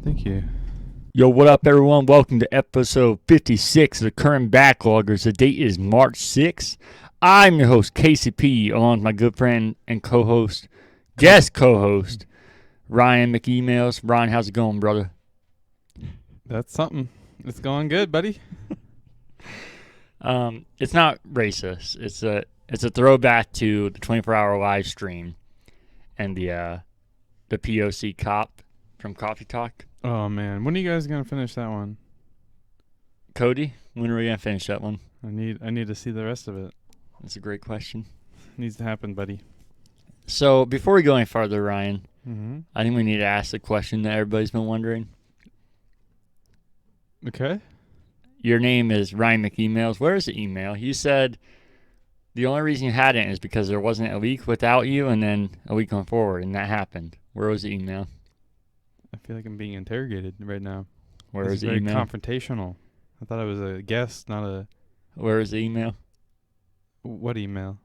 Thank you. Yo, what up, everyone? Welcome to episode 56 of the Current Backloggers. The date is March 6th. I'm your host, KCP, along with my good friend and guest co-host, Ryan McEmails. Ryan, how's it going, brother? That's something. It's going good, buddy. It's not racist. It's a throwback to the 24-hour live stream and the POC cop from Coffee Talk. Oh man, when are you guys gonna finish that one? Cody, when are we gonna finish that one? I need to see the rest of it. That's a great question. Needs to happen, buddy. So before we go any further, Ryan, Mm-hmm. I think we need to ask the question that everybody's been wondering. Okay. Your name is Ryan McEmails. Where is the email? You said the only reason you hadn't is because there wasn't a week without you, and then a week going forward, and that happened. Where was the email? I feel like I'm being interrogated right now. Where This is is the very email? confrontational. I thought I was a guest, not a... Where is the email? What email?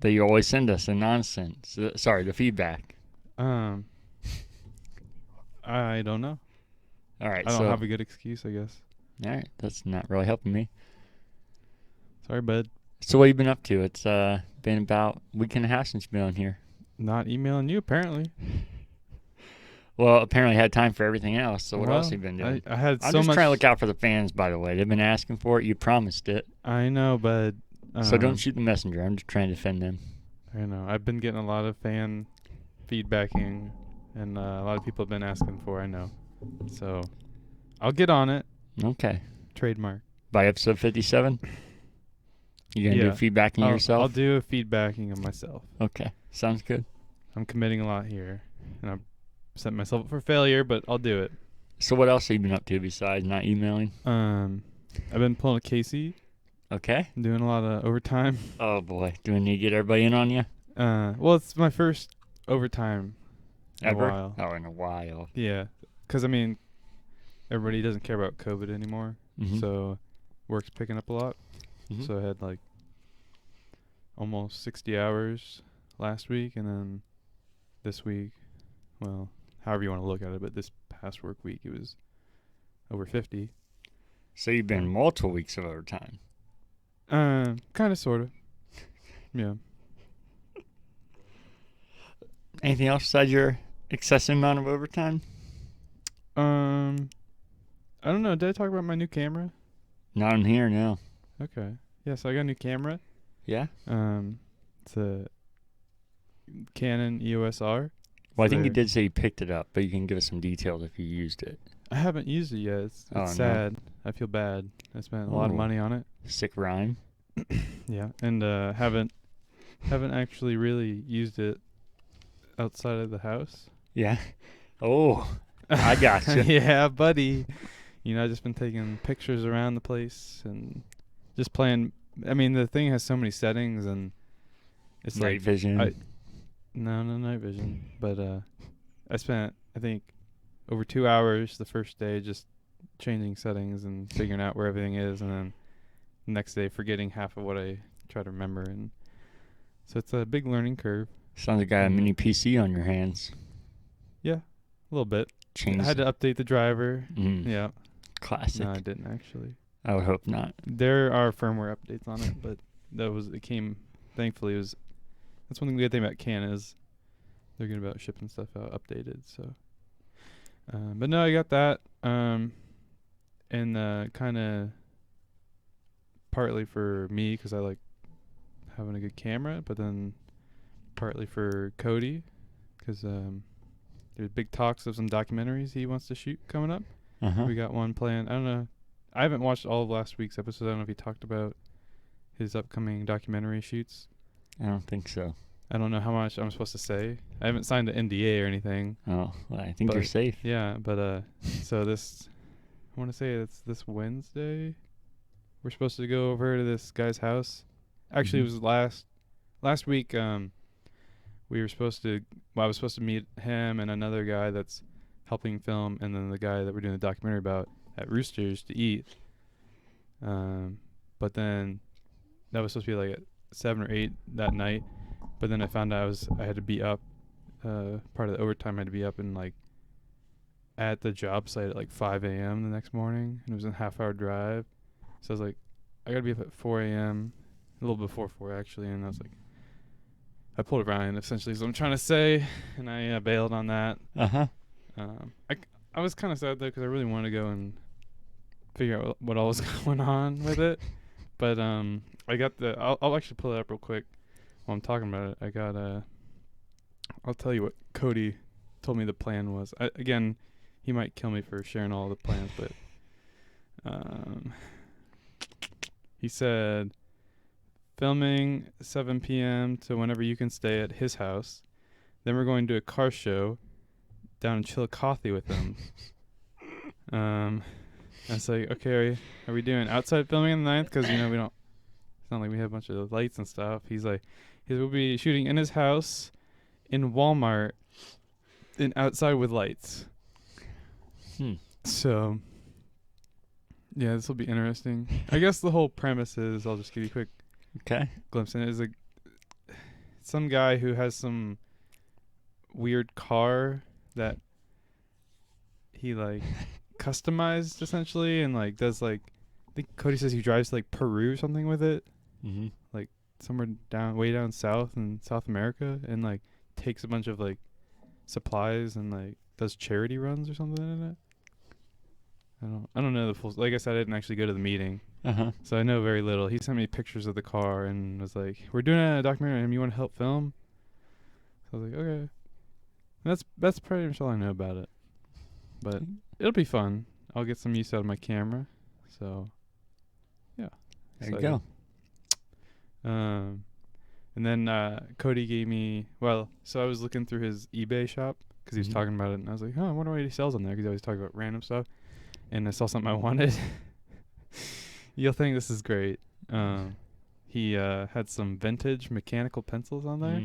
That you always send us, the nonsense. Sorry, the feedback. I don't know. All right, I don't have a good excuse, I guess. all right, that's not really helping me. Sorry, bud. So what have you been up to? It's been about a week and a half since you've been on here. Not emailing you, apparently. Well, apparently I had time for everything else, so what else have you been doing? I had I'm so just much... trying to look out for the fans, by the way. They've been asking for it. You promised it. I know, but... So don't shoot the messenger. I'm just trying to defend them. I know. I've been getting a lot of fan feedbacking, and a lot of people have been asking for, I know. So, I'll get on it. Okay. Trademark. By episode 57? You going to do feedbacking yourself? I'll do a feedbacking of myself. Okay. Sounds good. I'm committing a lot here, and I've set myself up for failure, but I'll do it. So what else have you been up to besides not emailing? I've been pulling a Casey. Okay. Doing a lot of overtime. Oh, boy. Do we need to get everybody in on you? Well, it's my first overtime in Ever? a while. Oh, in a while. Yeah, because, I mean, everybody doesn't care about COVID anymore, Mm-hmm. so work's picking up a lot. Mm-hmm. So I had, like, almost 60 hours last week, and then this week, well, however you want to look at it, but this past work week, it was over 50. So you've been multiple weeks of overtime. Kind of, sort of. Yeah. Anything else besides your excessive amount of overtime? I don't know. Did I talk about my new camera? Not in here, no. Okay. Yeah, so I got a new camera. Yeah? It's a Canon EOS R. Well, I think you There. did say you picked it up, but you can give us some details if you used it. I haven't used it yet. It's Oh, no. sad. I feel bad. I spent a lot of Oh. money on it. Sick rhyme. Yeah, and haven't actually really used it outside of the house. Yeah. Oh, I gotcha. Yeah, buddy. You know, I've just been taking pictures around the place and just playing. I mean, the thing has so many settings, and it's Night like vision. no night vision. But I spent, I think, over 2 hours the first day just changing settings and figuring out where everything is, and then the next day forgetting half of what I try to remember. And so it's a big learning curve. Sounds like you got a mini PC on your hands. Yeah, a little bit. Change. I had to update the driver. Mm, Yeah. Classic. No, I didn't actually. I would hope not. There are firmware updates on it, but thankfully that's one good thing about Canon is they're good about shipping stuff out updated. So, but no, I got that. And kind of partly for me because I like having a good camera, but then partly for Cody because there's big talks of some documentaries he wants to shoot coming up. We got one planned. I don't know. I haven't watched all of last week's episode. I don't know if he talked about his upcoming documentary shoots. I don't think so. I don't know how much I'm supposed to say. I haven't signed an NDA or anything. Oh, well, I think you're safe. Yeah, but so this, I want to say it's this Wednesday. We're supposed to go over to this guy's house. Actually, it was last week. We were supposed to. Well, I was supposed to meet him and another guy that's helping film, and then the guy that we're doing the documentary about at Roosters to eat. But then that was supposed to be like at 7 or 8 that night. But then I found out I had to be up. Part of the overtime I had to be up and like at the job site at like 5 a.m. the next morning, and it was a half-hour drive. So I was like, I gotta be up at 4 a.m. a little before 4 actually, and I was like, I pulled a Ryan essentially is what I'm trying to say, and I bailed on that. I was kind of sad though because I really wanted to go and figure out what all was going on with it, but I got I'll actually pull it up real quick while I'm talking about it. I got I'll tell you what Cody told me the plan was. Again, he might kill me for sharing all the plans, but he said filming 7 p.m. to whenever you can stay at his house. Then we're going to a car show down in Chillicothe with him. I was like, okay, are we doing outside filming on the 9th? Because, we don't, it's not like we have a bunch of lights and stuff. He's like, we'll be shooting in his house, in Walmart, and outside with lights. So, yeah, this will be interesting. I guess the whole premise is, I'll just give you a quick glimpse in it, is some guy who has some weird car that he like customized essentially, and like does like, I think Cody says he drives to like Peru or something with it, like somewhere way down south in South America, and like takes a bunch of like supplies and like does charity runs or something in it. I don't know the full. Like I said, I didn't actually go to the meeting, so I know very little. He sent me pictures of the car and was like, "We're doing a documentary on him. You want to help film?" So I was like, "Okay." And that's pretty much all I know about it, but it'll be fun. I'll get some use out of my camera, so yeah. There you go. And then Cody gave me. Well, so I was looking through his eBay shop because he was talking about it, and I was like, "Oh, I wonder what he sells on there," because he always talks about random stuff. And I saw something I wanted. You'll think this is great. He had some vintage mechanical pencils on there.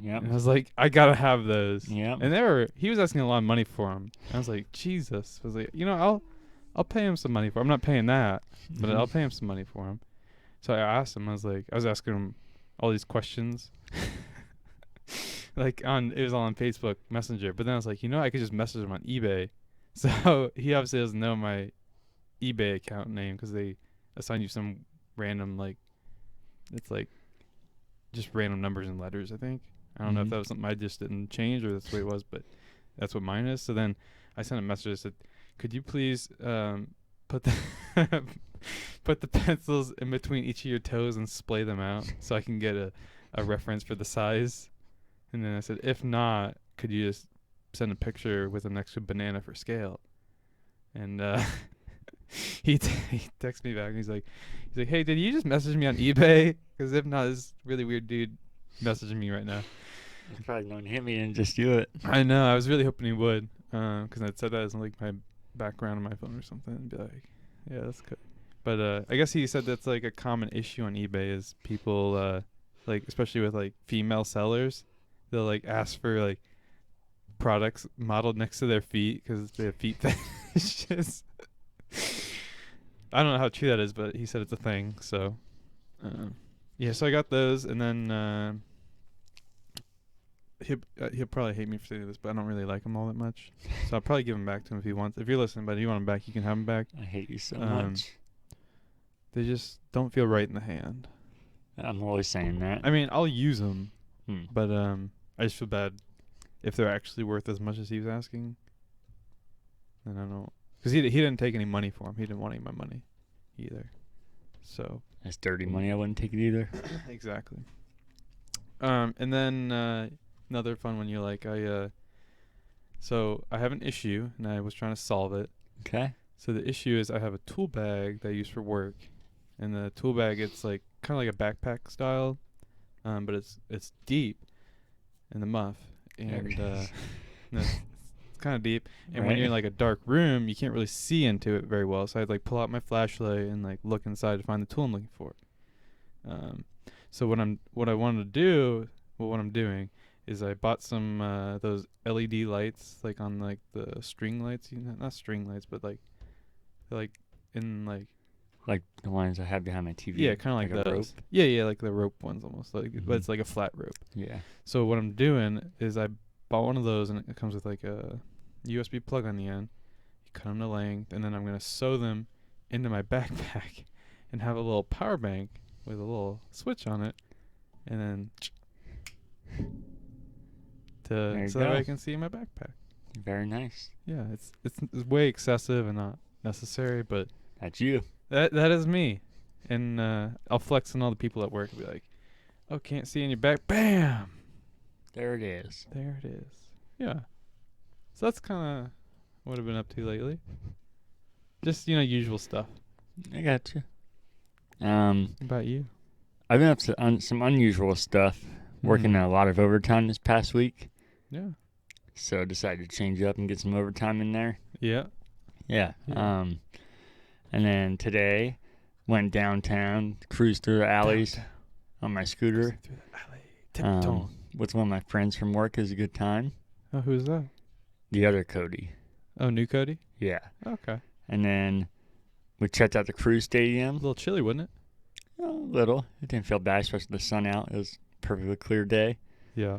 Yeah. And I was like, I gotta have those. Yeah. And he was asking a lot of money for them. I was like, Jesus. I was like, I'll pay him some money for 'em. I'm not paying that, but I'll pay him some money for them. So I asked him. I was asking him all these questions. It was all on Facebook Messenger. But then I was like, I could just message him on eBay. So he obviously doesn't know my eBay account name because they assign you some random it's like just random numbers and letters. I think I don't know if that was something I just didn't change or that's the way it was, but that's what mine is. So then I sent a message that said, "Could you please put the put the pencils in between each of your toes and splay them out so I can get a reference for the size?" And then I said, "If not, could you just send a picture with an extra banana for scale?" And he texts me back and he's like, "Hey, did you just message me on eBay? Because if not, this really weird dude messaging me right now." He's probably going to hit me and just do it. I know. I was really hoping he would, because I'd said that as like my background on my phone or something, and be like, "Yeah, that's good." But I guess he said that's like a common issue on eBay is people especially with like female sellers, they'll like ask for like products modeled next to their feet because they have feet fetishes. I don't know how true that is, but he said it's a thing. So, so I got those, and then he'll probably hate me for saying this, but I don't really like him all that much. So I'll probably give him back to him if he wants. If you're listening, but if you want him back, you can have him back. I hate you so much. They just don't feel right in the hand. I'm always saying that. I mean, I'll use them, but I just feel bad if they're actually worth as much as he was asking. Then I don't, because he didn't take any money for them. He didn't want any of my money either. So that's dirty money. I wouldn't take it either. Exactly. And then another fun one. So I have an issue and I was trying to solve it. Okay. So the issue is I have a tool bag that I use for work, and the tool bag, it's like kind of like a backpack style, but it's deep in the muff, and no, it's kind of deep. And when you're in like a dark room, you can't really see into it very well. So I'd like pull out my flashlight and like look inside to find the tool I'm looking for. So what I'm doing is I bought some those LED lights, like on like the string lights, not string lights, but like they're like in like the ones I have behind my TV. yeah, kind of like a those. rope. Yeah, like the rope ones almost, like but it's like a flat rope. Yeah. So what I'm doing is I bought one of those, and it comes with like a USB plug on the end. You cut them to length, and then I'm gonna sew them into my backpack, and have a little power bank with a little switch on it, and then so that way I can see in my backpack. Very nice. Yeah, it's way excessive and not necessary, but That's you. that is me, and I'll flex on all the people at work and be like, "Oh, can't see in your back." Bam. There it is. There it is. Yeah. So that's kind of what I've been up to lately. Just usual stuff. I got you. What about you? I've been up to some unusual stuff. Working a lot of overtime this past week. Yeah. So decided to change up and get some overtime in there. Yeah. Yeah. Yeah. And then today went downtown, cruised through the alleys on my scooter. Through the alley. Tiptoeing. With one of my friends from work. It was a good time. Oh, who's that? The other Cody. Oh, new Cody? Yeah. Okay. And then we checked out the cruise stadium. A little chilly, wasn't it? A little. It didn't feel bad, especially with the sun out. It was a perfectly clear day. Yeah.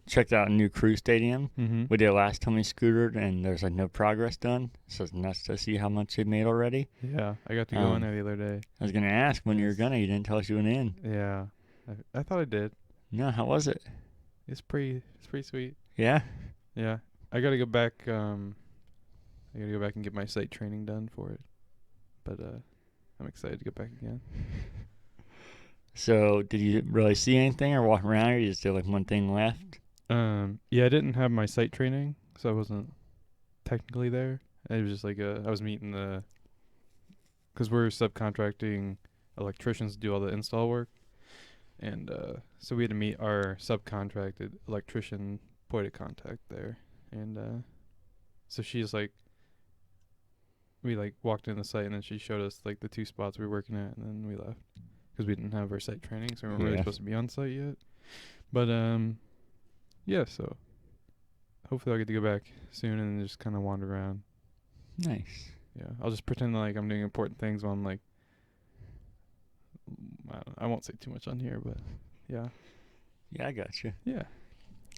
Checked out a new cruise stadium. Mm-hmm. We did it last time we scootered, and there's like no progress done. So it's nuts to see how much they made already. Yeah. I got to go in there the other day. I was going to ask when you were gonna. You didn't tell us you went in. Yeah. I thought I did. No, how was it? It's pretty sweet. Yeah? Yeah. I got to go back. I got to go back and get my site training done for it. But I'm excited to go back again. So did you really see anything or walk around, or you just did like one thing left? Yeah, I didn't have my site training, so I wasn't technically there. It was just like I was meeting because we're subcontracting electricians to do all the install work, and so we had to meet our subcontracted electrician point of contact there, and so she's like, we like walked in the site, and then she showed us like the 2 spots we were working at, and then we left because we didn't have our site training, so we weren't really supposed to be on site yet. But yeah, so hopefully I'll get to go back soon and just kind of wander around. Nice. Yeah, I'll just pretend like I'm doing important things while I'm like, I won't say too much on here, but yeah. Yeah, I got you. Yeah.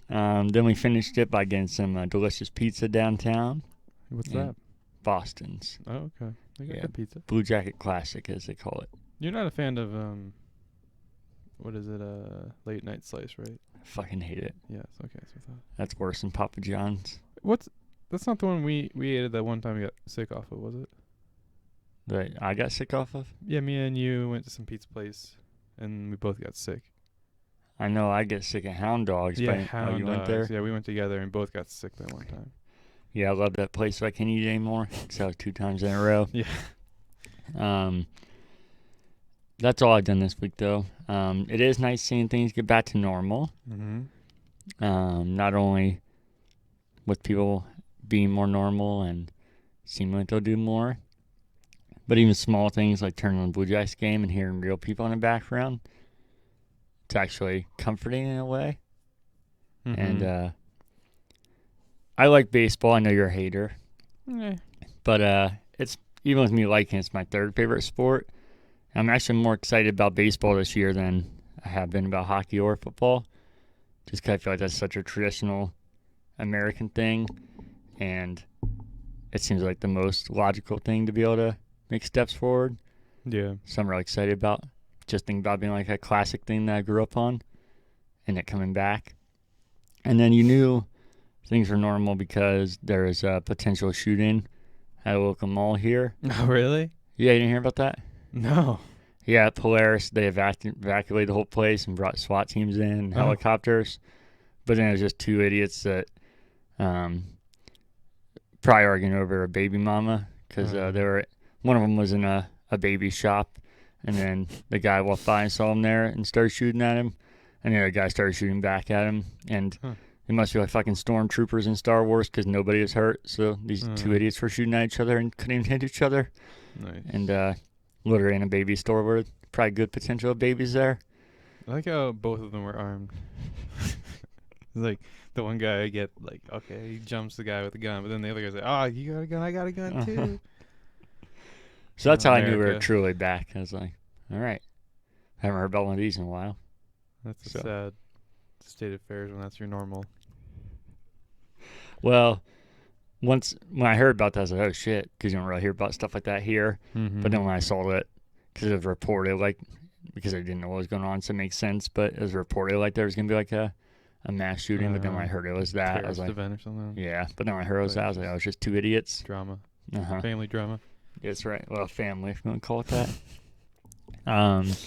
Then we finished it by getting some delicious pizza downtown. What's Yeah. that? Boston's. Oh, okay. They got good pizza. Blue Jacket Classic, as they call it. You're not a fan of what is it? Late night slice, right? I fucking hate it. Yes. Okay. So I thought. That's worse than Papa John's. That's not the one we ate at that one time we got sick off of, was it? That I got sick off of? Yeah, me and you went to some pizza place, and we both got sick. I know I get sick of Hound Dogs. Yeah, but Hound you Dogs. went there? Yeah, we went together and both got sick that one time. Yeah, I love that place, so I can't eat it anymore. So 2 times in a row. Yeah. That's all I've done this week, though. It is nice seeing things get back to normal. Mm-hmm. Not only with people being more normal and seeming like they'll do more, but even small things like turning on the Blue Jays game and hearing real people in the background. It's actually comforting in a way. Mm-hmm. And I like baseball. I know you're a hater. Yeah. But it's even with me liking it's my 3rd favorite sport. I'm actually more excited about baseball this year than I have been about hockey or football. Just because I feel like that's such a traditional American thing. And it seems like the most logical thing to be able to make steps forward. Yeah. So I'm really excited about just thinking about being like a classic thing that I grew up on and it coming back. And then you knew things were normal because there was a potential shooting at a local mall here. Oh, really? Yeah, you didn't hear about that? No. Yeah, at Polaris, they evacuated the whole place and brought SWAT teams in, and helicopters. But then it was just 2 idiots that probably arguing over a baby mama because one of them was in a baby shop, and then the guy walked by and saw him there and started shooting at him, and the other guy started shooting back at him, and it must be like fucking stormtroopers in Star Wars because nobody was hurt, so these two idiots were shooting at each other and couldn't even hit each other. Nice. And literally in a baby store where probably good potential of babies there. I like how both of them were armed. Like the one guy he jumps the guy with the gun, but then the other guy's like, "Oh, you got a gun, I got a gun too." So that's how I knew we were truly back. I was like, all right, haven't heard about one of these in a while. That's a sad state of affairs when that's your normal. Well, when I heard about that, I was like, oh shit, because you don't really hear about stuff like that here. Mm-hmm. But then when I saw it, because it was reported, because I didn't know what was going on, so it makes sense, but it was reported like there was going to be like a mass shooting, but then when I heard it was that, I was like, event or something. Yeah, but then when I heard it was that, I was like, oh, it's just two idiots. Drama. Uh-huh. Family drama. That's right. Well, family, if you want to call it that.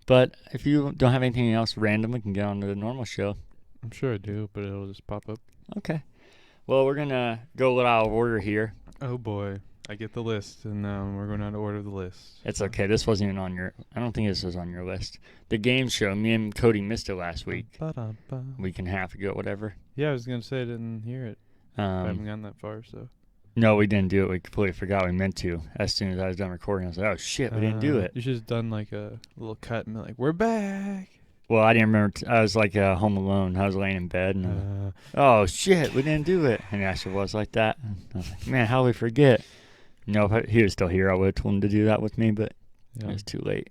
But if you don't have anything else random, we can get on to the normal show. I'm sure I do, but it'll just pop up. Okay. Well, we're going to go a little out of order here. Oh, boy. I get the list, and we're going out of order of the list. It's okay. This wasn't even on your... I don't think this was on your list. The game show, me and Cody missed it last week. Week and a half ago, whatever. Yeah, I was going to say I didn't hear it. I haven't gotten that far, so... No, we didn't do it. We completely forgot we meant to. As soon as I was done recording, I was like, oh, shit, we didn't do it. You should have done like a little cut and be like, we're back. Well, I didn't remember. I was like home alone. I was laying in bed. And oh, shit, we didn't do it. And it actually was like that. And I was like, man, how did we forget? If he was still here, I would have told him to do that with me, but it was too late.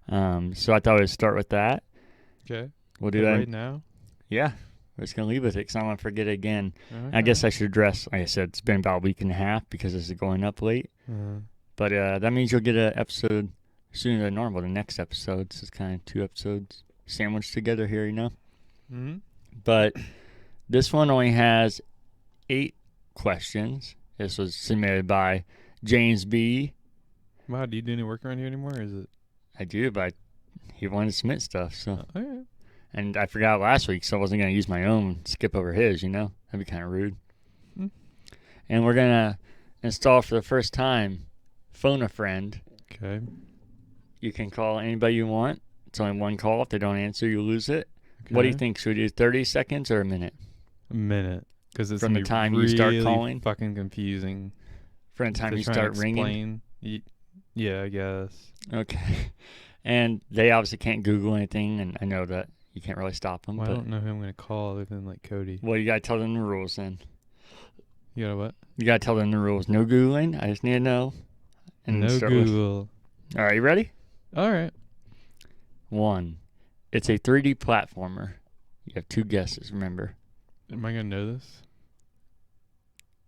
So I thought we'd start with that. Okay. We'll do that right now? Yeah. We're just going to leave with it because I'm going to forget it again. Okay. I guess I should address, like I said, it's been about a week and a half because this is going up late. But that means you'll get an episode sooner than normal, the next episode. So it's kind of 2 episodes sandwiched together here, Mm-hmm. But this one only has 8 questions. This was submitted by James B. Wow, do you do any work around here anymore, or is it? I do, but he wanted to submit stuff, so... all right. And I forgot last week, so I wasn't going to use my own, skip over his, That'd be kind of rude. And we're going to install for the first time Phone a Friend. Okay. You can call anybody you want. It's only one call. If they don't answer, you lose it. Okay. What do you think? Should we do 30 seconds or a minute? A minute. Because it's from the time you start calling? Fucking confusing. From the time you start ringing? Yeah, I guess. Okay. And they obviously can't Google anything, and I know that you can't really stop them. Well, I don't know who I'm going to call other than, Cody. Well, you got to tell them the rules, then. You got to what? You got to tell them the rules. No Googling. I just need to know. And no Google. All right, you ready? All right. 1. It's a 3D platformer. You have 2 guesses, remember. Am I going to know this?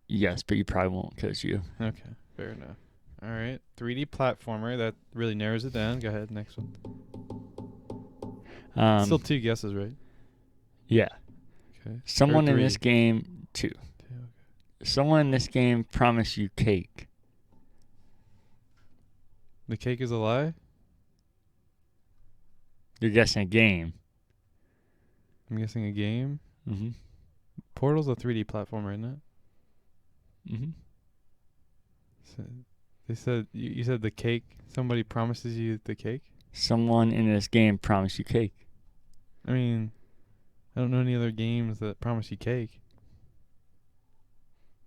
Yes, but you probably won't because you... Okay, fair enough. All right. 3D platformer. That really narrows it down. Go ahead. Next one. Still 2 guesses, right? Yeah. Okay. Someone in this game... 2. Okay. Someone in this game promised you cake. The cake is a lie? You're guessing a game. I'm guessing a game? Mm-hmm. Portal's a 3D platformer, isn't it? Mm-hmm. So they said... You said the cake... Somebody promises you the cake? Someone in this game promised you cake. I mean, I don't know any other games that promise you cake.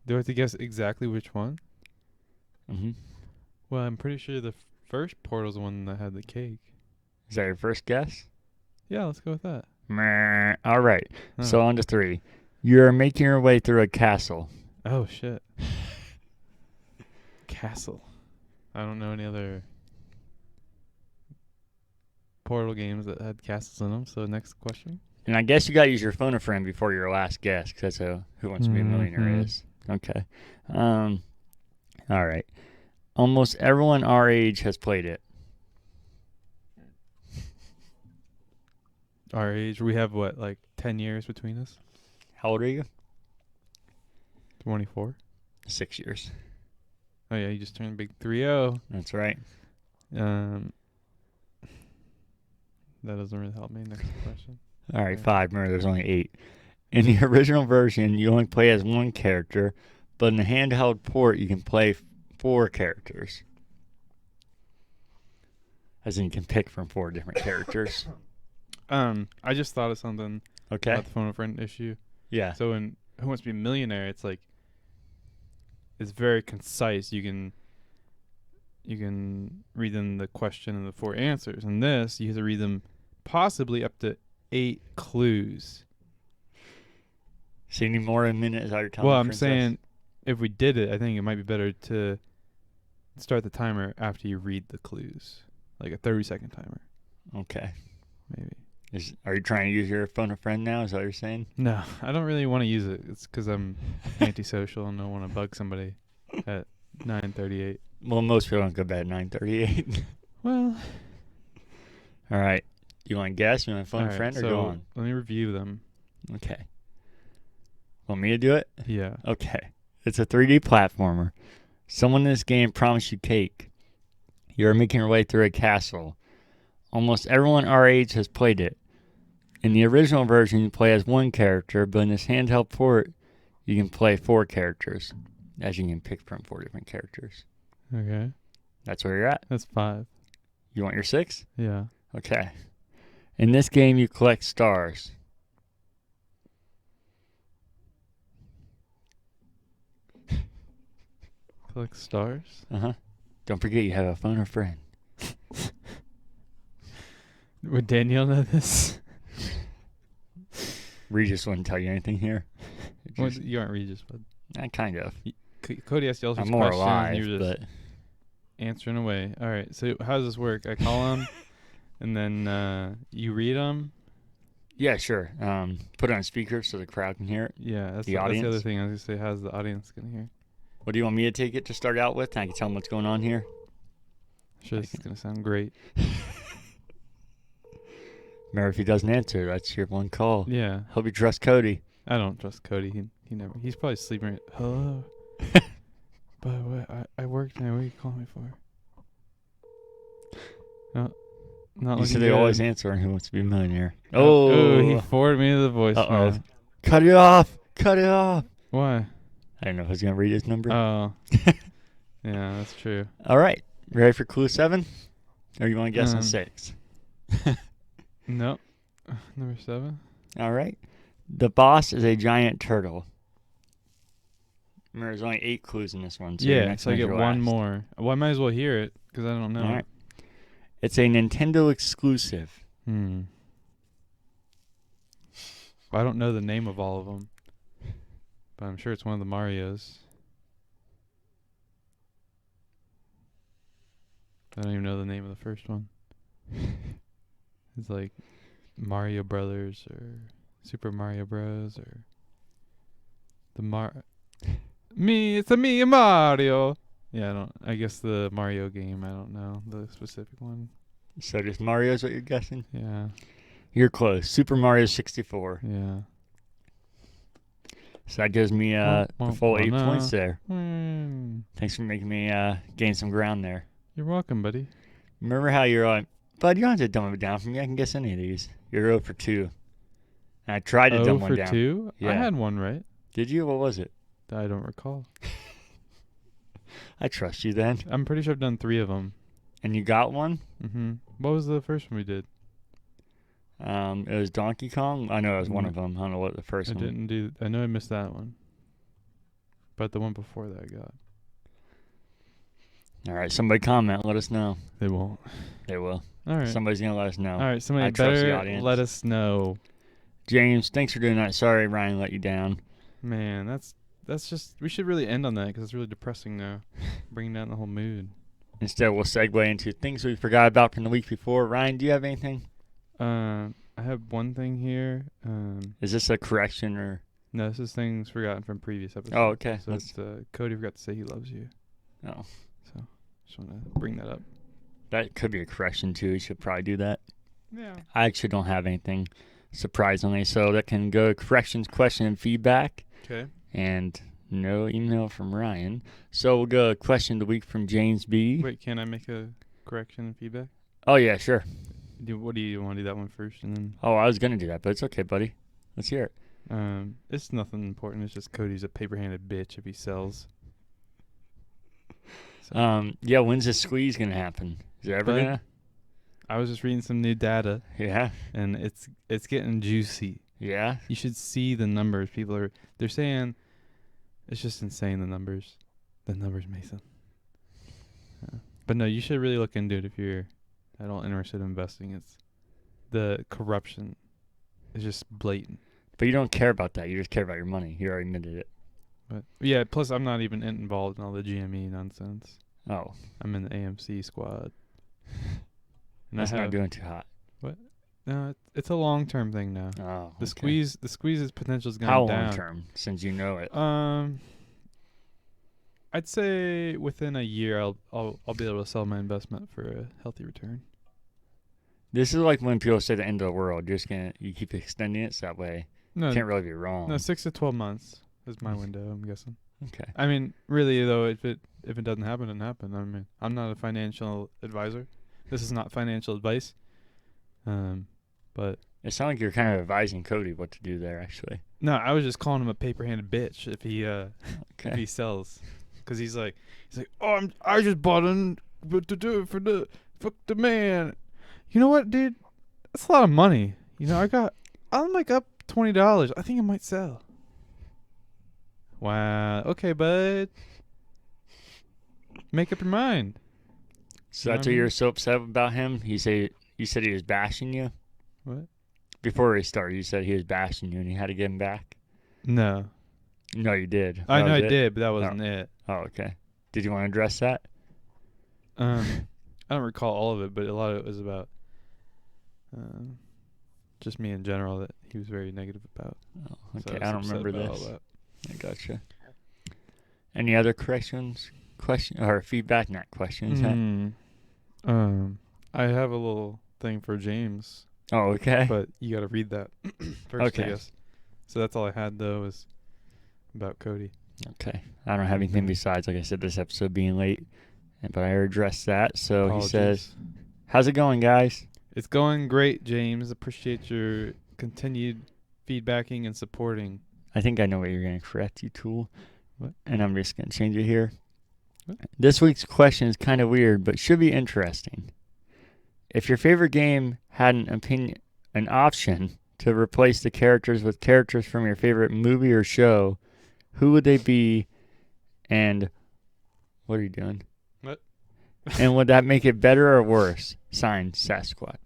Do I have to guess exactly which one? Mm-hmm. Well, I'm pretty sure the first Portal's the one that had the cake. Is that your first guess? Yeah, let's go with that. Meh. All right. So on to 3. You're making your way through a castle. Oh, shit. Castle. I don't know any other Portal games that had castles in them, so next question. And I guess you got to use your phone a friend before your last guess, because that's Who Wants to Be a Millionaire is. Okay. All right. Almost everyone our age has played it. Our age? We have, 10 years between us? How old are you? 24. 6 years. Oh, yeah, you just turned big 3-0. That's right. That doesn't really help me. Next question. All right, 5. Remember, there's only 8. In the original version, you only play as one character, but in the handheld port, you can play 4 characters. As in, you can pick from 4 different characters. I just thought of something Okay. about the phone a friend issue. Yeah. So in Who Wants to Be a Millionaire, it's very concise. You can read them the question and the 4 answers. In this, you have to read them possibly up to 8 clues. So you need more than a minute, is that you're telling Well, me, I'm Princess? saying if we did it, I think it might be better to start the timer after you read the clues, like a 30-second timer, Okay. maybe. Are you trying to use your phone a friend now? Is that what you're saying? No, I don't really want to use it. It's because I'm antisocial and don't want to bug somebody at 9:38. Well, most people don't go to bed at 9:38. Well, All right. You want to guess? You want to phone a alright, friend or so go on? let me review them. Okay. Want me to do it? Yeah. Okay. It's a 3D platformer. Someone in this game promised you cake. You're making your way through a castle. Almost everyone our age has played it. In the original version, you play as 1 character, but in this handheld port, you can play 4 characters, as you can pick from 4 different characters. Okay. That's where you're at. That's 5. You want your 6? Yeah. Okay. In this game, you collect stars. Collect stars. Uh-huh. Don't forget you have a phone or friend. Would Danielle know this? Regis wouldn't tell you anything here. Well, you aren't Regis, but Kind of. Cody asked you all these I'm more questions. alive, And you're just but answering away. All right. So how does this work? I call him, and then you read them. yeah, sure. Put it on speaker so the crowd can hear it. Yeah, that's The the other audience? thing I was gonna say. How's the audience gonna hear? What do you want me to take it to start out with? I can tell them what's going on here. Sure, this is gonna sound great. Remember, if he doesn't answer, that's your one call. Yeah, Hope you trust Cody. I don't trust Cody. He never. He's probably sleeping. Hello. But what? I worked now. What are you calling me for? No, not You looking said they good. always answer on Who Wants to Be a Millionaire. Oh, he forwarded me to the voicemail. Uh-oh. Cut it off. Cut it off. Why? I don't know if he's going to read his number. Oh, yeah, that's true. All right. Ready for clue 7? Or you want to guess on 6? Nope. Number 7. All right. The boss is a giant turtle. Remember, there's only 8 clues in this one. So your Yeah, next so I one's get your one last. more. Well, I might as well hear it because I don't know. All right. It's a Nintendo exclusive. I don't know the name of all of them, but I'm sure it's one of the Marios. I don't even know the name of the first one. It's like Mario Brothers or Super Mario Bros. Or it's a me and Mario. Yeah, I guess the Mario game. I don't know the specific one. So just Mario's what you're guessing? Yeah, You're close. Super Mario 64. yeah. So that gives me the full 8 points there. Hmm. Thanks for making me gain some ground there. You're welcome, buddy. Remember how you're like, bud, you don't have to dumb it down for me. I can guess any of these. You're 0 for 2. And I tried to dumb one down. 2? I Yeah. had one right. Did you? What was it? I don't recall. I trust you then. I'm pretty sure I've done 3 of them. And you got one? Mm-hmm. What was the first one we did? It was Donkey Kong. I know it was one of them. I don't know what the first I one. didn't do. I know I missed that one. But the one before that I got. All right, somebody comment. Let us know. They won't. They will. All right. Somebody's going to let us know. All right. Somebody I trust the better audience. let us know. James, thanks for doing that. Sorry Ryan let you down. Man, that's just. We should really end on that because it's really depressing now. Bringing down the whole mood. Instead, we'll segue into things we forgot about from the week before. Ryan, do you have anything? I have one thing here. Is this a correction or? No, this is things forgotten from previous episodes. Oh, okay. So it's Cody forgot to say he loves you. Oh. So just want to bring that up. That could be a correction, too. You should probably do that. Yeah. I actually don't have anything, surprisingly. So that can go corrections, question, and feedback. Okay. And no email from Ryan. So we'll go question of the week from James B. Wait, can I make a correction and feedback? Oh, yeah, sure. What do you want to do that one first and then? Oh, I was going to do that, but it's okay, buddy. Let's hear it. It's nothing important. It's just Cody's a paper-handed bitch if he sells. So. Yeah, when's the squeeze gonna happen? Is it ever But gonna? I was just reading some new data, Yeah. and it's getting juicy. Yeah. You should see the numbers. They're saying it's just insane. The numbers, Mason. But no, you should really look into it if you're at all interested in investing. It's the corruption is just blatant. But you don't care about that. You just care about your money. You already admitted it. But yeah, plus I'm not even involved in all the GME nonsense. Oh. I'm in the AMC squad. And That's not doing too hot. No, it's a long-term thing now. Oh, okay. The squeeze's potential is going How down. long-term, since you know it? I'd say within a year I'll be able to sell my investment for a healthy return. This is like when people say the end of the world. You keep extending it so that way No, you can't really be wrong. no, 6 to 12 months is my window. I'm guessing. Okay. I mean, really though, if it doesn't happen, it doesn't happen. I mean, I'm not a financial advisor. This is not financial advice. But It sounds like you're kind of advising Cody what to do there, actually. no, I was just calling him a paper-handed bitch if he Okay. if he sells, because he's like, I just bought in, but to do it for the fuck the man. You know what, dude? That's a lot of money. You know, I'm like up $20. I think it might sell. Wow. Okay, bud. Make up your mind. So You know that's what I what you're mean? so upset about him? You said he was bashing you? What? Before we started, you said he was bashing you and you had to get him back? No. No, you did. I That know was I it? did, but that wasn't it. Oh, okay. Did you want to address that? I don't recall all of it, but a lot of it was about just me in general that he was very negative about. Oh, So okay. was I don't upset remember about this. all that. I gotcha. Any other feedback? Not questions. Huh? I have a little thing for James, Oh, okay. but you got to read that first, Okay. I guess. So that's all I had though was about Cody. Okay. I don't have anything besides, like I said, this episode being late. But I already addressed that. So he says, how's it going, guys? It's going great, James. Appreciate your continued feedbacking and supporting. I think I know what you're going to correct, you tool. What? And I'm just going to change it here. What? This week's question is kind of weird, but should be interesting. If your favorite game had an option to replace the characters with characters from your favorite movie or show, who would they be, and what are you doing? What? And would that make it better or worse? Signed, Sasquatch.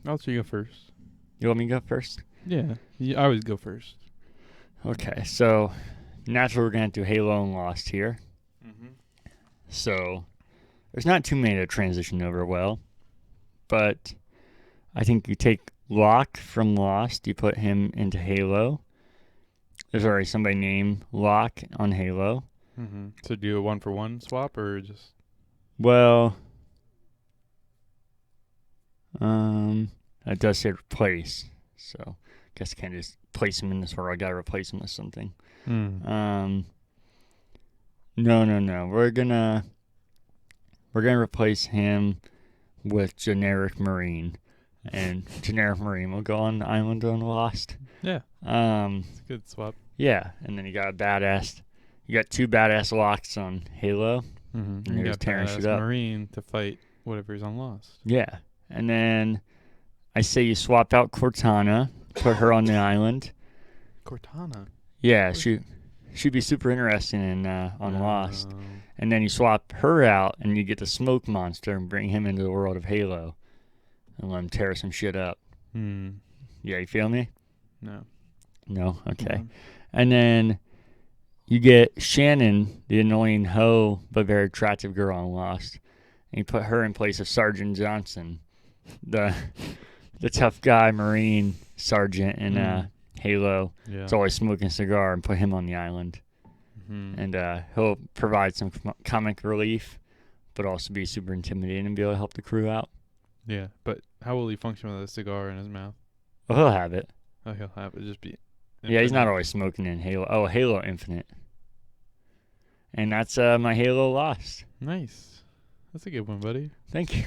I'll let you go first. You want me to go first? Yeah, I always go first. Okay, so naturally we're going to do Halo and Lost here. Mm-hmm. So there's not too many to transition over well, but I think you take Locke from Lost, you put him into Halo. There's already somebody named Locke on Halo. Mm-hmm. So do a 1-for-1 swap or just? Well, it does say replace, so I guess I can't just place him in this order. I gotta replace him with something. No. We're gonna replace him with generic Marine, and generic Marine will go on the island on Lost. Yeah. It's a good swap. Yeah, and then you got two badass Locks on Halo. Mm-hmm. And You you're got just tearing shit up. Marine to fight whatever's on Lost. Yeah, and then I say you swap out Cortana, put her on the island. Cortana. Yeah, she'd be super interesting on Lost. And then you swap her out, and you get the Smoke Monster and bring him into the world of Halo, and let him tear some shit up. Hmm. Yeah, you feel me? No. No? Okay. Mhm. And then you get Shannon, the annoying hoe but very attractive girl on Lost, and you put her in place of Sergeant Johnson, the tough guy Marine sergeant in Halo. Yeah. It's always smoking a cigar, and put him on the island. Mm-hmm. And he'll provide some comic relief, but also be super intimidating and be able to help the crew out. Yeah, but how will he function with a cigar in his mouth? Oh, he'll have it. Oh, he'll have it just be. Yeah, he's not always smoking in Halo. Oh, Halo Infinite. And that's my Halo Lost. Nice. That's a good one, buddy. Thank you.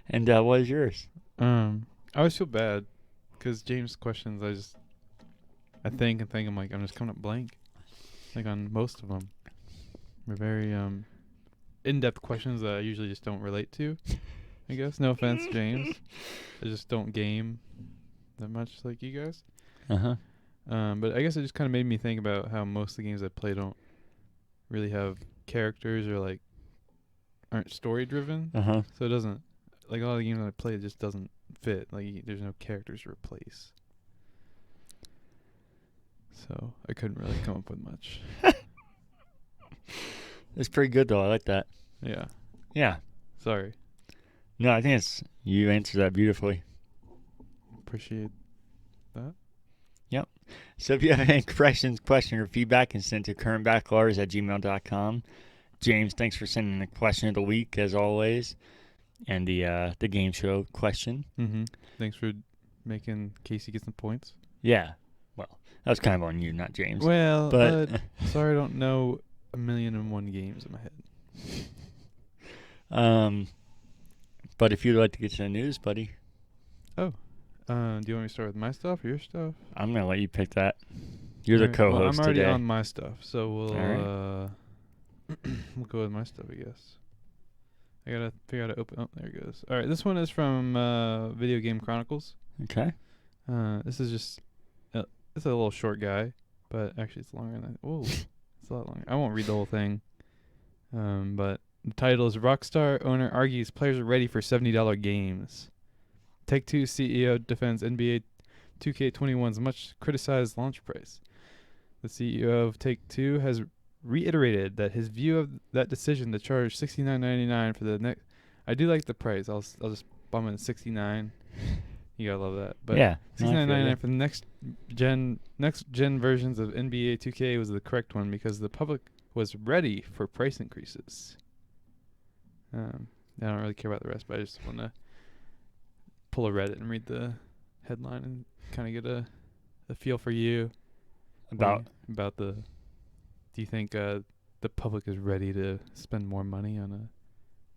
And what is yours? I always feel bad because James' questions, I think I'm like, I'm just coming up blank. Like on most of them. They're very in-depth questions that I usually just don't relate to, I guess. No offense, James. I just don't game that much like you guys. Uh-huh. But I guess it just kind of made me think about how most of the games I play don't really have characters or like aren't story driven. Uh-huh. So it doesn't, like a lot of the games that I play, it just doesn't fit. Like there's no characters to replace. So I couldn't really come up with much. It's pretty good, though. I like that. Yeah. Yeah. Sorry. No, I think you answered that beautifully. Appreciate that. Yep. So if you have any questions, or feedback, can send to currentbackloggers@gmail.com. James, thanks for sending the question of the week, as always, and the game show question. Mm-hmm. Thanks for making Casey get some points. Yeah. Well, that was kind of on you, not James. Well, but sorry I don't know 1,000,001 games in my head. But if you'd like to get to the news, buddy. Oh. Do you want me to start with my stuff or your stuff? I'm going to let you pick that. You're the co-host well, I'm already today. on my stuff, so we'll we'll go with my stuff, I guess. I gotta figure out how to open. Oh, there it goes. All right, this one is from Video Game Chronicles. Okay. This is just it's a little short guy, but actually it's longer than whoa, it's a lot longer. I won't read the whole thing. But the title is Rockstar owner argues players are ready for $70 games. Take-Two CEO defends NBA 2K21's much criticized launch price. The CEO of Take-Two has reiterated that his view of that decision to charge $69.99 for the next. I do like the price. I'll just bump it to $69. You gotta love that. But yeah, $69.99 for the next gen versions of NBA 2K was the correct one because the public was ready for price increases. I don't really care about the rest, but I just want to pull a Reddit and read the headline and kind of get a feel for you about the. Do you think the public is ready to spend more money on a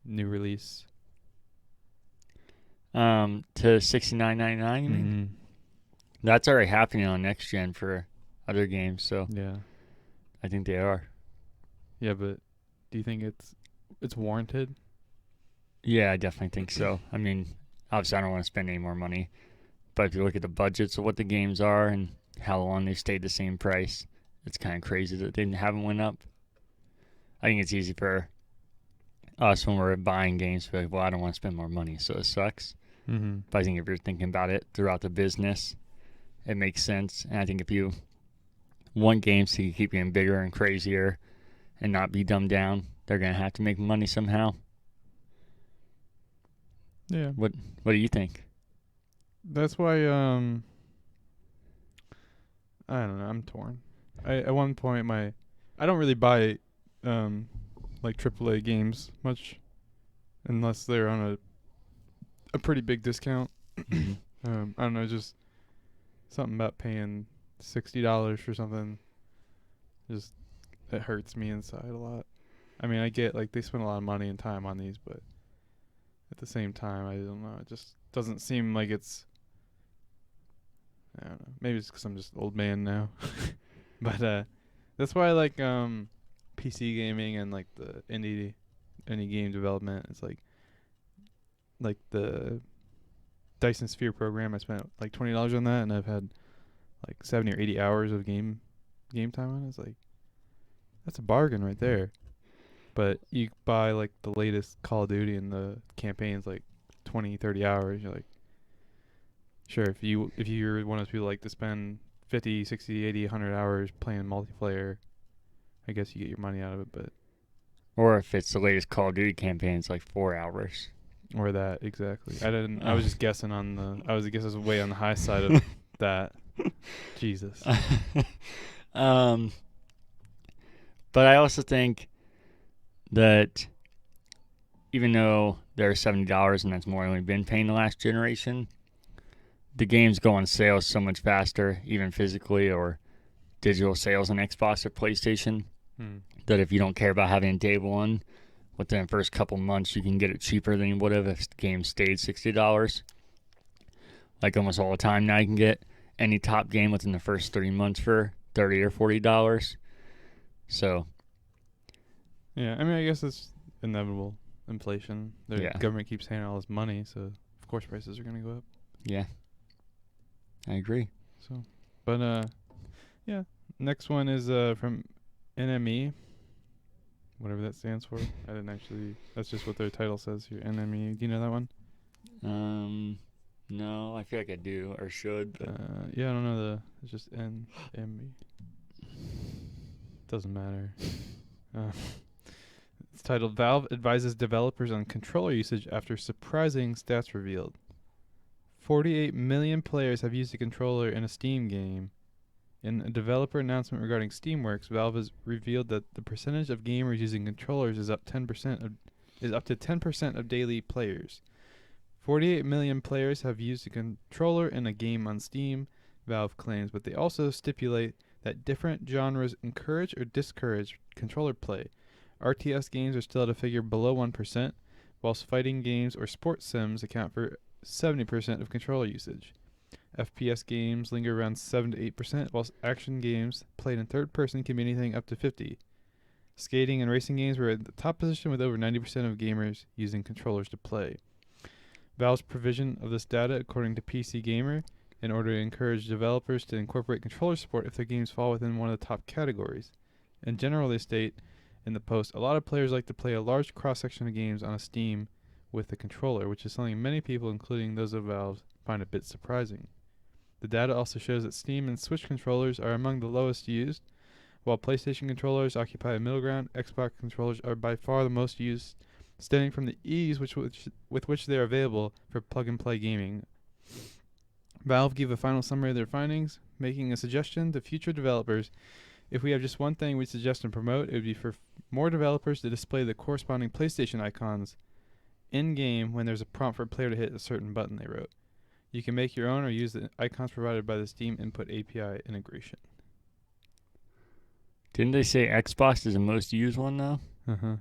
new release? To $69.99, you mean? That's already happening on next gen for other games, so yeah, I think they are. Yeah, but do you think it's warranted? Yeah, I definitely think so. I mean, obviously I don't want to spend any more money, but if you look at the budgets of what the games are and how long they stayed the same price, it's kind of crazy that they haven't went up. I think it's easy for us when we're buying games to be like, well, I don't want to spend more money, so it sucks. Mm-hmm. But I think if you're thinking about it throughout the business, it makes sense. And I think if you want games to keep getting bigger and crazier and not be dumbed down, they're going to have to make money somehow. Yeah. What do you think? That's why I don't know, I'm torn. At one point I don't really buy like AAA games much unless they're on a pretty big discount. I don't know, just something about paying $60 for something just it hurts me inside a lot. I mean, I get like they spend a lot of money and time on these, but at the same time, I don't know. It just doesn't seem like it's. I don't know. Maybe it's because I'm just old man now, but that's why I like PC gaming and like the indie game development. It's like the Dyson Sphere program. I spent like $20 on that, and I've had like 70 or 80 hours of game time on it. It's like that's a bargain right there. But you buy like the latest Call of Duty and the campaign's like 20, 30 hours. You're like, sure, if you're one of those people like to spend 50, 60, 80, 100 hours playing multiplayer, I guess you get your money out of it. But or if it's the latest Call of Duty campaign, it's like 4 hours. Or that, exactly. I was just guessing I was way on the high side of that. Jesus. But I also think that even though they're $70 and that's more than we've been paying the last generation, the games go on sale so much faster, even physically or digital sales on Xbox or PlayStation, that if you don't care about having a day one, within the first couple months you can get it cheaper than you would have if the game stayed $60. like almost all the time now. You can get any top game within the first 3 months for $30 or $40. So Yeah, I mean, I guess it's inevitable inflation. The Yeah. government keeps handing all this money, so of course prices are going to go up. yeah, I agree. So, but yeah. Next one is from NME, whatever that stands for. I didn't actually. That's just what their title says here. NME. Do you know that one? No, I feel like I do or should, but Yeah, I don't know the. It's just NME. Doesn't matter. It's titled "Valve Advises Developers on Controller Usage After Surprising Stats Revealed." 48 million players have used a controller in a Steam game. In a developer announcement regarding Steamworks, Valve has revealed that the percentage of gamers using controllers is up to 10% of daily players. 48 million players have used a controller in a game on Steam, Valve claims, but they also stipulate that different genres encourage or discourage controller play. RTS games are still at a figure below 1%, whilst fighting games or sports sims account for 70% of controller usage. FPS games linger around 7 to 8%, whilst action games played in third person can be anything up to 50. Skating and racing games were at the top position with over 90% of gamers using controllers to play. Valve's provision of this data, according to PC Gamer, in order to encourage developers to incorporate controller support if their games fall within one of the top categories. In general, they state in the post, a lot of players like to play a large cross-section of games on a Steam with a controller, which is something many people, including those of Valve, find a bit surprising. The data also shows that Steam and Switch controllers are among the lowest used, while PlayStation controllers occupy a middle ground. Xbox controllers are by far the most used, stemming from the ease with which they are available for plug-and-play gaming. Valve gave a final summary of their findings, making a suggestion to future developers. If we have just one thing we'd suggest and promote, it would be for more developers to display the corresponding PlayStation icons in-game when there's a prompt for a player to hit a certain button they wrote. You can make your own or use the icons provided by the Steam Input API integration. didn't they say Xbox is the most used one though? Uh-huh.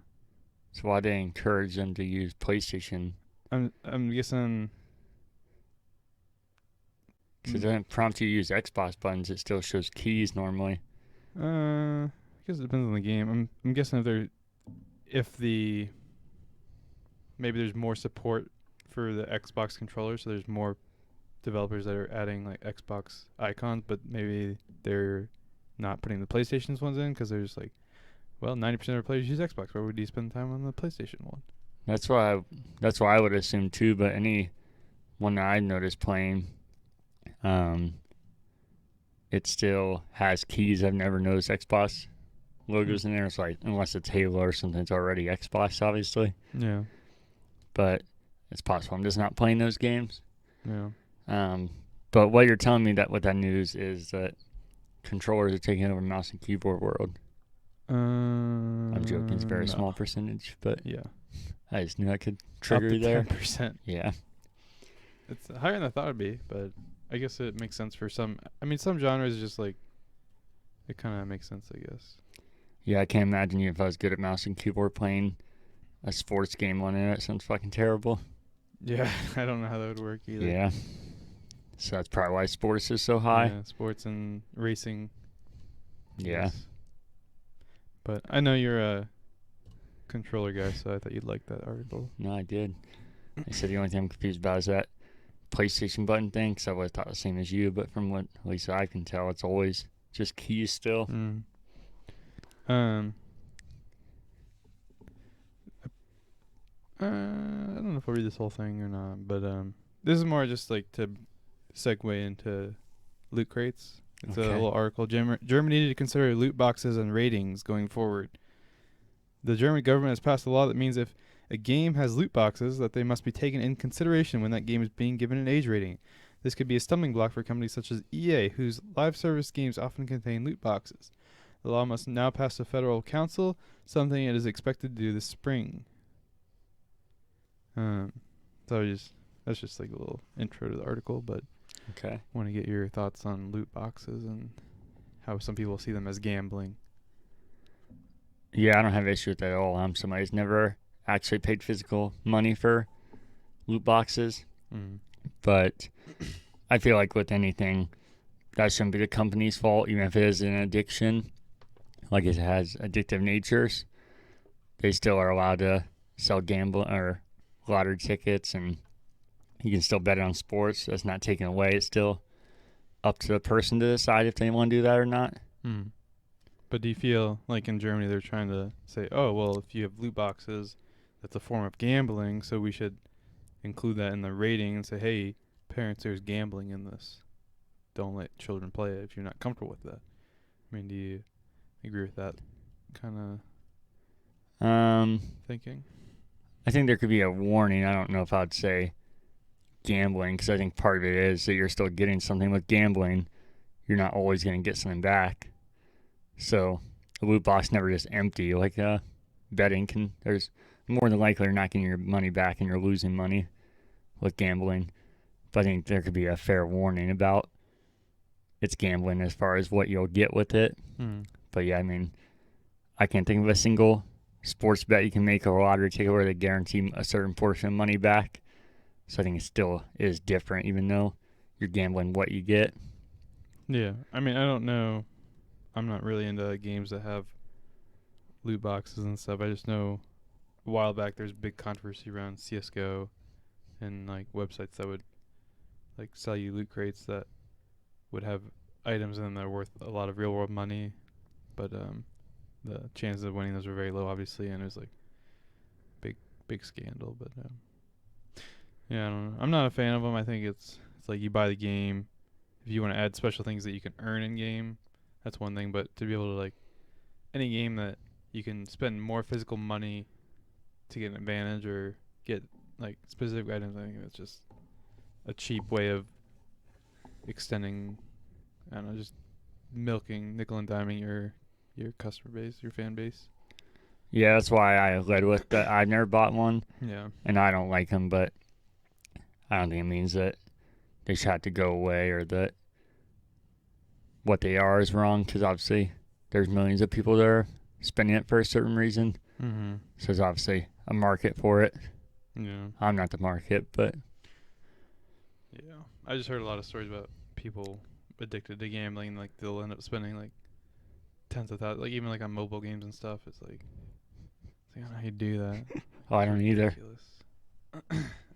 So why they encourage them to use PlayStation? I'm guessing... Because it doesn't prompt you to use Xbox buttons. It still shows keys normally. I guess it depends on the game. I'm guessing maybe there's more support for the Xbox controller, so there's more developers that are adding like Xbox icons, but maybe they're not putting the PlayStation's ones in because they're just like, well, 90% of players use Xbox. Why would you spend time on the PlayStation one? That's why I would assume too. But any one that I noticed playing, it still has keys. I've never noticed Xbox logos in there. It's like, unless it's Halo or something, it's already Xbox, obviously. Yeah. But it's possible I'm just not playing those games. Yeah. But what you're telling me that with that news is that controllers are taking over mouse and keyboard world. I'm joking. It's a very small percentage, but yeah, I just knew I could trigger up to you there. 10%. Yeah. It's higher than I thought it'd be, but I guess it makes sense for some. I mean, some genres just like it kind of makes sense, I guess. Yeah, I can't imagine you if I was good at mouse and keyboard playing a sports game on it. It sounds fucking terrible. Yeah, I don't know how that would work either. Yeah. So that's probably why sports is so high. Yeah, sports and racing. Yeah. Yes. But I know you're a controller guy, so I thought you'd like that article. No, I did. I said the only thing I'm confused about is that PlayStation button thing, because I would have thought the same as you, but from what at least I can tell, it's always just keys still. I don't know if I'll read this whole thing or not, but this is more just like to segue into loot crates. It's a little article. Germany needed to consider loot boxes and ratings going forward. The German government has passed a law that means if a game has loot boxes, that they must be taken in consideration when that game is being given an age rating. This could be a stumbling block for companies such as EA, whose live service games often contain loot boxes. The law must now pass the federal council, something it is expected to do this spring. That's just like a little intro to the article, but Okay. want to get your thoughts on loot boxes and how some people see them as gambling. Yeah, I don't have an issue with that at all. I'm somebody who's never actually paid physical money for loot boxes, but I feel like with anything, that shouldn't be the company's fault, even if it is an addiction. Like it has addictive natures, they still are allowed to sell gambling or lottery tickets, and you can still bet on sports. That's not taken away. It's still up to the person to decide if they want to do that or not. But do you feel like in Germany they're trying to say, oh, well, if you have loot boxes, that's a form of gambling, so we should include that in the rating and say, hey, parents, there's gambling in this. Don't let children play it if you're not comfortable with that. I mean, do you agree with that kind of thinking? I think there could be a warning. I don't know if I'd say gambling, because I think part of it is that you're still getting something with gambling. You're not always going to get something back. So a loot box never just empty. Like betting can, there's more than likely you're not getting your money back and you're losing money with gambling. But I think there could be a fair warning about it's gambling as far as what you'll get with it. But yeah, I mean, I can't think of a single sports bet you can make, a lottery ticket where they guarantee a certain portion of money back. So I think it still is different, even though you're gambling what you get. Yeah, I mean, I don't know. I'm not really into games that have loot boxes and stuff. I just know a while back there's big controversy around CSGO and like websites that would like sell you loot crates that would have items in them that are worth a lot of real world money, but the chances of winning those were very low, obviously, and it was like big scandal. But yeah, I don't know. I'm not a fan of them. I think it's like you buy the game. If you want to add special things that you can earn in game, that's one thing. But to be able to like any game that you can spend more physical money to get an advantage or get like specific items, I think it's just a cheap way of extending, I don't know, just milking, nickel and diming your customer base, your fan base. Yeah, that's why I led with that. I've never bought one. Yeah. And I don't like them, but I don't think it means that they should have to go away or that what they are is wrong, because obviously there's millions of people that are spending it for a certain reason. Mm-hmm. So there's obviously a market for it. Yeah. I'm not the market, but yeah, I just heard a lot of stories about people addicted to gambling. Like they'll end up spending like tens of thousands, like even like on mobile games and stuff. It's like I don't know how you do that. oh, I don't either.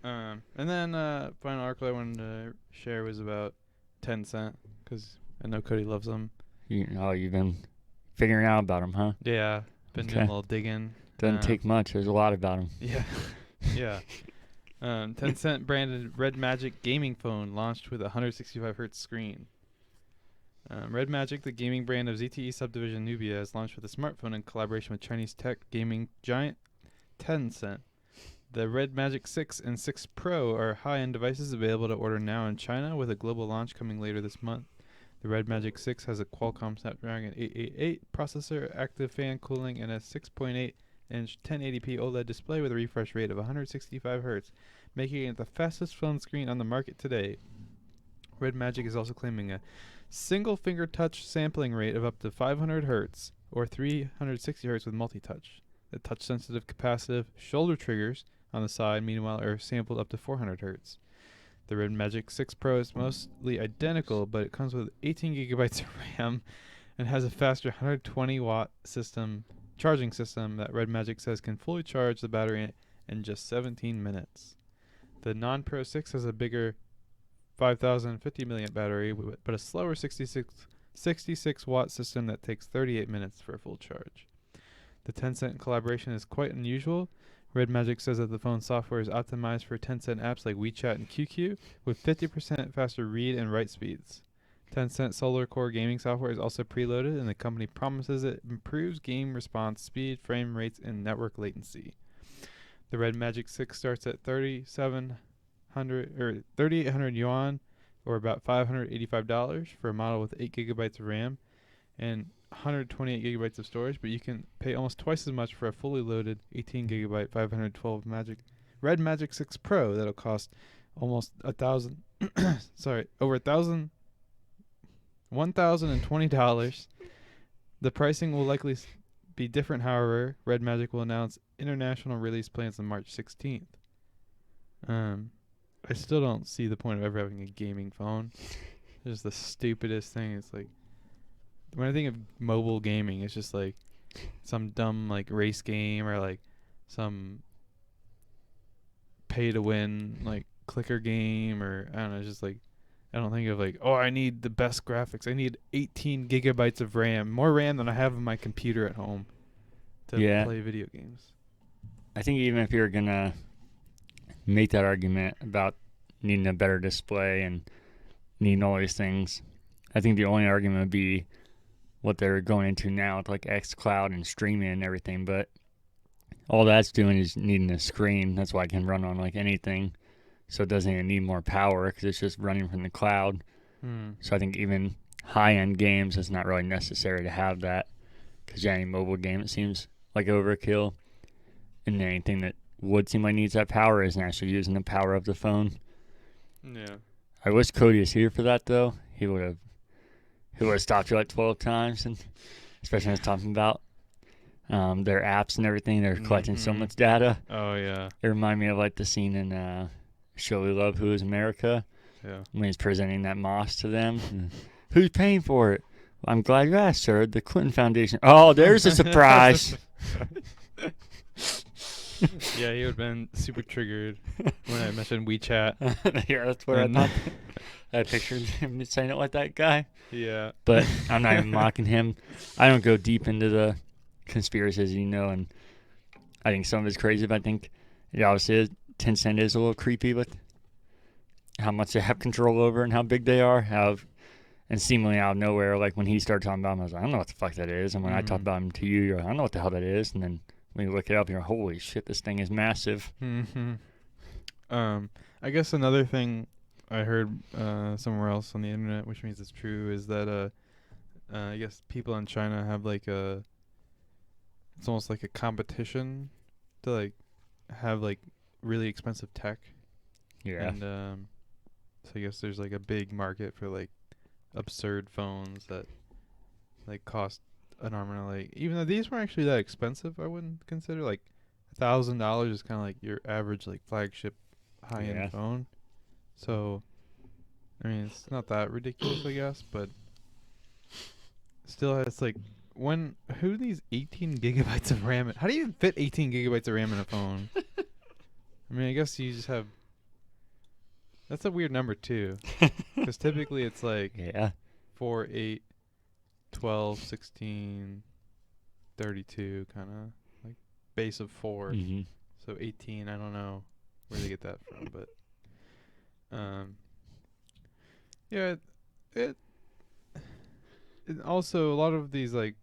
And then final article I wanted to share was about Tencent, because I know Cody loves them. You've been figuring out about them, huh? Yeah, been doing a little digging. Doesn't take much. There's a lot about them. Yeah, yeah. Tencent branded Red Magic gaming phone launched with a 165Hz screen. Red Magic, the gaming brand of ZTE subdivision Nubia, has launched with a smartphone in collaboration with Chinese tech gaming giant Tencent. The Red Magic 6 and 6 Pro are high-end devices available to order now in China, with a global launch coming later this month. The Red Magic 6 has a Qualcomm Snapdragon 888 processor, active fan cooling, and a 6.8-inch 1080p OLED display with a refresh rate of 165 Hz, making it the fastest phone screen on the market today. Red Magic is also claiming a single finger touch sampling rate of up to 500 Hz or 360 Hz with multi-touch. The touch-sensitive capacitive shoulder triggers on the side, meanwhile, are sampled up to 400 Hz. The Red Magic 6 Pro is mostly identical, but it comes with 18 gigabytes of RAM and has a faster 120-watt charging system that Red Magic says can fully charge the battery in just 17 minutes. The non-Pro 6 has a bigger 5,050 milliamp battery, but a slower 66-watt system that takes 38 minutes for a full charge. The Tencent collaboration is quite unusual. Red Magic says that the phone software is optimized for Tencent apps like WeChat and QQ, with 50% faster read and write speeds. Tencent Solar Core gaming software is also preloaded, and the company promises it improves game response speed, frame rates, and network latency. The Red Magic 6 starts at 3,800 yuan, or about $585 for a model with 8 gigabytes of RAM and 128 gigabytes of storage, but you can pay almost twice as much for a fully loaded 18 gigabyte 512 Red Magic 6 Pro that'll cost almost $1,020. The pricing will likely be different, however. Red Magic will announce international release plans on March 16th. I still don't see the point of ever having a gaming phone. It's just the stupidest thing. It's like when I think of mobile gaming, it's just like some dumb like race game or like some pay to win like clicker game or I don't know. It's just like I don't think of like, oh, I need the best graphics. I need 18 gigabytes of RAM, more RAM than I have on my computer at home to play video games. I think even if you're gonna make that argument about needing a better display and needing all these things, I think the only argument would be what they're going into now with like xCloud and streaming and everything. But all that's doing is needing a screen. That's why it can run on like anything. So it doesn't even need more power because it's just running from the cloud. So I think even high-end games, it's not really necessary to have that because any mobile game, it seems like overkill. And anything that would seem like needs that power isn't actually using the power of the phone. Yeah. I wish Cody was here for that, though. He would have stopped you like 12 times, and especially when I was talking about their apps and everything. They're collecting so much data. Oh, yeah. It reminded me of like the scene in Show We Love, Who is America? Yeah. When he's presenting that moss to them. Who's paying for it? Well, I'm glad you asked, sir. The Clinton Foundation. Oh, there's a surprise. Yeah, he would have been super triggered when I mentioned WeChat. Yeah, that's where I thought I pictured him saying it like that guy. Yeah. But I'm not even mocking him. I don't go deep into the conspiracies, and I think some of it's crazy, but I think it obviously is. Tencent is a little creepy with how much they have control over and how big they are. And seemingly out of nowhere, like when he started talking about him, I was like, I don't know what the fuck that is. And when I talked about him to you, you're like, I don't know what the hell that is. And then when you look it up, you're like, holy shit, this thing is massive. I guess another thing I heard somewhere else on the internet, which means it's true, is that I guess people in China have like it's almost like a competition to like have like really expensive tech. Yeah. And so I guess there's like a big market for like absurd phones that like cost an arm and a leg. Even though these weren't actually that expensive, I wouldn't consider like $1,000 is kind of like your average like flagship high-end phone. So I mean, it's not that ridiculous, I guess, but still, it's like who needs 18 gigabytes of RAM? How do you even fit 18 gigabytes of RAM in a phone? I mean, I guess you just have. That's a weird number too, because typically it's like 4, 8, 12, 16, 32, kind of like base of 4. So 18. I don't know where they get that from, but yeah, it also a lot of these like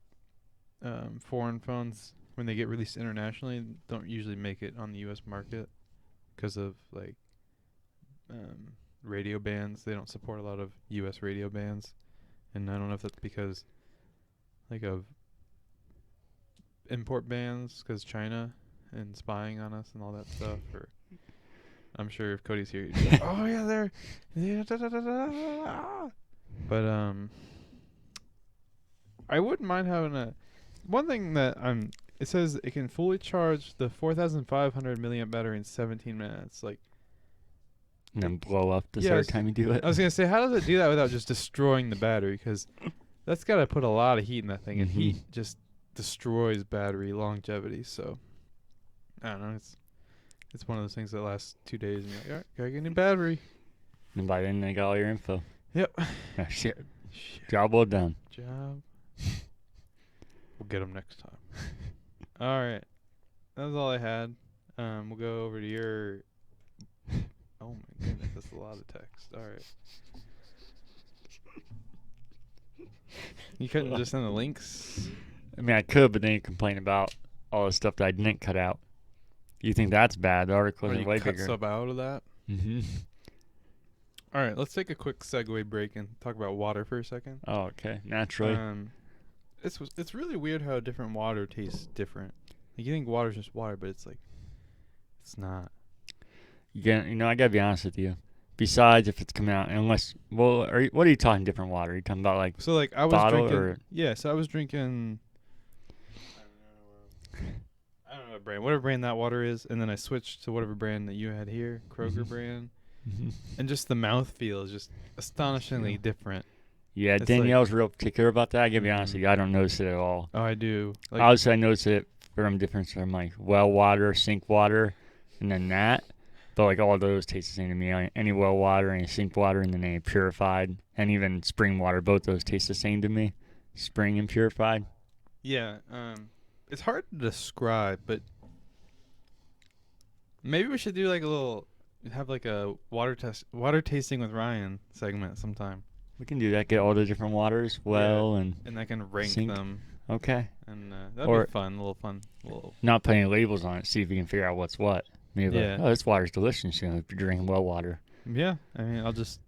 foreign phones when they get released internationally don't usually make it on the U.S. market because of like radio bans. They don't support a lot of U.S. radio bans, and I don't know if that's because like of import bans because China and spying on us and all that stuff. Or I'm sure if Cody's here, he'd be like, oh yeah, they're but I wouldn't mind having one thing that it says it can fully charge the 4,500 milliamp battery in 17 minutes. Like, and then blow up the third time you do it. I was gonna say, how does it do that without just destroying the battery? Because that's got to put a lot of heat in that thing, and heat just destroys battery longevity. So I don't know. It's one of those things that lasts 2 days, and you're like, all right, gotta get a new battery. And by then they got all your info. Yep. Oh, shit. Job well done. We'll get them next time. All right. That was all I had. We'll go over to your... Oh, my goodness. That's a lot of text. All right. You couldn't just send the links? I mean, I could, but then you complain about all the stuff that I didn't cut out. You think that's bad? The articles are way bigger. You cut stuff out of that? All right. Let's take a quick segue break and talk about water for a second. Oh, okay. Naturally. It's really weird how different water tastes different. Like, you think water's just water, but it's like, it's not. I gotta be honest with you. Besides, if it's coming out, what are you talking different water? Are you talking about like so like I was bottle drinking? Or? Yeah, so I was drinking. I don't know what brand, whatever brand that water is, and then I switched to whatever brand that you had here, Kroger brand, and just the mouthfeel is just astonishingly different. Yeah, It's Danielle's real particular about that. I gotta be honest Mhm. with you, I don't notice it at all. Oh, I do. Like, Obviously, I notice it from difference from like well water, sink water, and then that. But like all of those taste the same to me. Any well water, any sink water, and then any purified, and even spring water, both those taste the same to me. Spring and purified. yeah, it's hard to describe, but maybe we should do like have like a water tasting with Ryan segment sometime, We can do that. Get all the different waters, well, and and I can rank sink. them, Okay. and that'd Or- be fun, a little fun, little. Not putting labels on it. See if we can figure out what's what. Maybe Yeah. like, oh, this water's delicious. You know, if you're drinking well water. Yeah, I mean, I'll just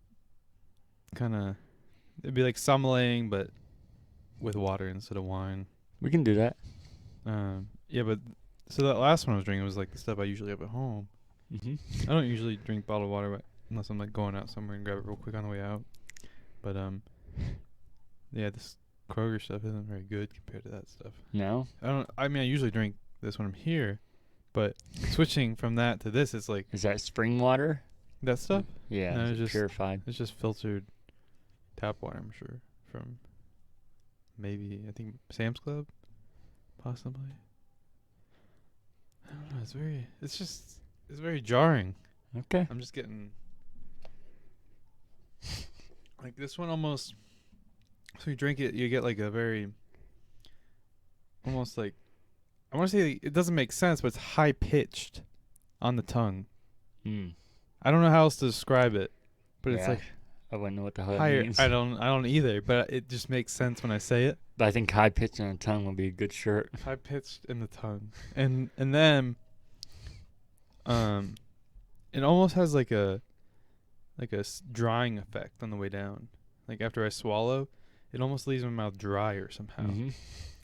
kind of, it'd be like sommeliering, but with water instead of wine. We can do that. Yeah, but so that last one I was drinking was like the stuff I usually have at home. I don't usually drink bottled water unless I'm like going out somewhere and grab it real quick on the way out. But yeah, this Kroger stuff isn't very good compared to that stuff. No? I mean, I usually drink this when I'm here, but switching from that to this, it's like Is that spring water? that stuff. Yeah, No, it's it's just- purified. It's just filtered tap water, I'm sure, from maybe I think Sam's Club, possibly. I don't know. It's very jarring. Okay. I'm just getting like this one almost. So you drink it, you get like a very almost like I want to say it doesn't make sense, but it's high pitched on the tongue. I don't know how else to describe it, but it's Yeah, like I wouldn't know what the hell that higher. means. I don't either, but it just makes sense when I say it. But I think high pitch on the tongue would be a good shirt. High pitched in the tongue, and then it almost has like a drying effect on the way down. Like after I swallow, it almost leaves my mouth drier somehow, and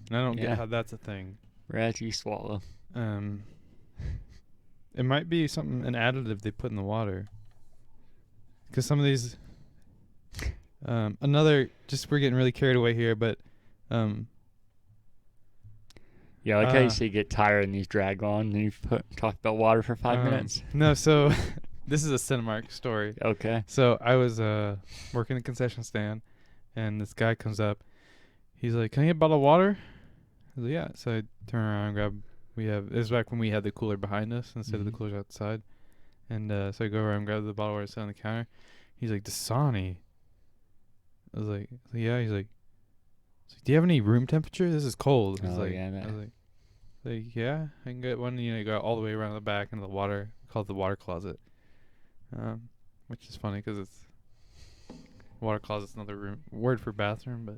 I don't Yeah. get how that's a thing. Ratty swallow. It might be an additive they put in the water, because some of these we're getting really carried away here, but Yeah, like how you say you get tired and these drag on and you talk about water for 5 minutes. No, so this is a Cinemark story. Okay. So I was working a concession stand, and this guy comes up. He's like, "Can I get a bottle of water?" I was like, "Yeah." So I turn around and grab. This was back when we had the cooler behind us instead of the cooler outside. And so I go around and grab the bottle of water, sit on the counter. He's like, "Dasani." I was like, "Yeah." He's like, "Do you have any room temperature? This is cold." I was Oh, like, yeah, I was like, "Yeah, I can get one." You know, you go all the way around the back into the water. Called the water closet. Which is funny because it's water closet's another word for bathroom, but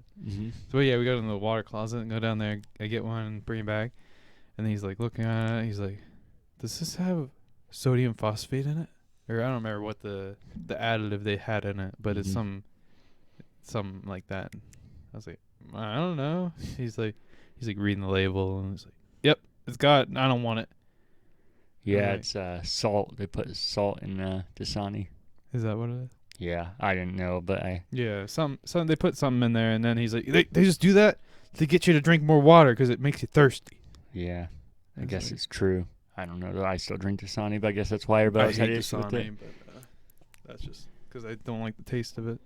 so yeah, we go in the water closet and go down there. I get one and bring it back, and then he's like looking at it. He's like, "Does this have sodium phosphate in it?" Or I don't remember what the additive they had in it, but it's some like that. I was like, "I don't know." He's like reading the label and he's like, "Yep, it's got. I don't want it." Yeah, Right. it's salt. They put salt in Dasani. Is that what it is? Yeah, I didn't know, but Yeah, some they put something in there, and then he's like, they just do that to get you to drink more water because it makes you thirsty. yeah, I It's guess like- it's true. I don't know. I still drink Dasani, but I guess that's why everybody else had issue with it. but that's just because I don't like the taste of it.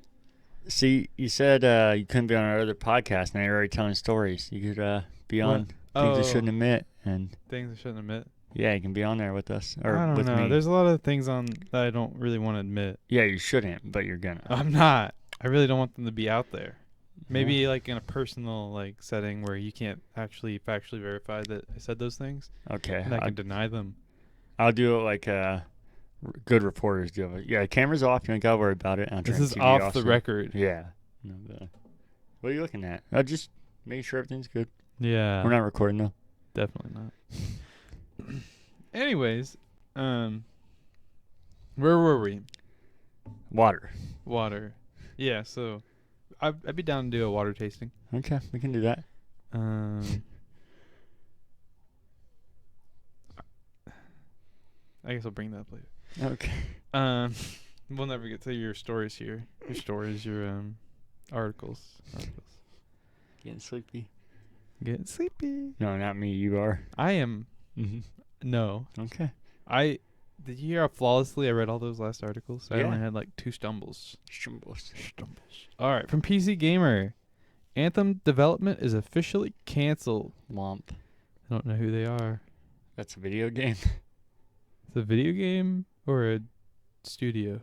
See, you said you couldn't be on our other podcast, and you're already telling stories. You could be on What? Things I Oh. Shouldn't Admit, and Things I shouldn't admit. yeah, you can be on there with us or I don't with know. me. There's a lot of things on that I don't really want to admit. Yeah, you shouldn't, but you're gonna. I'm not. I really don't want them to be out there. Maybe like in a personal like setting where you can't actually factually verify that I said those things, Okay, and I can deny them. I'll do it like good reporters do it. Yeah, camera's off. You don't gotta worry about it. This is off the record. Yeah. No, what are you looking at? I just making sure everything's good. Yeah. We're not recording though. Definitely not. Anyways, where were we? Water. Water. Yeah, so I'd be down to do a water tasting. Okay, we can do that. I guess I'll bring that up later. Okay. We'll never get to your stories here. Your stories, your articles. Getting sleepy. Getting sleepy. No, not me. You are. I am. Mm-hmm. No. Okay. I Did you hear how flawlessly I read all those last articles? I Yeah. only had like 2 stumbles. Stumbles. All right, from PC Gamer. Anthem development is officially canceled. Womp. I don't know who they are. That's a video game. It's a video game or a studio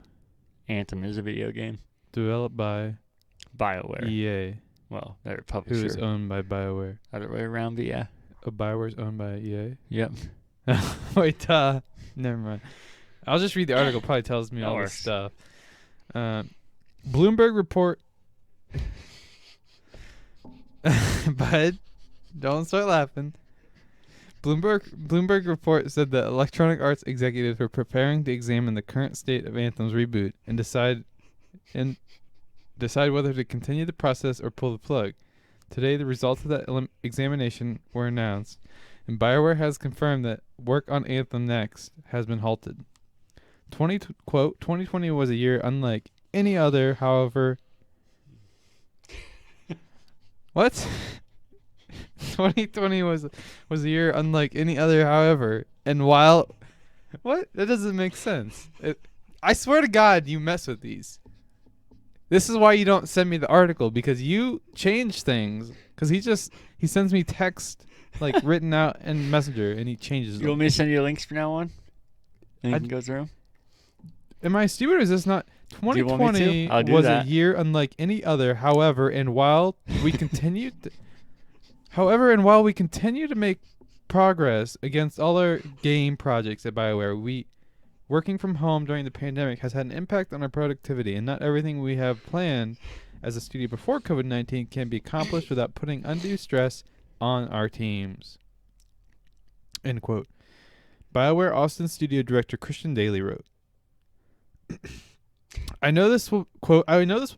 Anthem is a video game. developed by BioWare. EA, Well, they're a who publisher. is owned by BioWare. Other way around, but yeah. Oh, BioWare's owned by EA? Yep. Wait, never mind. I'll just read the article. Probably tells me That all works. this stuff. Bloomberg report. Bud, don't start laughing. Bloomberg report said that Electronic Arts executives were preparing to examine the current state of Anthem's reboot and decide whether to continue the process or pull the plug. Today, the results of that examination were announced, and BioWare has confirmed that work on Anthem Next has been halted. Quote, 2020 was a year unlike any other, however... What? 2020 was a year unlike any other, however, and while... What? That doesn't make sense. I swear to God, you mess with these. This is why you don't send me the article, because you change things. Because he sends me text, like, written out in Messenger, and he changes You them. want me to send you links from now on? And you I- can go through 'em? Am I stupid or is this not... you want me to? 2020 I'll do was that. a year unlike any other, however, and while we continued... However, and while we continue to make progress against all our game projects at BioWare, working from home during the pandemic has had an impact on our productivity, and not everything we have planned as a studio before COVID-19 can be accomplished without putting undue stress on our teams. End quote. BioWare Austin studio director Christian Daly wrote, I know this will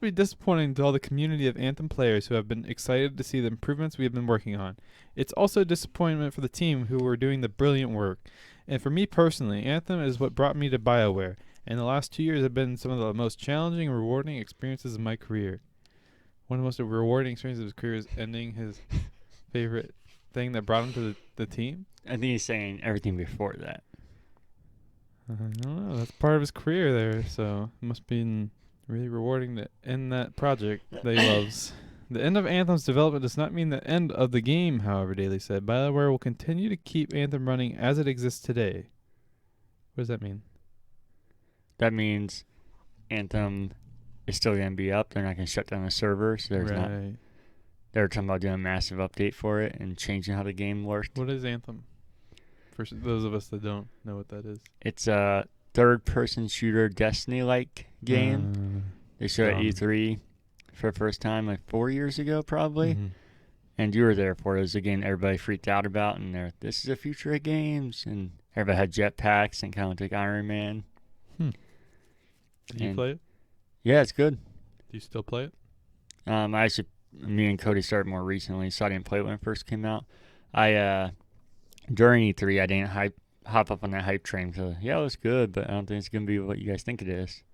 be disappointing to all the community of Anthem players who have been excited to see the improvements we have been working on. It's also a disappointment for the team who were doing the brilliant work. And for me personally, Anthem is what brought me to BioWare, and the last 2 years have been some of the most challenging and rewarding experiences of my career. One of the most rewarding experiences of his career is ending his favorite thing that brought him to the team. I think he's saying everything before that. I don't know. That's part of his career there, so it must be really rewarding to end that project that he loves. The end of Anthem's development does not mean the end of the game, however, Daly said. BioWare will continue to keep Anthem running as it exists today. What does that mean? That means Anthem is still going to be up. They're not going to shut down the servers. Right. They're talking about doing a massive update for it and changing how the game works. What is Anthem? For those of us that don't know what that is. It's a third-person shooter Destiny-like game. They showed at E3 for the first time like 4 years ago, probably. Mm-hmm. And you were there for it. It was a game everybody freaked out about. And this is the future of games. And everybody had jetpacks and kind of like Iron Man. Did you play it? Yeah, it's good. Do you still play it? Me and Cody started more recently, so I didn't play it when it first came out. During E3, I didn't hop up on that hype train. So, yeah, it was good, but I don't think it's going to be what you guys think it is.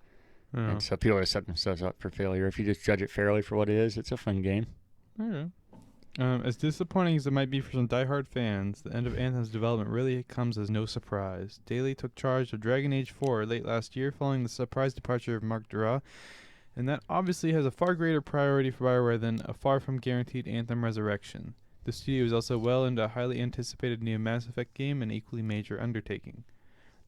Oh. And so people are setting themselves up for failure. If you just judge it fairly for what it is, it's a fun game. Okay. As disappointing as it might be for some diehard fans, the end of Anthem's development really comes as no surprise. Daly took charge of Dragon Age 4 late last year following the surprise departure of Mark Dura, and that obviously has a far greater priority for BioWare than a far from guaranteed Anthem resurrection. The studio is also well into a highly anticipated new Mass Effect game, an equally major undertaking.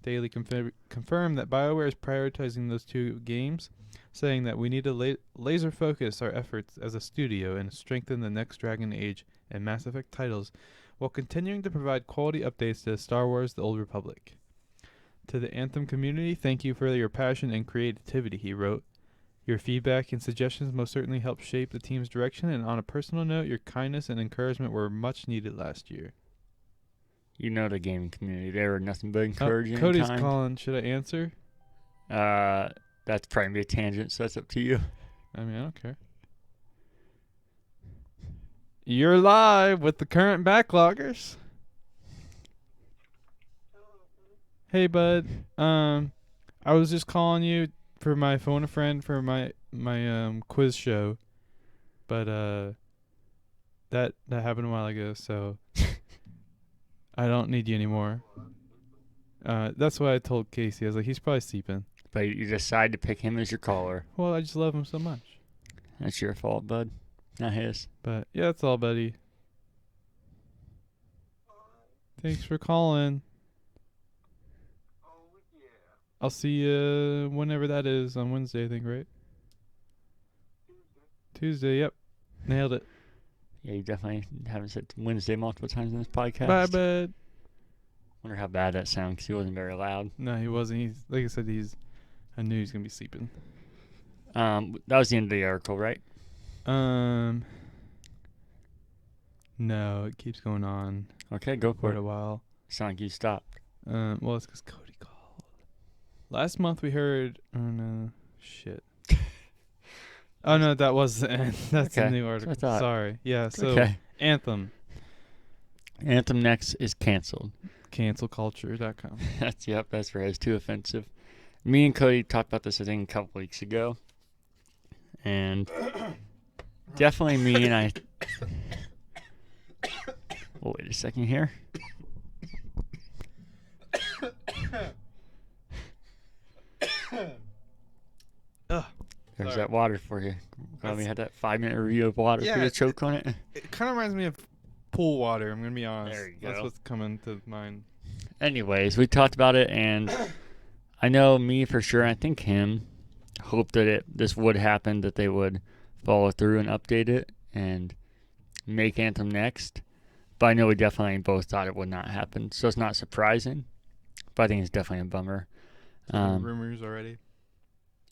Daly confirmed that BioWare is prioritizing those 2 games, saying that we need to laser focus our efforts as a studio and strengthen the next Dragon Age and Mass Effect titles while continuing to provide quality updates to Star Wars The Old Republic. To the Anthem community, thank you for your passion and creativity, he wrote. Your feedback and suggestions most certainly helped shape the team's direction, and on a personal note, your kindness and encouragement were much needed last year. You know the gaming community. They were nothing but encouraging. Cody's calling. Should I answer? That's probably be a tangent, so that's up to you. I mean, I don't care. You're live with the current backloggers. Hey, bud. I was just calling you for my phone a friend for my quiz show, but that happened a while ago, so I don't need you anymore. That's what I told Casey. I was like, he's probably sleeping. But you decide to pick him as your caller. Well, I just love him so much. That's your fault, bud. Not his. But yeah, that's all, buddy. Thanks for calling. Oh, yeah. I'll see you whenever that is on Wednesday, I think, right? Tuesday, yep. Nailed it. Yeah, you definitely haven't said Wednesday multiple times in this podcast. Bye, bud. Wonder how bad that sounds because he wasn't very loud. No, he wasn't. He's like I said. I knew he was gonna be sleeping. That was the end of the article, right? No, it keeps going on Okay, go for for it. a while. Sound like you stopped. Well, it's because Cody called. Last month we heard. Oh no, shit. Oh no, that was the end. That's Okay, the new that's article. what I thought. Sorry. Yeah. So Okay. Anthem. Anthem Next is canceled. Cancelculture.com. That's right. It's too offensive. Me and Cody talked about this, I think, a couple weeks ago. And definitely me and I... Oh, wait a second here. Ugh. There's Sorry. that water for you. Glad we had that 5-minute review of water for you Yeah. to choke on it. It kind of reminds me of pool water. I'm gonna be honest. There you That's go. what's coming to mind. Anyways, we talked about it, and I know me for sure, I think him, hoped that this would happen, that they would follow through and update it and make Anthem Next. But I know we definitely both thought it would not happen, so it's not surprising. But I think it's definitely a bummer. Rumors already.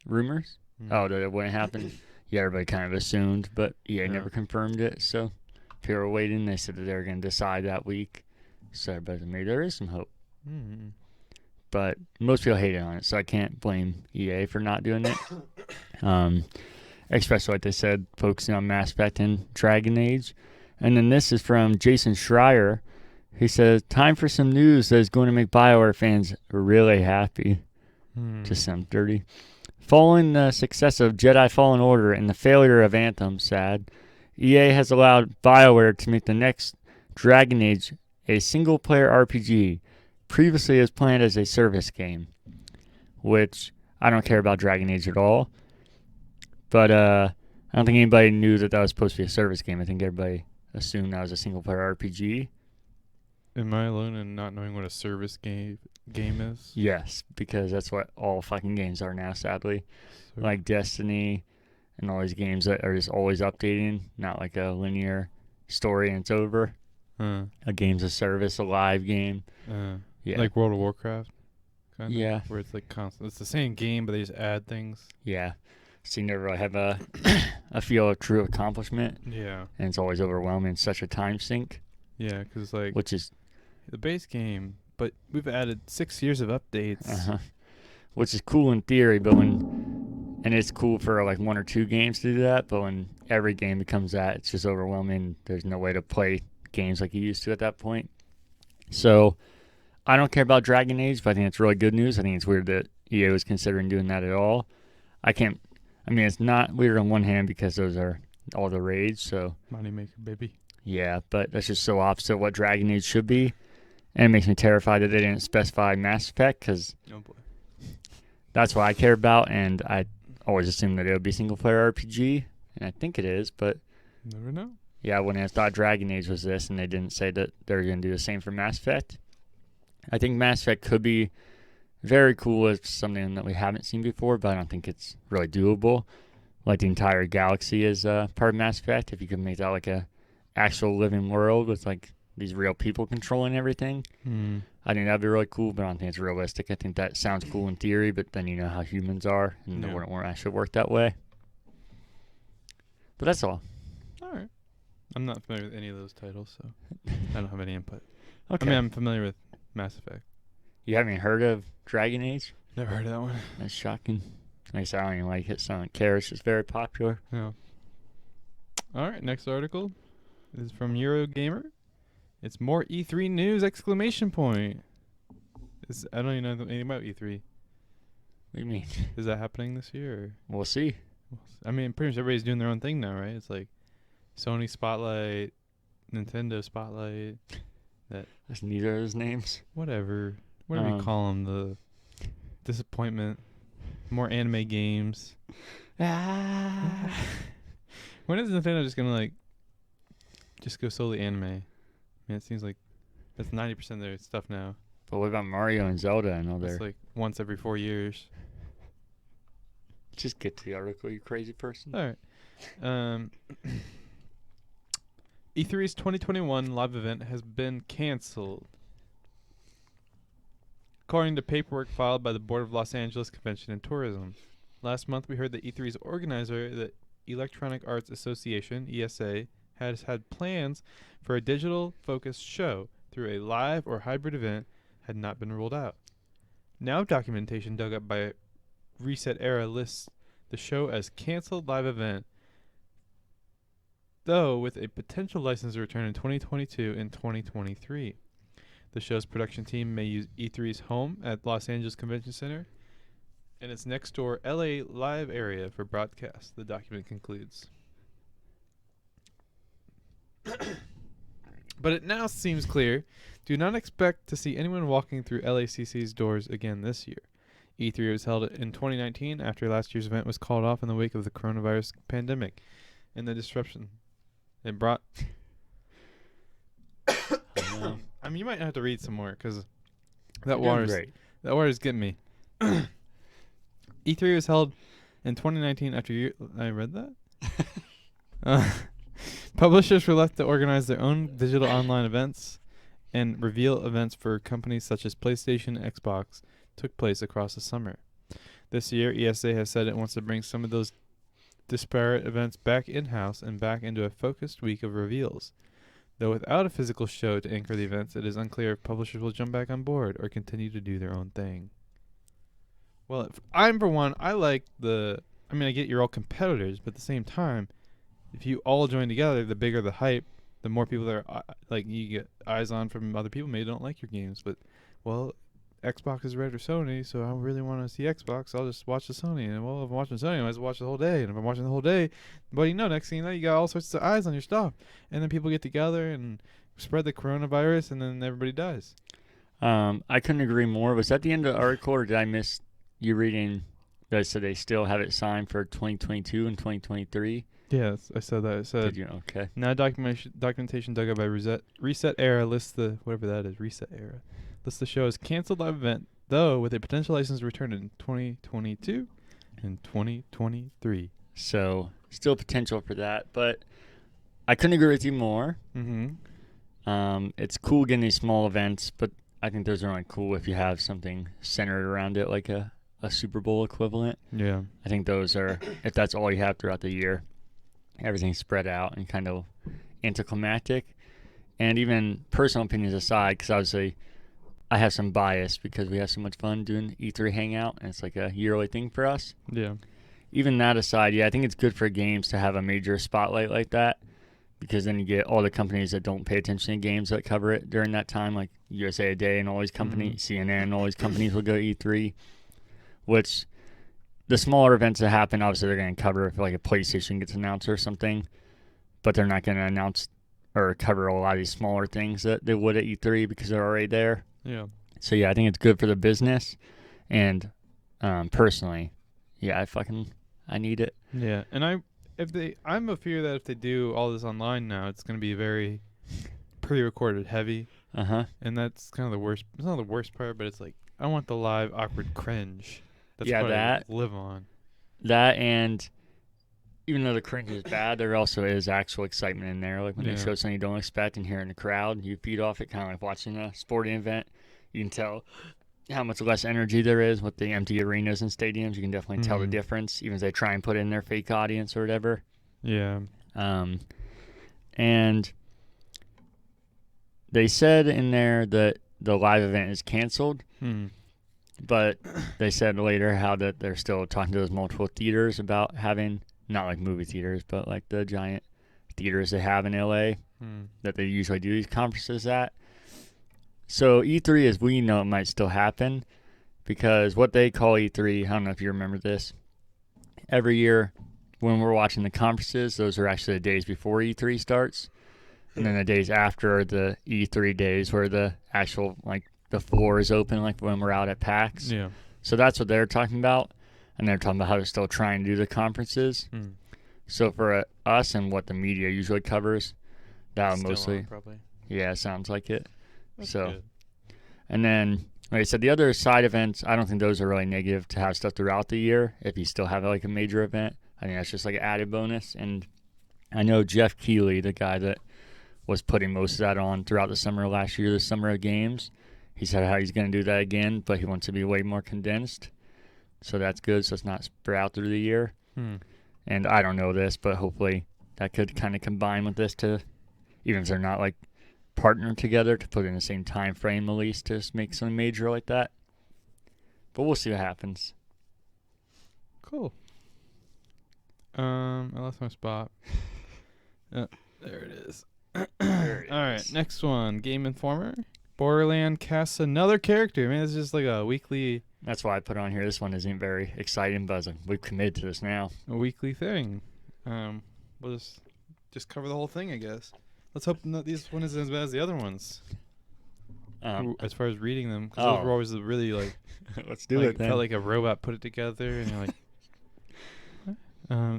Rumors? Mm. Oh, that it wouldn't happen? Yeah, everybody kind of assumed, but EA never confirmed it. So people were waiting. They said that they were going to decide that week. So everybody, maybe there is some hope. Mm. But most people hated on it, so I can't blame EA for not doing it. Especially, like they said, focusing on Mass Effect and Dragon Age. And then this is from Jason Schreier. He says, time for some news that is going to make BioWare fans really happy. Just sounds dirty. Following the success of Jedi Fallen Order and the failure of Anthem, sad, EA has allowed BioWare to make the next Dragon Age a single-player RPG, previously as planned as a service game, which I don't care about Dragon Age at all. But I don't think anybody knew that was supposed to be a service game. I think everybody assumed that was a single-player RPG. Am I alone in not knowing what a service game is? Yes, because that's what all fucking games are now, sadly. Like Destiny and all these games that are just always updating, not like a linear story and it's over. A game's a service, a live game. Yeah. Like World of Warcraft. Kind of, Yeah. Where it's like constant. It's the same game, but they just add things. Yeah. So you never really have a feel of true accomplishment. Yeah. And it's always overwhelming. It's such a time sink. Yeah, because like Which is the base game, but we've added 6 years of updates. which is cool in theory, but and it's cool for like one or two games to do that, but when every game becomes that, it's just overwhelming. There's no way to play games like you used to at that point. So I don't care about Dragon Age, but I think it's really good news. I think it's weird that EA was considering doing that at all. It's not weird on one hand because those are all the rage, so Moneymaker, baby. yeah, but that's just so opposite of what Dragon Age should be. And it makes me terrified that they didn't specify Mass Effect, because Oh boy. that's what I care about, and I always assumed that it would be single-player RPG, and I think it is, but Never know. yeah, when I thought Dragon Age was this, and they didn't say that they were going to do the same for Mass Effect. I think Mass Effect could be very cool as something that we haven't seen before, but I don't think it's really doable. Like the entire galaxy is part of Mass Effect. If you could make that like a actual living world with like these real people controlling everything, I think that'd be really cool, but I don't think it's realistic. I think that sounds cool in theory, but then you know how humans are, and it wouldn't actually work that way. But that's all. All right. I'm not familiar with any of those titles, so I don't have any input. Okay. I mean, I'm familiar with Mass Effect. You haven't heard of Dragon Age? Never heard of that one. That's shocking. Like I said, I don't even like it, so I don't care. It's just very popular. Yeah. All right. Next article is from Eurogamer. It's more E3 news! Exclamation point. I don't even know anything about E3. What do you mean? Is that happening this year? Or? We'll see. I mean, pretty much everybody's doing their own thing now, right? It's like Sony Spotlight, Nintendo Spotlight. That's neither of those names. Whatever what do we call them? The disappointment. More anime games. When is Nintendo just gonna just go solely anime? I mean, it seems like that's 90% of their stuff now. But what about Mario and Zelda and all It's their... like once every 4 years. Just get to the article, you crazy person. All right. E3's 2021 live event has been canceled. According to paperwork filed by the Board of Los Angeles Convention and Tourism. Last month, we heard that E3's organizer, the Electronic Arts Association, ESA, has had plans for a digital-focused show through a live or hybrid event had not been ruled out. Now documentation dug up by Reset Era lists the show as canceled live event, though with a potential license to return in 2022 and 2023. The show's production team may use E3's home at Los Angeles Convention Center and its next door LA live area for broadcast, the document concludes. But it now seems clear, do not expect to see anyone walking through LACC's doors again this year. E3 was held in 2019 after last year's event was called off in the wake of the coronavirus pandemic and the disruption it brought. I mean, you might have to read some more because that water's getting me. E3 was held in 2019 after I read that? Publishers were left to organize their own digital online events and reveal events for companies such as PlayStation and Xbox took place across the summer. This year, ESA has said it wants to bring some of those disparate events back in-house and back into a focused week of reveals. Though without a physical show to anchor the events, it is unclear if publishers will jump back on board or continue to do their own thing. Well, I'm for one, I get you're all competitors, but at the same time, if you all join together, the bigger the hype, the more people that are, you get eyes on from other people. Maybe don't like your games, but, well, Xbox is red or Sony, so I really want to see Xbox, so I'll just watch the Sony. And, well, if I'm watching Sony, I might watch the whole day. And if I'm watching the whole day, but next thing you know, you got all sorts of eyes on your stuff. And then people get together and spread the coronavirus, and then everybody dies. I couldn't agree more. Was that the end of the article, or did I miss you reading that said they still have it signed for 2022 and 2023? Yes, I said that. It said, did you? Okay. Now documentation dug up by Reset Era lists the, whatever that is, Reset Era, lists the show as canceled live event, though with a potential license to return in 2022 and 2023. So, still potential for that, but I couldn't agree with you more. Mm-hmm. It's cool getting these small events, but I think those are only cool if you have something centered around it, like a Super Bowl equivalent. Yeah. I think those are, if that's all you have throughout the year, everything's spread out and kind of anticlimactic. And even personal opinions aside, because obviously I have some bias because we have so much fun doing E3 Hangout, and it's like a yearly thing for us. Yeah. Even that aside, yeah, I think it's good for games to have a major spotlight like that, because then you get all the companies that don't pay attention to games that cover it during that time, like USA Today and all these companies, CNN, all these companies will go to E3, which the smaller events that happen, obviously they're going to cover if like a PlayStation gets announced or something, but they're not going to announce or cover a lot of these smaller things that they would at E3 because they're already there. Yeah. So yeah, I think it's good for the business, and personally, yeah, I need it. Yeah, and I'm a fear that if they do all this online now, it's going to be very pre-recorded heavy. And that's kind of the worst. It's not the worst part, but it's like I want the live awkward cringe. That's what I live on. That, and even though the cringe is bad, there also is actual excitement in there. Like when they show something you don't expect and hear in the crowd, you feed off it, kind of like watching a sporting event. You can tell how much less energy there is with the empty arenas and stadiums. You can definitely tell the difference, even as they try and put in their fake audience or whatever. Yeah. And they said in there that the live event is canceled, but they said later how that they're still talking to those multiple theaters about having, not like movie theaters, but like the giant theaters they have in LA that they usually do these conferences at. So E3, as we know, it might still happen, because what they call E3, I don't know if you remember this, every year when we're watching the conferences, those are actually the days before E3 starts, and then the days after are the E3 days where the actual like the floor is open, like when we're out at PAX. Yeah. So that's what they're talking about. And they're talking about how they're still trying to do the conferences. Mm. So for us and what the media usually covers, that would Still mostly, on, probably. yeah, sounds like it. That's So, good. and then, like I said, the other side events, I don't think those are really negative to have stuff throughout the year. If you still have like a major event, I think that's just like an added bonus. And I know Jeff Keeley, the guy that was putting most of that on throughout the summer last year, the Summer of Games, he said how he's going to do that again, but he wants to be way more condensed. So that's good. So it's not spread out through the year. And I don't know this, but hopefully that could kind of combine with this to, even if they're not like partnered together, to put in the same time frame at least to make something major like that. But we'll see what happens. Cool. I lost my spot. There it is. There it All right, is. next one. Game Informer. Borderland casts another character. Man, it's just like a weekly That's why I put on here. This one isn't very exciting, but I was like, we've committed to this now. thing. We'll just cover the whole thing, I guess. Let's hope that this one isn't as bad as the other ones. As far as reading them, because those were always the really like. Let's do like, it then. Felt like a robot put it together, and you're like.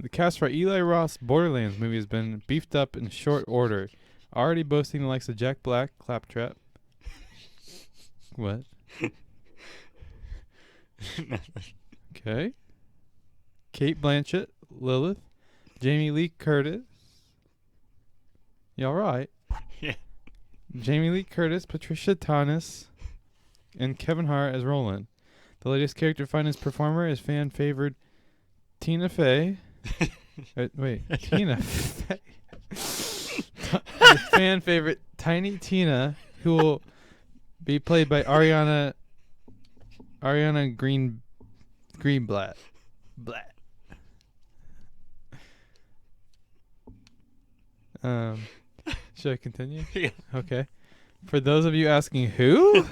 The cast for Eli Roth's Borderlands movie has been beefed up in short order, already boasting the likes of Jack Black, Claptrap. What? Okay. Kate Blanchett, Lilith, Jamie Lee Curtis. You all right? Yeah. Jamie Lee Curtis, Patricia Tanis, and Kevin Hart as Roland. The latest character finance performer is fan favored Tina Fey. Tina Fey. Fan favorite Tiny Tina, who will be played by Ariana Greenblatt. Should I continue? Yeah. Okay. For those of you asking who?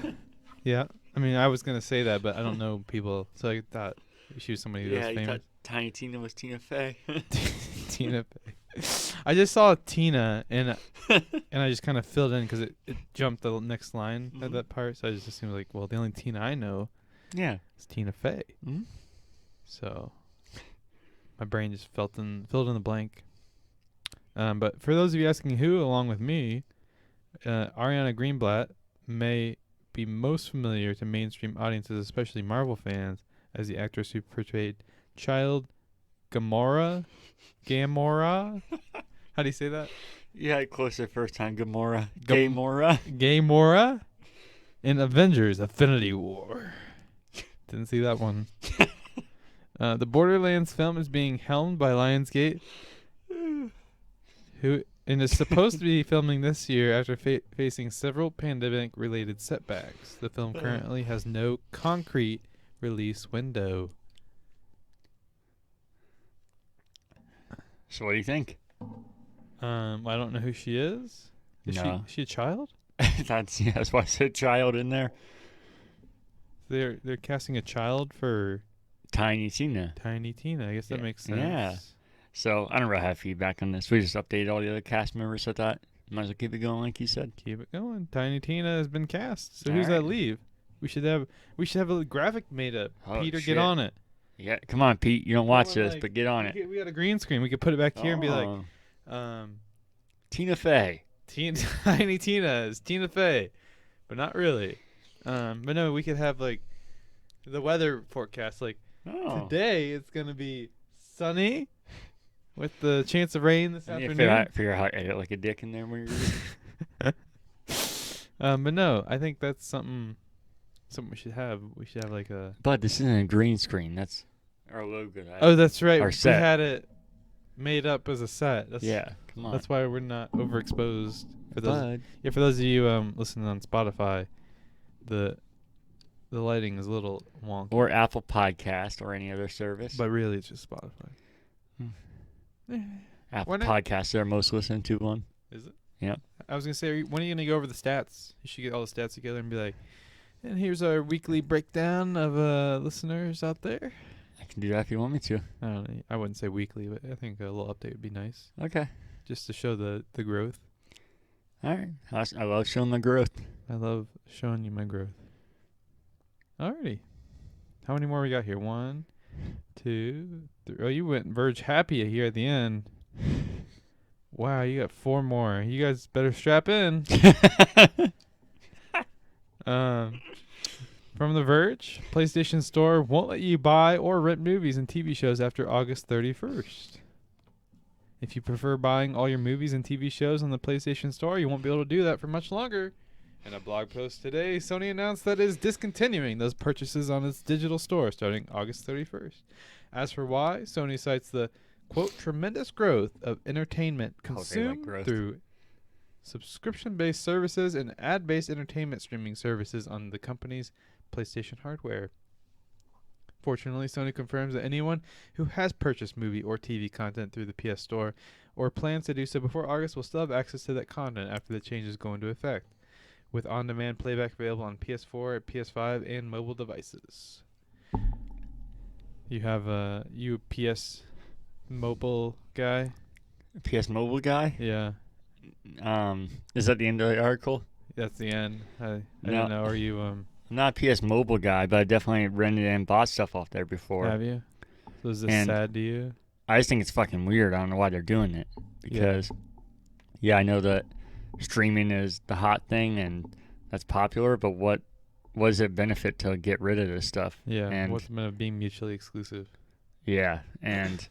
Yeah. I mean, I was going to say that, but I don't know people, so I thought she was somebody who was you famous. thought Tiny Tina was Tina Fey. Tina Fey. I just saw Tina, and I just kind of filled in because it jumped the next line at that part, so I just assumed, like, well, the only Tina I know is Tina Fey. Mm-hmm. So my brain just filled in the blank. But for those of you asking who, along with me, Ariana Greenblatt may be most familiar to mainstream audiences, especially Marvel fans, as the actress who portrayed Child Gamora. How do you say that? Yeah, close the first time. Gamora. Gamora in Avengers: Infinity War. Didn't see that one. The Borderlands film is being helmed by Lionsgate, who is supposed to be filming this year after facing several pandemic-related setbacks. The film currently has no concrete release window. So what do you think? I don't know who she is. Is she a child? That's why I said child in there. They're casting a child for Tiny Tina. Tiny Tina. I guess that makes sense. Yeah. So I don't really have feedback on this. We just updated all the other cast members. I thought might as well keep it going, like you said. Keep it going. Tiny Tina has been cast. So All who's right. that leave? We should have a graphic made up. Oh, Peter, shit. get on it. Yeah, come on, Pete. You don't watch Well, this, but get on it. We got a green screen. We could put it back here and be like, Tina Fey. Tiny Tina is Tina Fey, but not really. But no, we could have like the weather forecast. Like today, it's gonna be sunny with the chance of rain this afternoon. Figure out how to edit like a dick in there when you're but no, I think that's something we should have. We should have like a. But this isn't a green screen. That's our logo. Oh, that's right. Our We set. had it made up as a set. Come on. That's why we're not overexposed. For those, Bud. for those of you listening on Spotify, the lighting is a little wonky. Or Apple Podcast or any other service. But really, it's just Spotify. Apple Podcasts are our most listened to one. Is it? Yeah. I was gonna say, when are you gonna go over the stats? You should get all the stats together and be like, and here's our weekly breakdown of listeners out there. I can do that if you want me to. I don't know. I wouldn't say weekly, but I think a little update would be nice. Okay. Just to show the growth. All right. I love showing my growth. I love showing you my growth. Alrighty. How many more we got here? 1, 2, 3. Oh, you went Verge Happy here at the end. Wow, you got 4 more. You guys better strap in. From The Verge, PlayStation Store won't let you buy or rent movies and TV shows after August 31st. If you prefer buying all your movies and TV shows on the PlayStation Store, you won't be able to do that for much longer. In a blog post today, Sony announced that it is discontinuing those purchases on its digital store starting August 31st. As for why, Sony cites the, quote, tremendous growth of entertainment consumed through subscription-based services and ad-based entertainment streaming services on the company's PlayStation hardware. Fortunately, Sony confirms that anyone who has purchased movie or TV content through the PS Store or plans to do so before August will still have access to that content after the changes go into effect, with on-demand playback available on PS4, PS5, and mobile devices. You have a PS mobile guy? PS mobile guy? Yeah. Is that the end of the article? That's the end. I No. don't know. Are you I'm not a PS mobile guy, but I definitely rented and bought stuff off there before. have you? So is this And sad to you? I just think it's fucking weird. I don't know why they're doing it. Because, yeah, I know that streaming is the hot thing and that's popular, but what does it benefit to get rid of this stuff? Yeah. And What's the of being mutually exclusive? yeah, and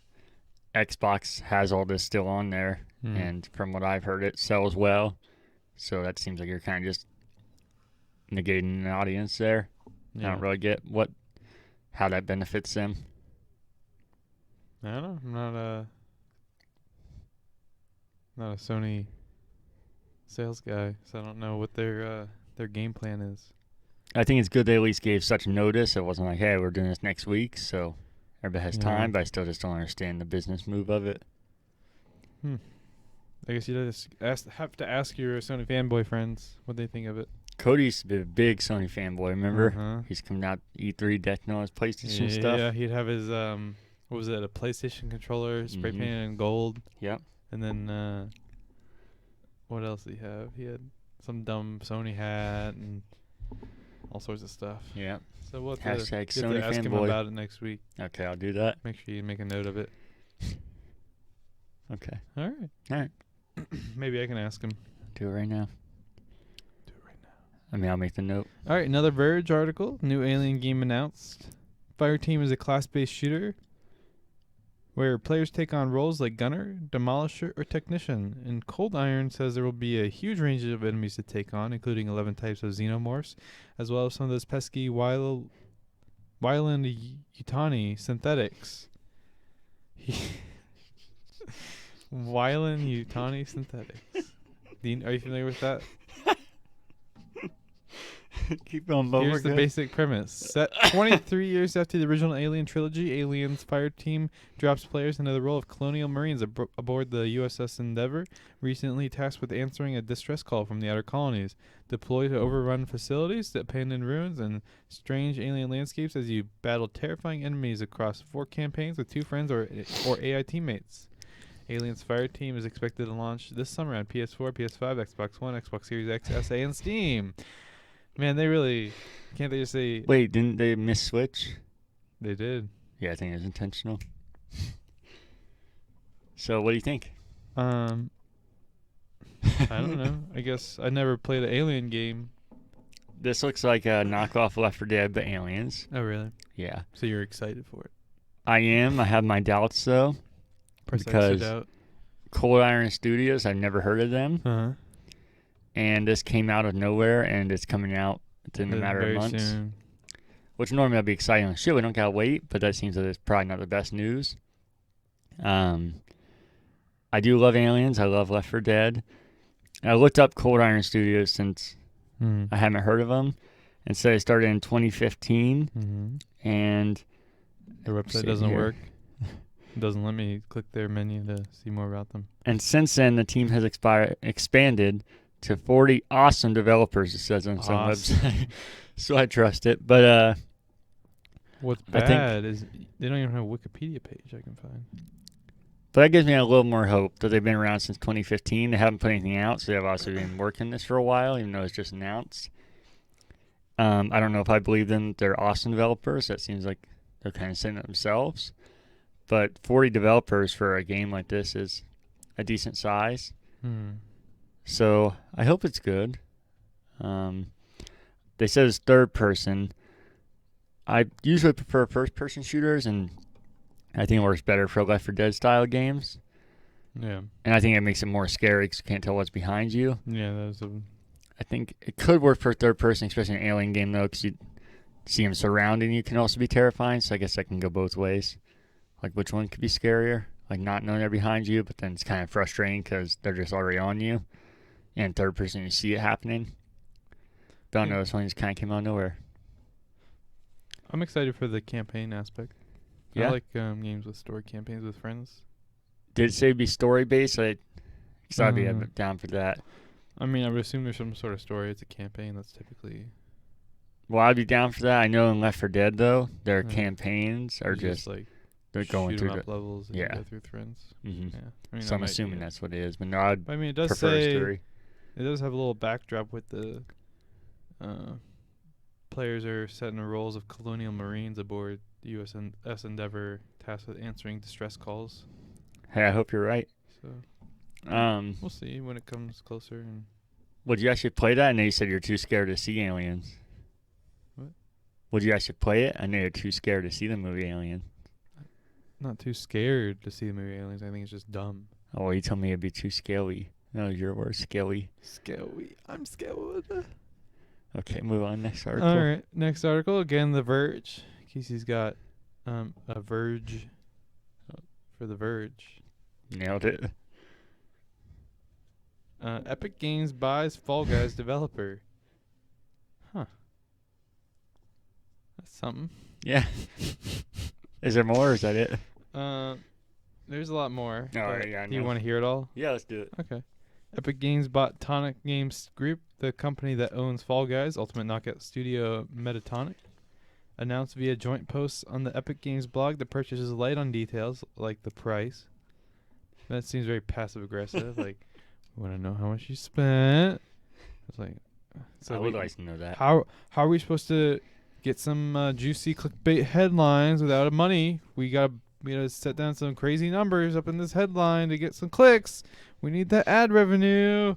Xbox has all this still on there, and from what I've heard, it sells well. So that seems like you're kind of just negating the audience there. Yeah. I don't really get how that benefits them. I don't know. I'm not a Sony sales guy, so I don't know what their game plan is. I think it's good they at least gave such notice. It wasn't like, hey, we're doing this next week, so everybody has time, but I still just don't understand the business move of it. I guess you just have to ask your Sony fanboy friends what they think of it. Cody used to be a big Sony fanboy, remember? Uh-huh. He's coming out E3 decking all his PlayStation stuff. Yeah, he'd have his, what was it, a PlayStation controller spray painted in gold. Yep. And then, what else did he have? He had some dumb Sony hat and all sorts of stuff. Yeah. So we'll have Hashtag to Sony ask him fanboy. about it next week. Okay, I'll do that. Make sure you make a note of it. Okay. All right. All right. Maybe I can ask him. Do it right now. Do it right now. I mean, I'll make the note. All right, another Verge article. New Alien game announced. Fireteam is a class-based shooter where players take on roles like gunner, demolisher, or technician. And Cold Iron says there will be a huge range of enemies to take on, including 11 types of xenomorphs, as well as some of those pesky Weyland Yutani synthetics. Weyland Yutani synthetics. Dean, are you familiar with that? Keep going, Bo. Here's the basic premise. Set 23 years after the original Alien trilogy, Alien's Fireteam drops players into the role of colonial marines aboard the USS Endeavour, recently tasked with answering a distress call from the outer colonies. Deploy to overrun facilities, abandoned ruins, and strange alien landscapes as you battle terrifying enemies across 4 campaigns with 2 friends or AI teammates. Alien's Fireteam is expected to launch this summer on PS4, PS5, Xbox One, Xbox Series X, SA, and Steam. Man, they really... Can't they just say... Wait, didn't they miss Switch? They did. Yeah, I think it was intentional. So, what do you think? I don't know. I guess I never played an Alien game. This looks like a knockoff Left 4 Dead, but aliens. Oh, really? Yeah. So you're excited for it? I am. I have my doubts, though. Because doubt. Cold Iron Studios, I've never heard of them. Uh-huh. And this came out of nowhere, and it's coming out within a matter of months. Soon. Which normally I'd be excited. Like, shit, we don't gotta wait, but that seems that it's probably not the best news. I do love Aliens. I love Left 4 Dead. I looked up Cold Iron Studios since I haven't heard of them, and so it started in 2015. And their website doesn't work. It doesn't let me click their menu to see more about them. And since then, the team has expanded to 40 awesome developers, it says on some website. So I trust it. But what's bad is they don't even have a Wikipedia page I can find. But that gives me a little more hope that they've been around since 2015. They haven't put anything out, so they've also been working this for a while, even though it's just announced. I don't know if I believe them. They're awesome developers. That seems like they're kind of saying it themselves. But 40 developers for a game like this is a decent size. So I hope it's good. They said it's third person. I usually prefer first person shooters, and I think it works better for Left 4 Dead style games. Yeah. And I think it makes it more scary because you can't tell what's behind you. Yeah, that's I think it could work for third person, especially in an alien game, though, because you see them surrounding you can also be terrifying. So I guess that can go both ways. Like, which one could be scarier? Like, not knowing they're behind you, but then it's kind of frustrating because they're just already on you. And third person, you see it happening. Don't know, this one just kind of came out of nowhere. I'm excited for the campaign aspect. Yeah? I like games with story campaigns with friends. Did it say it'd be story-based? Because I'd be down for that. I mean, I would assume there's some sort of story. It's a campaign. That's typically... Well, I'd be down for that. I know in Left 4 Dead, though, their campaigns are just like they're going through up levels and yeah. go through friends. Mm-hmm. Yeah. I mean, so I'm assuming that's what it is. But no, I'd I mean, it does prefer say... story. It does have a little backdrop with the... players are set in the roles of colonial marines aboard the USS Endeavour, tasked with answering distress calls. Hey, I hope you're right. So, we'll see when it comes closer. And would you actually play that? I know you said you're too scared to see aliens. What? Would you actually play it? I know you're too scared to see the movie Alien. Not too scared to see the movie Aliens. I think it's just dumb. Oh, you told me it'd be too scaly. No, your word, scaly. Scaly. I'm scared. Okay, move on. Next article. All right, next article. Again, The Verge. Casey's got a Verge for The Verge. Nailed it. Epic Games buys Fall Guys developer. Huh. That's something. Yeah. Is there more or is that it? There's a lot more. Yeah. Do you want to hear it all? Yeah, let's do it. Okay. Epic Games bought Tonic Games Group, the company that owns Fall Guys, Ultimate Knockout Studio Metatonic. Announced via joint posts on the Epic Games blog, the purchase is light on details, like the price. That seems very passive-aggressive. Like, we want to know how much you spent. It's like, so I would like to know that. How are we supposed to get some juicy clickbait headlines without money? We gotta set down some crazy numbers up in this headline to get some clicks. We need that ad revenue.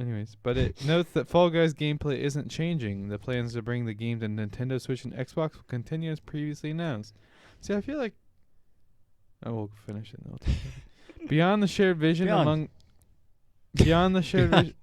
Anyways, but it notes that Fall Guys gameplay isn't changing. The plans to bring the game to Nintendo Switch and Xbox will continue as previously announced. See, I feel like... Oh, we'll finish it. No, Beyond the shared vision Beyond the shared vision...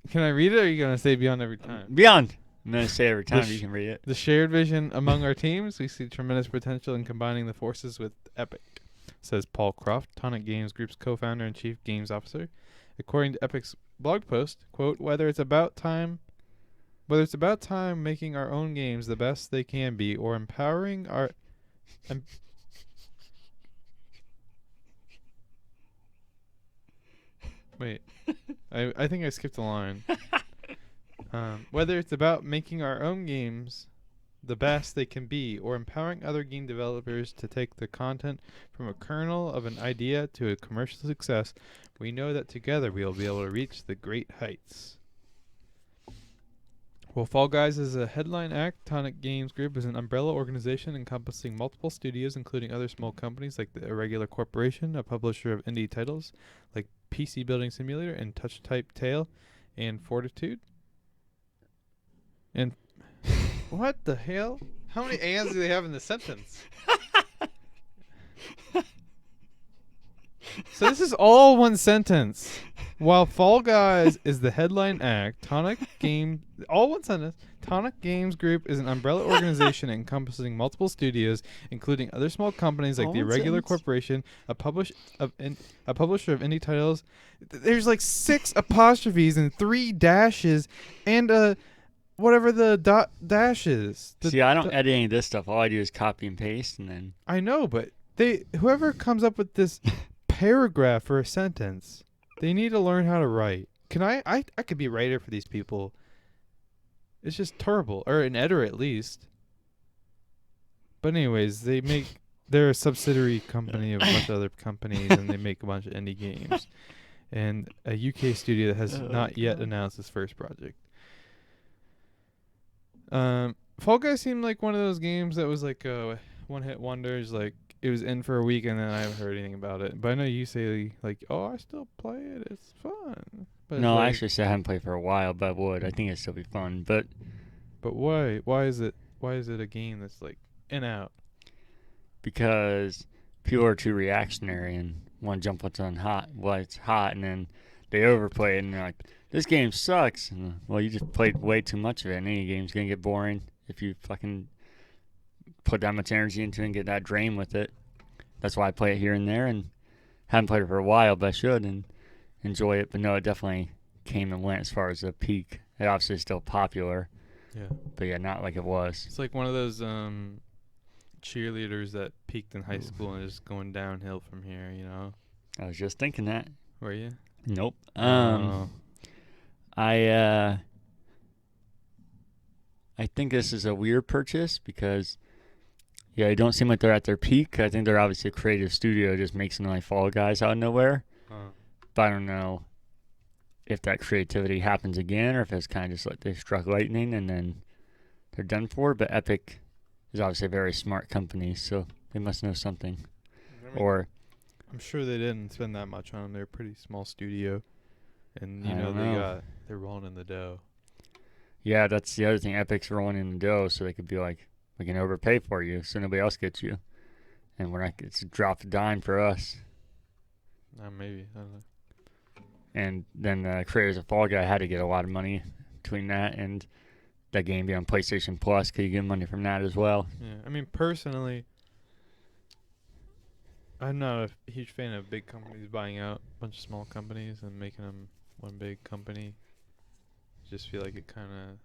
Can I read it, or are you going to say beyond every time? Beyond. I'm going to say every time you can read it. The shared vision among our teams, we see tremendous potential in combining the forces with Epic, says Paul Croft, Tonic Games Group's co-founder and chief games officer. According to Epic's blog post, quote, whether it's about time making our own games the best they can be or empowering our... Wait, I think I skipped a line. Whether it's about making our own games the best they can be or empowering other game developers to take the content from a kernel of an idea to a commercial success, we know that together we will be able to reach the great heights. While Fall Guys is a headline act, Tonic Games Group is an umbrella organization encompassing multiple studios, including other small companies like the Irregular Corporation, a publisher of indie titles like PC Building Simulator and Touch Type Tale and Fortitude. And what the hell? How many ands do they have in the sentence? So this is all one sentence. While Fall Guys is the headline act, all one sentence. Tonic Games Group is an umbrella organization encompassing multiple studios, including other small companies like the Irregular Corporation, a publisher of indie titles. There's like 6 apostrophes and 3 dashes and whatever the dash is. See, I don't edit any of this stuff. All I do is copy and paste, and then... I know, but whoever comes up with this paragraph for a sentence, they need to learn how to write. I could be a writer for these people. It's just terrible. Or an editor at least. But anyways, they're a subsidiary company of a bunch of other companies, and they make a bunch of indie games. and a UK studio that has not yet announced its first project. Fall Guys seemed like one of those games that was like a one-hit wonders. Like it was in for a week and then I haven't heard anything about it. But I know you say like, "Oh, I still play it. It's fun." But No, it's I like, actually said I haven't played for a while, but I would. I think it'd still be fun. But why? Why is it? Why is it a game that's like in out? because people are too reactionary and want to jump on hot while it's hot, and then they overplay it and they're like, "This game sucks." And, well, you just played way too much of it, and any game's gonna get boring if you fucking put that much energy into it and get that drain with it. That's why I play it here and there, and haven't played it for a while, but I should and enjoy it. But no, it definitely came and went as far as the peak. It obviously is still popular, Yeah. but yeah, not like it was. It's like one of those cheerleaders that peaked in high school and is going downhill from here, you know? I was just thinking that. Were you? Nope. Oh. I think this is a weird purchase because, yeah, it don't seem like they're at their peak. I think they're obviously a creative studio just makes something like Fall Guys out of nowhere. But I don't know if that creativity happens again or if it's kind of just like they struck lightning and then they're done for. But Epic is obviously a very smart company, so they must know something. I mean, Or I'm sure they didn't spend that much on them. They're a pretty small studio. And, you I know, don't know. they're rolling in the dough. yeah, that's the other thing. Epic's rolling in the dough, so they could be like, we can overpay for you so nobody else gets you. And we're not, it's a drop a dime for us. Maybe. I don't know. And then the creators of Fall Guy had to get a lot of money between that and that game being on PlayStation Plus. Could you get money from that as well? Yeah. I mean, personally, I'm not a huge fan of big companies buying out a bunch of small companies and making them one big company. Just feel like it kind of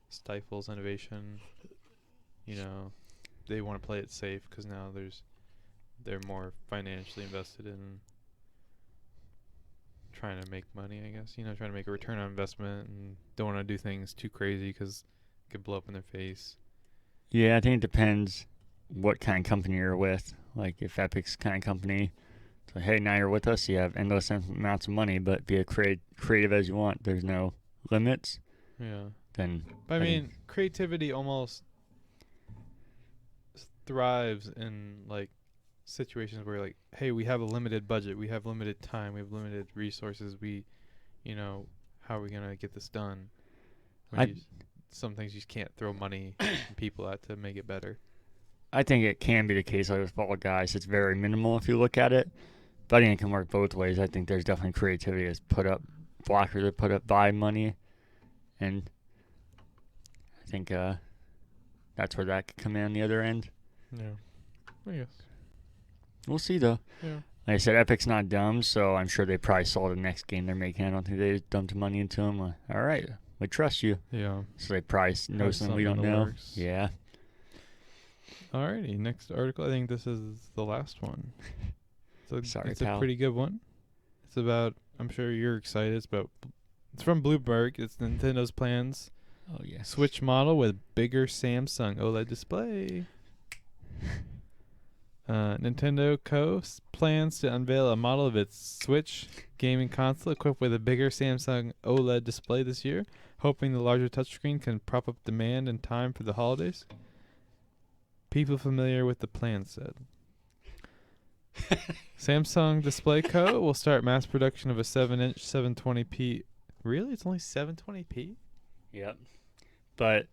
stifles innovation. You know, they want to play it safe because now they're more financially invested in trying to make money, I guess. You know, trying to make a return on investment and don't want to do things too crazy because it could blow up in their face. Yeah, I think it depends what kind of company you're with. Like if Epic's kind of company, it's like, hey, now you're with us, you have endless amounts of money, but be as creative as you want. There's no limits. Yeah. Then But I mean, creativity almost thrives in like situations where like, hey, we have a limited budget, we have limited time, we have limited resources, you know, how are we gonna get this done? Some things you just can't throw money and people at to make it better. I think it can be the case like with Fall Guys. It's very minimal if you look at it. But I think it can work both ways. I think there's definitely creativity that's put up, blockers that put up by money. And I think that's where that could come in on the other end. Yeah. I guess. We'll see, though. Yeah. Like I said, Epic's not dumb, so I'm sure they probably saw the next game they're making. I don't think they dumped money into them. All right, we trust you. Yeah. So they probably know something we don't know. Works. Yeah. Alrighty, next article. I think this is the last one. So Sorry, it's pal. a pretty good one. It's about, I'm sure you're excited. It's from Bloomberg. It's Nintendo's plans. Oh, yeah. Switch model with bigger Samsung OLED display. Nintendo Co. plans to unveil a model of its Switch gaming console equipped with a bigger Samsung OLED display this year, hoping the larger touchscreen can prop up demand in time for the holidays. People familiar with the plan said. Samsung Display Co. will start mass production of a 7-inch 720p. Really? It's only 720p? Yep. But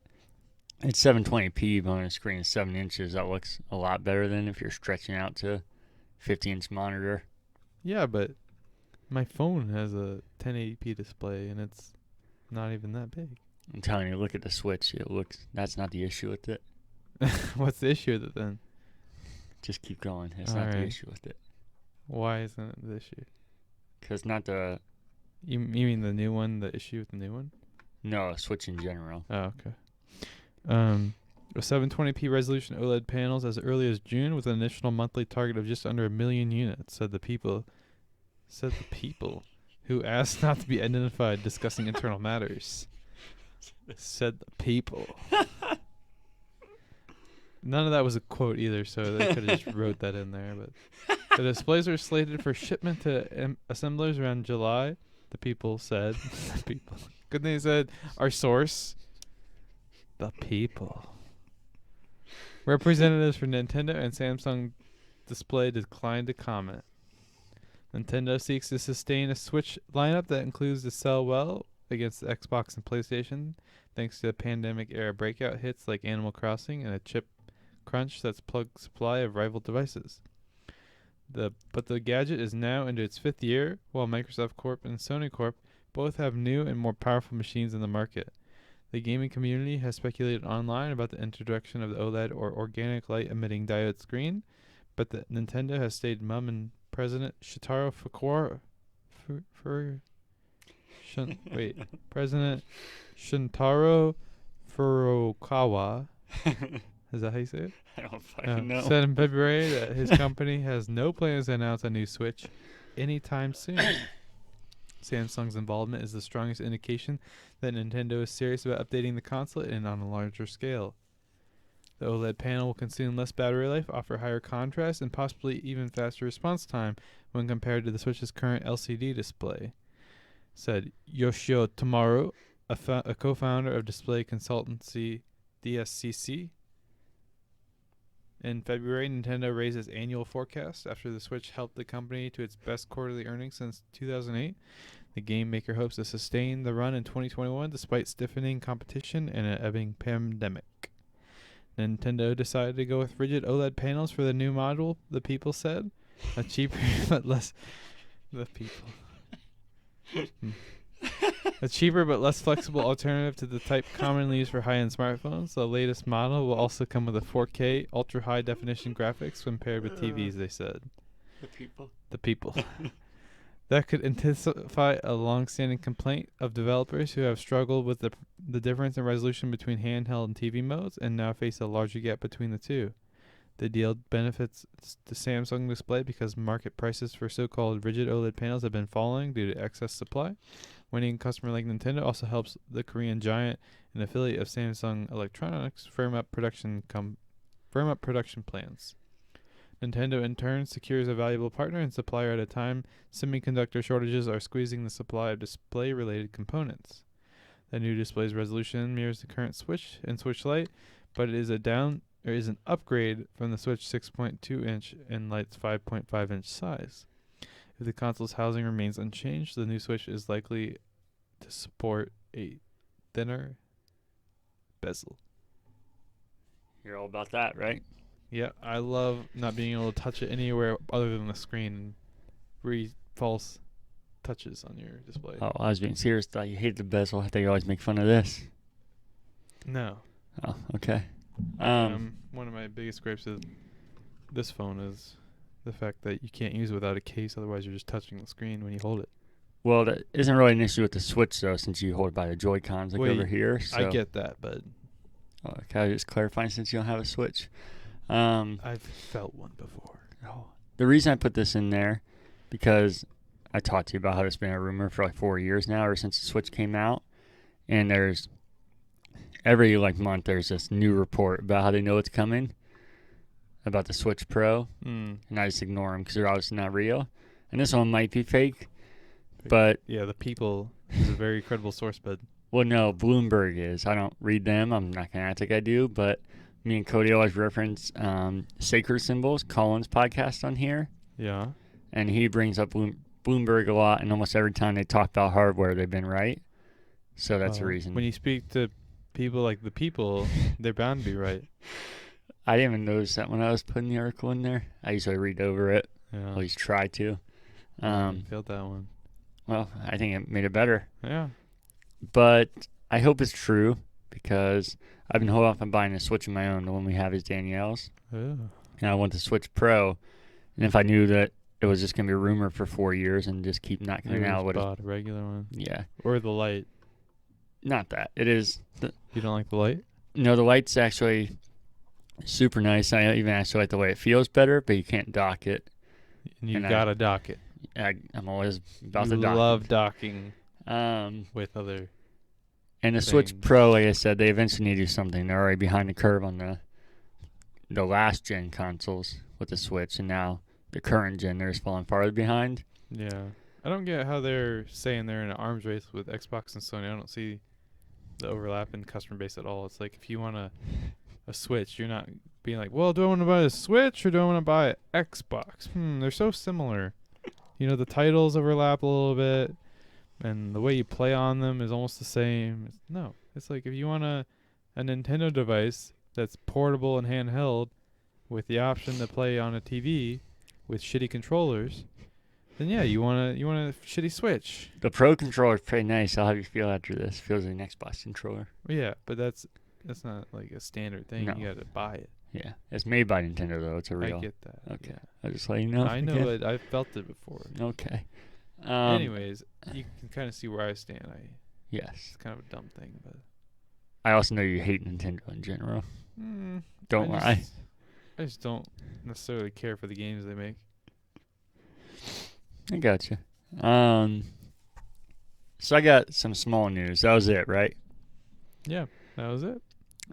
it's 720p, but on a screen is 7 inches. That looks a lot better than if you're stretching out to 50-inch monitor. Yeah, but my phone has a 1080p display, and it's not even that big. I'm telling you, look at the Switch. That's not the issue with it. What's the issue with it then? Just keep going. That's not the issue with it. Why isn't it the issue? Because not the... You mean the new one, the issue with the new one? No, Switch in general. Oh, okay. A 720p resolution OLED panels as early as June with an initial monthly target of just under 1 million units, said the people who asked not to be identified discussing internal matters. Said the people. None of that was a quote either, so they could have just wrote that in there. But The displays are slated for shipment to assemblers around July. The people said. The people. Good thing they said our source. The people. Representatives for Nintendo and Samsung Display declined to comment. Nintendo seeks to sustain a Switch lineup that includes to sell well against the Xbox and PlayStation, thanks to pandemic-era breakout hits like Animal Crossing and a chip crunch that's plugged supply of rival devices. But the gadget is now into its 5th year, while Microsoft Corp and Sony Corp both have new and more powerful machines in the market. The gaming community has speculated online about the introduction of the OLED or organic light-emitting diode screen, but the Nintendo has stayed mum, and President Shintaro President Shintaro Furukawa, is that how you say it? I don't fucking know. Said in February that his company has no plans to announce a new Switch anytime soon. Samsung's involvement is the strongest indication that Nintendo is serious about updating the console and on a larger scale. The OLED panel will consume less battery life, offer higher contrast, and possibly even faster response time when compared to the Switch's current LCD display, said Yoshio Tamaru, a co-founder of display consultancy DSCC. In February, Nintendo raised its annual forecast after the Switch helped the company to its best quarterly earnings since 2008. The game maker hopes to sustain the run in 2021 despite stiffening competition and an ebbing pandemic. Nintendo decided to go with rigid OLED panels for the new module, the people said. A cheaper but less... The people. A cheaper but less flexible alternative to the type commonly used for high-end smartphones. The latest model will also come with a 4K ultra-high definition graphics when paired with TVs, they said. The people. The people. That could intensify a long-standing complaint of developers who have struggled with the difference in resolution between handheld and TV modes and now face a larger gap between the two. The deal benefits the Samsung Display because market prices for so-called rigid OLED panels have been falling due to excess supply. Winning a customer like Nintendo also helps the Korean giant, an affiliate of Samsung Electronics, firm up production plans. Nintendo in turn secures a valuable partner and supplier at a time semiconductor shortages are squeezing the supply of display-related components. The new display's resolution mirrors the current Switch and Switch Lite, but it is an upgrade from the Switch 6.2-inch and Lite's 5.5-inch size. If the console's housing remains unchanged, the new Switch is likely to support a thinner bezel. You're all about that, right? Yeah, I love not being able to touch it anywhere other than the screen and false touches on your display. Oh, I was being serious. Thought you hate the bezel. I thought you always make fun of this. No. Oh, okay. One of my biggest gripes with this phone is the fact that you can't use it without a case. Otherwise, you're just touching the screen when you hold it. Well, that isn't really an issue with the Switch, though, since you hold it by the Joy-Cons over here. So. I get that, but... Oh, can I just clarify since you don't have a Switch? I've felt one before. Oh. The reason I put this in there, because I talked to you about how it's been a rumor for like 4 years now, ever since the Switch came out. And there's... Every month there's this new report about how they know it's coming, about the Switch Pro, and I just ignore them because they're obviously not real. And this one might be fake, but... Yeah, the people is a very credible source, but... Well, no, Bloomberg is. I don't read them. I'm not going to act like I do, but me and Cody always reference Sacred Symbols, Colin's podcast on here. Yeah. And he brings up Bloomberg a lot, and almost every time they talk about hardware, they've been right. So that's the reason. When you speak to people like the people, they're bound to be right. I didn't even notice that when I was putting the article in there. I usually read over it. Yeah. At least try to. Failed that one. Well, I think it made it better. Yeah. But I hope it's true because I've been holding off on buying a Switch of my own. The one we have is Danielle's. Oh. And I want the Switch Pro. And if I knew that it was just going to be a rumor for 4 years and just keep not coming out. I would have bought a regular one. Yeah. Or the light. Not that. It is. You don't like the light? No, the light's actually super nice. I even actually like the way it feels better, but you can't dock it. And you got to dock it. I'm always about to dock You love docking with other And the things. Switch Pro, like I said, they eventually need to do something. They're already behind the curve on the last gen consoles with the Switch, and now the current gen, they're just falling farther behind. Yeah. I don't get how they're saying they're in an arms race with Xbox and Sony. I don't see the overlap in customer base at all. It's like if you want a Switch, you're not being like, well, do I want to buy a Switch or do I want to buy an Xbox? They're so similar. You know, the titles overlap a little bit, and the way you play on them is almost the same. It's like if you want a Nintendo device that's portable and handheld with the option to play on a TV with shitty controllers, then yeah, you want a shitty Switch. The Pro controller is pretty nice. How do you feel after this? Feels like an Xbox controller. Well, yeah, but that's not like a standard thing. No. You got to buy it. Yeah, it's made by Nintendo though. It's a real. I get that. Okay, Yeah. I'll just let you know. I know it. I've felt it before. Okay. Anyways, you can kind of see where I stand. Yes. It's kind of a dumb thing, but I also know you hate Nintendo in general. Don't lie. I just don't necessarily care for the games they make. I gotcha. So I got some small news. That was it, right? Yeah, that was it.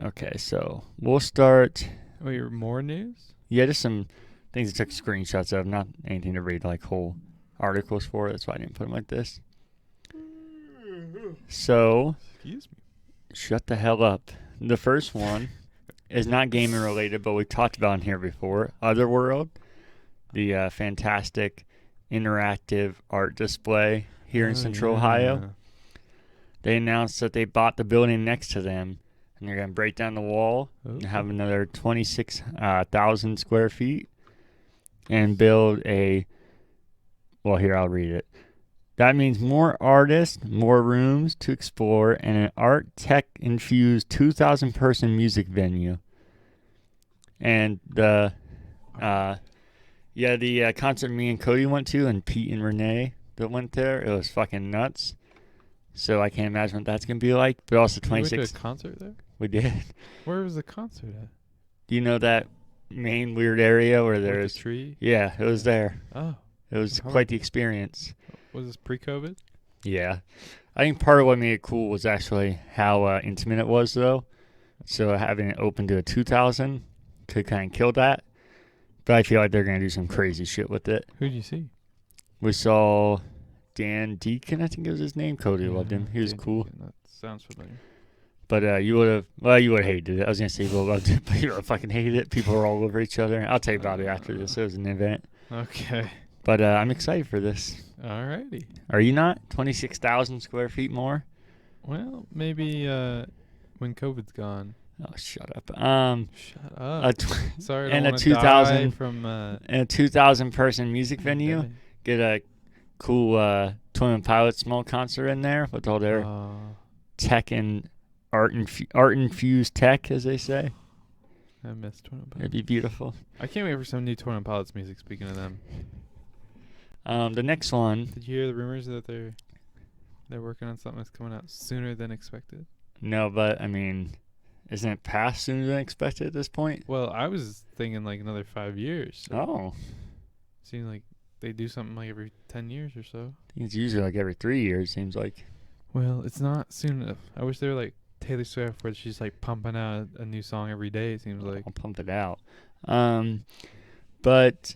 Okay, so we'll start. Wait, more news? Yeah, just some things I took screenshots of. Not anything to read like whole articles for. That's why I didn't put them like this. So, excuse me. Shut the hell up. The first one is not gaming related, but we've talked about it here before. Otherworld, the fantastic interactive art display here in Central Ohio. They announced that they bought the building next to them, and they're going to break down the wall and have another 26,000 square feet and build a, well, here, I'll read it. That means more artists, more rooms to explore, and an art tech-infused 2,000-person music venue. And the concert me and Cody went to, and Pete and Renee that went there, it was fucking nuts. So I can't imagine what that's going to be like. But also 26. You went to a concert there? We did. Where was the concert at? Do you know that main weird area where there's a tree? Yeah, it was there. Oh. It was quite the experience. Was this pre-COVID? Yeah. I think part of what made it cool was actually how intimate it was, though. So having it open to a 2,000 could kind of kill that. But I feel like they're going to do some crazy shit with it. Who did you see? We saw Dan Deacon, I think it was his name. Cody loved him. He was cool. Deacon, that sounds familiar. But you would have hated it. I was going to say you would have loved it, but you would have fucking hated it. People were all over each other. I'll tell you about it after this. It was an event. Okay. But I'm excited for this. Alrighty. Are you not? 26,000 square feet more? Well, maybe when COVID's gone. Oh, shut up. Shut up. Sorry, I and don't a 2,000 from and a 2,000 person music venue. Get a cool Twin Pilots small concert in there with all their tech and art infused tech, as they say. I miss Twin Pilots. It'd be beautiful. I can't wait for some new Twin Pilots music. Speaking of them, the next one. Did you hear the rumors that they're working on something that's coming out sooner than expected? No, but I mean, isn't it past sooner than expected at this point? Well, I was thinking like another 5 years. So Oh. Seems like they do something like every 10 years or so. I think it's usually like every 3 years, seems like. Well, it's not soon enough. I wish they were like Taylor Swift, where she's like pumping out a new song every day, it seems like. I'll pump it out. But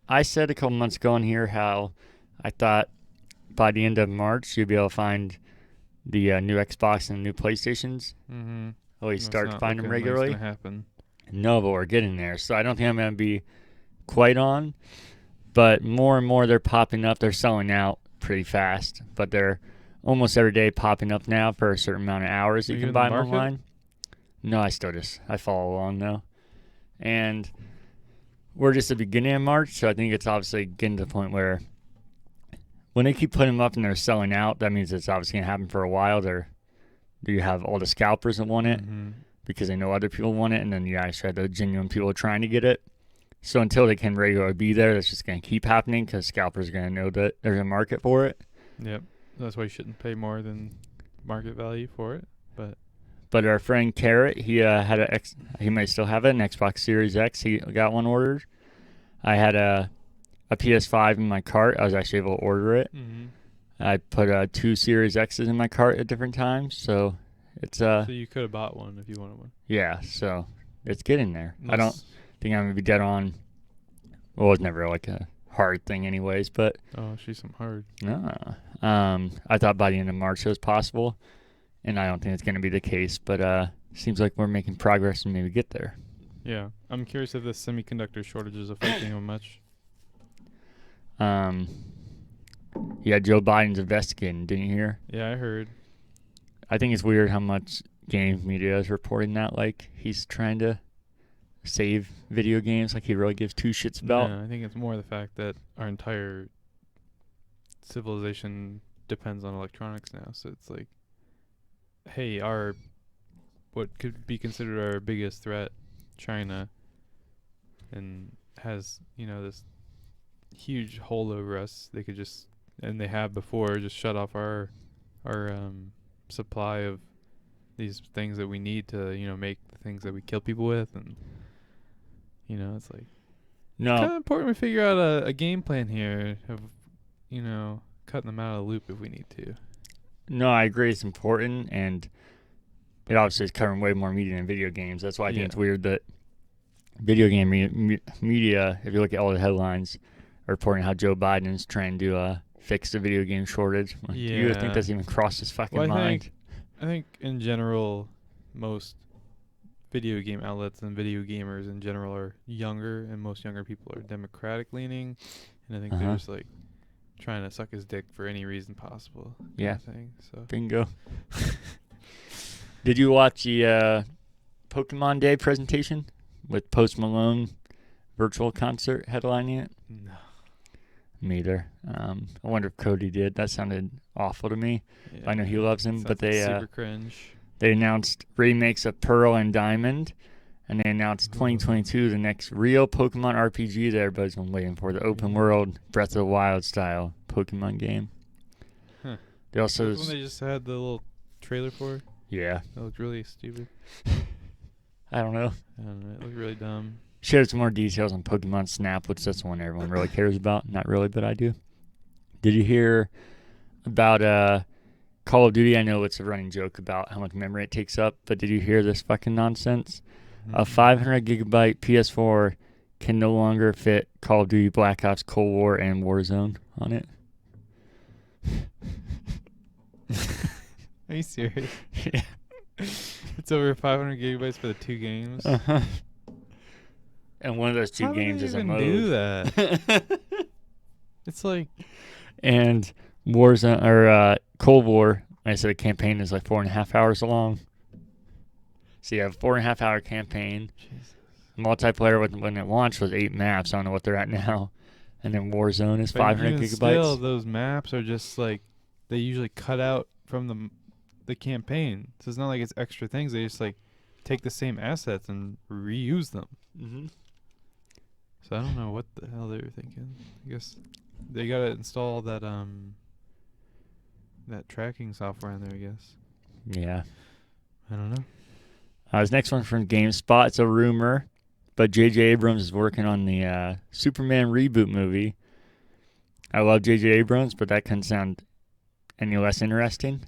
I said a couple months ago on here how I thought by the end of March you'd be able to find the new Xbox and the new PlayStations. Mm-hmm. At least start to find them regularly. It's gonna happen. No, but we're getting there. So I don't think I'm going to be quite on. But more and more they're popping up. They're selling out pretty fast. But they're almost every day popping up now for a certain amount of hours that you can buy them online. No, I follow along though. And we're just at the beginning of March, so I think it's obviously getting to the point where when they keep putting them up and they're selling out, that means it's obviously going to happen for a while. You have all the scalpers that want it because they know other people want it, and then you actually have the genuine people trying to get it. So until they can regularly be there, that's just going to keep happening because scalpers are going to know that there's a market for it. Yep. That's why you shouldn't pay more than market value for it. But our friend Carrot, he he might still have it, an Xbox Series X. He got one ordered. I had a PS5 in my cart. I was actually able to order it. Mm-hmm. I put 2 Series X's in my cart at different times, so it's So you could have bought one if you wanted one. Yeah, so it's getting there. I don't think I'm gonna be dead on Well, it was never like a hard thing anyways, but Oh, she's some hard. I thought by the end of March it was possible, and I don't think it's going to be the case, but seems like we're making progress and maybe get there. Yeah. I'm curious if the semiconductor shortage is affecting them much. Yeah, Joe Biden's investigating, didn't you hear? Yeah, I heard. I think it's weird how much games media is reporting that, like, he's trying to save video games, like he really gives two shits about. No, I think it's more the fact that our entire civilization depends on electronics now. So it's like, hey, what could be considered our biggest threat, China, and has, this huge hold over us. They could just, and they have before, just shut off our supply of these things that we need to, make the things that we kill people with. And it's like, No, kind of important we figure out a game plan here of, cutting them out of the loop if we need to. no, I agree it's important, and it obviously is covering way more media than video games. That's why I think it's weird that video game media, if you look at all the headlines, are reporting how Joe Biden is trying to fix the video game shortage. Like, do you think that's even crossed his fucking mind? I think in general, most video game outlets and video gamers in general are younger, and most younger people are Democratic leaning, and I think they're just like trying to suck his dick for any reason possible. Yeah. So Bingo. Did you watch the Pokemon Day presentation with Post Malone virtual concert headlining it? No. Me either. I wonder if Cody did. That sounded awful to me. Yeah, I know he loves him, but they super cringe. They announced remakes of Pearl and Diamond, and they announced 2022, the next real Pokemon RPG that everybody's been waiting for, the open world, Breath of the Wild style Pokemon game. Huh. They also... That's when they just had the little trailer for? Yeah. That looked really stupid. I don't know. It looked really dumb. Shared some more details on Pokemon Snap, which that's the one everyone really cares about. Not really, but I do. Did you hear about Call of Duty? I know it's a running joke about how much memory it takes up, but did you hear this fucking nonsense? A 500 gigabyte PS4 can no longer fit Call of Duty Black Ops Cold War and Warzone on it. Are you serious? Yeah. It's over 500 gigabytes for the two games. Uh-huh. And one of those two games is a mode. How do they even do that? It's like... And Warzone, or Cold War, I said a campaign is like 4.5 hours long. So you have a 4.5 hour campaign. Jesus. Multiplayer when it launched was 8 maps. I don't know what they're at now. And then Warzone is 500 gigabytes. Still, those maps are just like, they usually cut out from the campaign. So it's not like it's extra things. They just like take the same assets and reuse them. Mm-hmm. So I don't know what the hell they were thinking. I guess they gotta install that tracking software in there, I guess. Yeah. I don't know. This next one from GameSpot. It's a rumor, but J.J. Abrams is working on the Superman reboot movie. I love J.J. Abrams, but that couldn't sound any less interesting.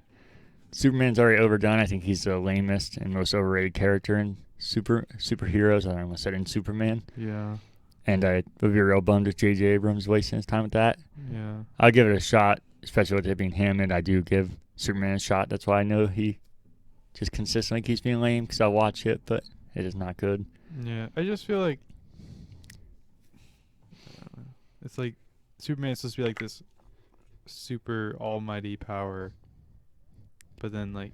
Superman's already overdone. I think he's the lamest and most overrated character in superheroes. I almost said in Superman. Yeah. And I would be real bummed if J.J. Abrams wasting his time with that. Yeah. I'll give it a shot, especially with it being him, and I do give Superman a shot. That's why I know he just consistently keeps being lame, because I watch it, but it is not good. Yeah. I just feel like, I don't know. It's like Superman's supposed to be like this super almighty power, but then like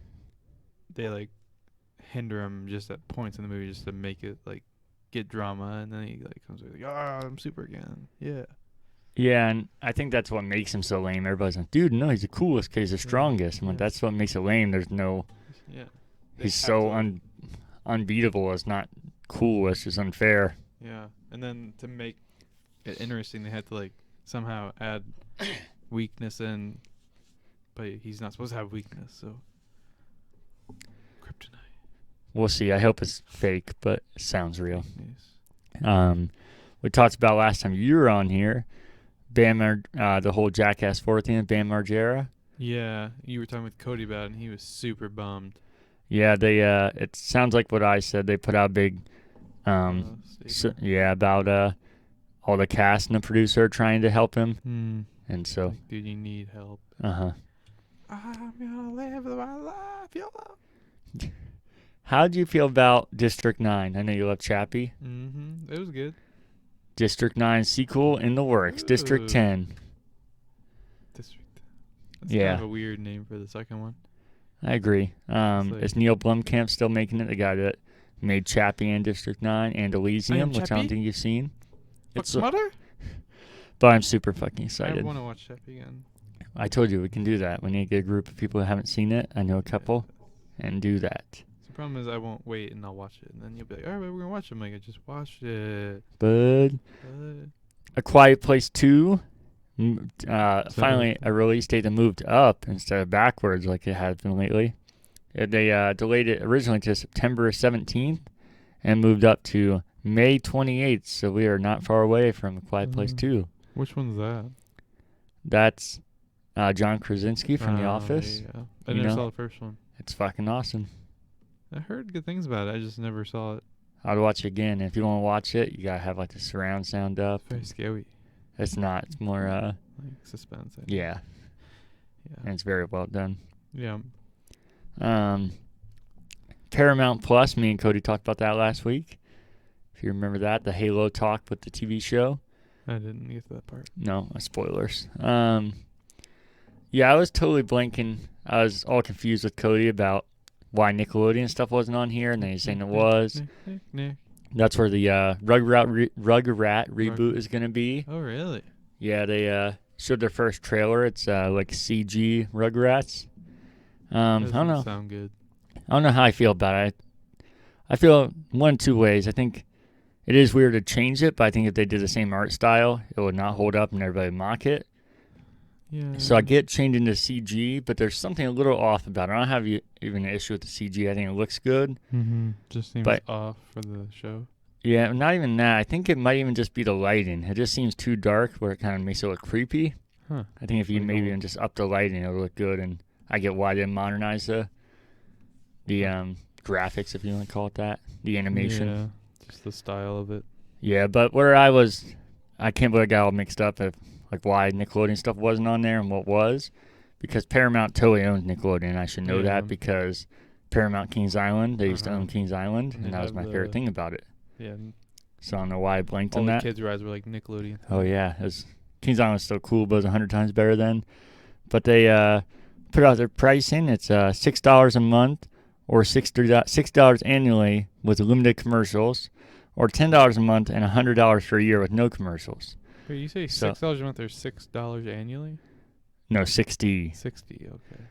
they like hinder him just at points in the movie just to make it like get drama, and then he like comes like, I'm super again. Yeah. Yeah, and I think that's what makes him so lame. Everybody's like, dude, no, he's the coolest because he's the strongest. I'm like, that's what makes it lame. There's no... Yeah. He's so unbeatable. It's not cool. It's just unfair. Yeah. And then to make it interesting, they had to like somehow add weakness in, but he's not supposed to have weakness, so kryptonite. We'll see. I hope it's fake, but it sounds real. Yes. We talked about last time you were on here, the whole Jackass 4 thing, Bam Margera. Yeah, you were talking with Cody about it, and he was super bummed. Yeah, they. It sounds like what I said. They put out a big, about all the cast and the producer are trying to help him. And so, like, dude, you need help. I'm gonna live my life, YOLO. How'd you feel about District 9? I know you love Chappie. It was good. District 9 sequel in the works. District Ooh. 10. District. That's Yeah. kind of a weird name for the second one. I agree. like- Is Neil Blomkamp still making it? The guy that made Chappie and District 9 and Elysium, which I don't Chappie? think you've seen. Fuck's matter? But I'm super fucking I excited. want to watch Chappie again. I told you we can do that. We need to get a group of people who haven't seen it. I know a couple. And do that. The problem is I won't wait and I'll watch it. And then you'll be like, all right, we're going to watch it. I'm like, I just watched it. But A Quiet Place 2. Finally, a release date that moved up instead of backwards like it has been lately. They delayed it originally to September 17th and moved up to May 28th. So we are not far away from A Quiet Place 2. Which one's that? That's John Krasinski from The Office. Yeah. I never saw the first one. It's fucking awesome. I heard good things about it. I just never saw it. I'd watch it again. If you want to watch it, you gotta have like the surround sound up. Very scary. It's not. It's more like suspense. I think. yeah. And it's very well done. Yeah. Paramount Plus, me and Cody talked about that last week. If you remember that, the Halo talk with the TV show. I didn't get to that part. No, spoilers. Yeah, I was totally blanking. I was all confused with Cody about why Nickelodeon stuff wasn't on here, and then he's saying it was. Nick. That's where the Rugrat reboot is going to be. Oh, really? Yeah, they showed their first trailer. It's like CG Rugrats. I don't know. Sound good. I don't know how I feel about it. I feel one of two ways. I think it is weird to change it, but I think if they did the same art style, it would not hold up and everybody would mock it. Yeah. So I get changing to CG, but there's something a little off about it. I don't have even an issue with the CG. I think it looks good. Just seems off for the show. Yeah, not even that. I think it might even just be the lighting. It just seems too dark where it kind of makes it look creepy. Huh. I think if you maybe even just up the lighting, it'll look good. And I get why they didn't modernize the graphics, if you want to call it that, the animation. Yeah, just the style of it. Yeah, but where I can't believe I got all mixed up of like why Nickelodeon stuff wasn't on there and what was, because Paramount totally owns Nickelodeon. I should know that because Paramount Kings Island, they used to own Kings Island, and that was my favorite thing about it. Yeah. So I don't know why I blanked all on the that. kids' rides were like Nickelodeon. Oh yeah, Kings Island was still cool, but it was 100 times better then. But they put out their pricing. It's $6 a month or $6 annually with limited commercials, or $10 a month and $100 for a year with no commercials. Wait, you say $6 a month or $6 annually? No, 60. 60, okay.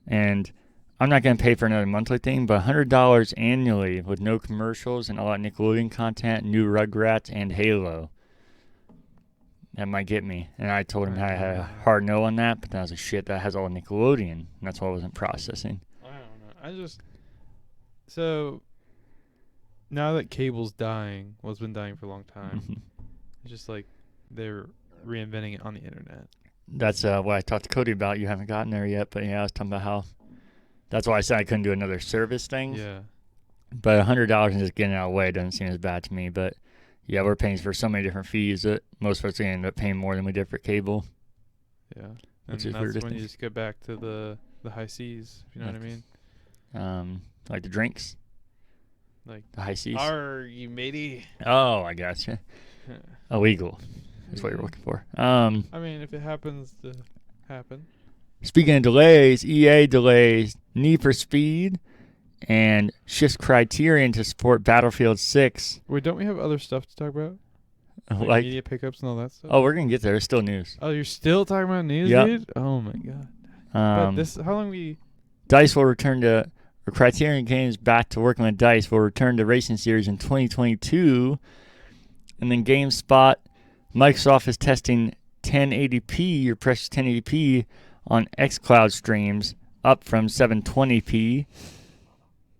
And I'm not going to pay for another monthly thing, but $100 annually with no commercials and all that Nickelodeon content, new Rugrats, and Halo. That might get me. And I told him I had a hard no on that, but then I was like, shit, that has all Nickelodeon. And that's why I wasn't processing. I don't know. So, now that cable's dying, well, it's been dying for a long time, it's just like they're reinventing it on the internet. That's what I talked to Cody about. You haven't gotten there yet, but yeah, I was talking about how that's why I said I couldn't do another service thing. Yeah. But $100 and just getting it out of the way doesn't seem as bad to me. But yeah, we're paying for so many different fees that most of us are going to end up paying more than we did for cable. Yeah. Which And is weird to that's when you think. just get back to the high seas, if you know what I mean? Like the drinks, Like, the high seas. are you matey? Oh, I gotcha. Illegal is what you're looking for. I mean, if it happens to happen. Speaking of delays, EA delays Need for Speed and shifts Criterion to support Battlefield 6. Wait, don't we have other stuff to talk about? Like media pickups and all that stuff? oh, we're going to get there. There's still news. Oh, you're still talking about news, Yep. dude? Oh, my God. But how long DICE will return to, or Criterion Games back to working with DICE will return to Racing Series in 2022. And then GameSpot, Microsoft is testing 1080p, your precious 1080p, on xCloud streams, up from 720p.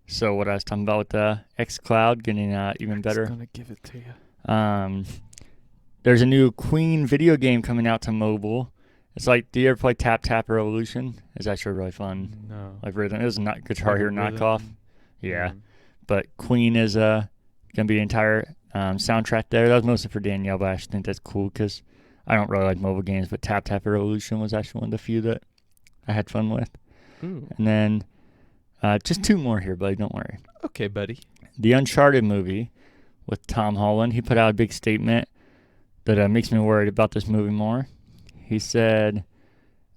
So what I was talking about with the xCloud getting even better. I'm going to give it to you. There's a new Queen video game coming out to mobile. It's like, do you ever play Tap Tap Revolution? It's actually really fun. No. Like rhythm. It was not Guitar Hero Rhythm? knockoff. Yeah. But Queen is going to be an entire soundtrack there. That was mostly for Danielle, but I actually think that's cool because I don't really like mobile games, but Tap Tap Revolution was actually one of the few that I had fun with. Ooh. And then just 2 more here, buddy. Don't worry. Okay, buddy. The Uncharted movie with Tom Holland. He put out a big statement that makes me worried about this movie more. He said,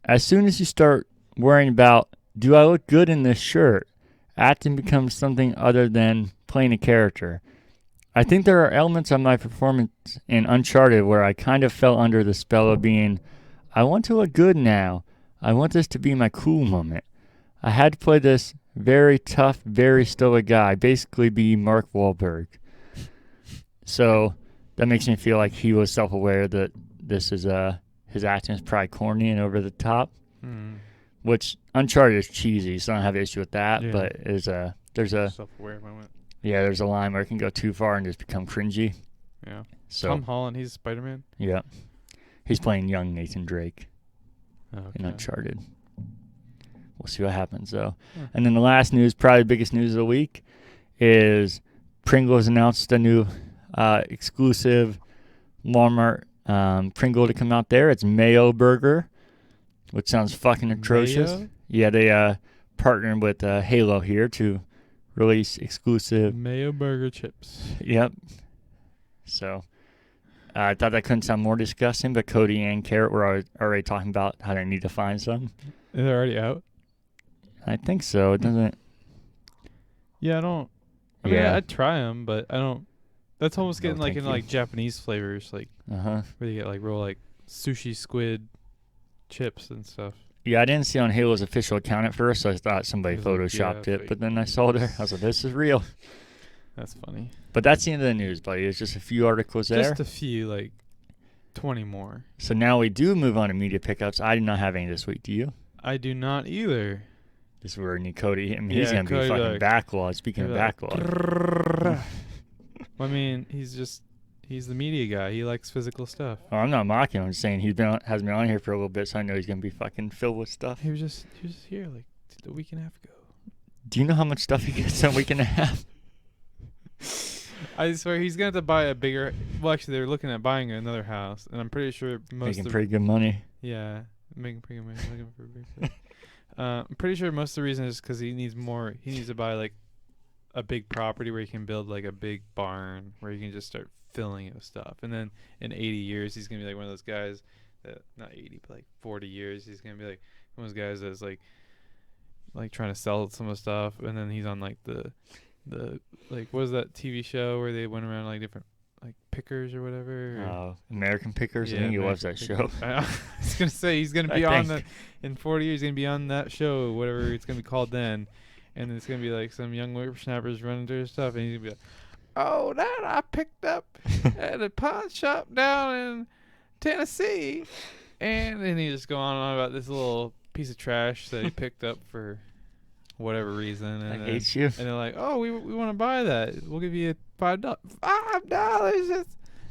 as soon as you start worrying about, do I look good in this shirt, acting becomes something other than playing a character. I think there are elements of my performance in Uncharted where I kind of fell under the spell of being, I want to look good now. I want this to be my cool moment. I had to play this very tough, very stoic guy, basically be Mark Wahlberg. So that makes me feel like he was self-aware that this is his acting is probably corny and over the top, which Uncharted is cheesy, so I don't have an issue with that. Yeah. But there's a self-aware moment. Yeah, there's a line where it can go too far and just become cringy. Yeah. So Tom Holland, he's Spider-Man. yeah, he's playing young Nathan Drake Okay. in Uncharted. We'll see what happens though. Huh. And then the last news, probably the biggest news of the week, is Pringles announced a new exclusive Walmart Pringle to come out there. It's Mayo Burger, which sounds fucking atrocious. Mayo? Yeah, they partnered with Halo here to release exclusive Mayo burger chips. Yep. So I thought that couldn't sound more disgusting, but Cody and Carrot were already talking about how they need to find some. They're already out? I think so. It doesn't. Yeah, I don't. I mean, Yeah. I'd try them, but I don't. That's almost No, getting like thank in you. like Japanese flavors, like Uh-huh. where you get like real like sushi squid chips and stuff. Yeah, I didn't see on Halo's official account at first, so I thought somebody It was like, photoshopped yeah, it. fake. But then I saw there, I was like, this is real. That's funny. But that's the end of the news, buddy. There's just a few articles there. Just a few, like 20 more. So now we do move on to media pickups. I do not have any this week. Do you? I do not either. This is where Cody, I mean, he's Yeah, going to be Cody fucking like- backlog. Speaking of He'd be like, backlog. I mean, he's the media guy. He likes physical stuff. Oh, I'm not mocking him. I'm just saying has been on here for a little bit, so I know he's going to be fucking filled with stuff. He was just here like a week and a half ago. Do you know how much stuff he gets in a week and a half? I swear he's gonna have to buy a bigger. Well, actually, they're looking at buying another house, and I'm pretty sure Making pretty good money. Yeah, making pretty good money. Looking for a big place. I'm pretty sure most of the reason is because he needs more. He needs to buy like a big property where he can build like a big barn where he can just start filling it with stuff. And then in 80 years, he's gonna be like one of those guys that not 80, but like 40 years, he's gonna be like one of those guys that's like trying to sell some of the stuff, and then he's on like the like what was that TV show where they went around like different like pickers or whatever? Or American Pickers. I Yeah, think he loves American that show. Pickers. I was gonna say he's gonna be I on think. in 40 years. He's gonna be on that show, whatever it's gonna be called then, and it's gonna be like some young whippersnappers running through his stuff, and he's gonna be like, "Oh, that I picked up at a pawn shop down in Tennessee," and then he just go on and on about this little piece of trash that he picked up for whatever reason, and I then, hate you. and they're like, "Oh, we want to buy that. We'll give you $5. $5.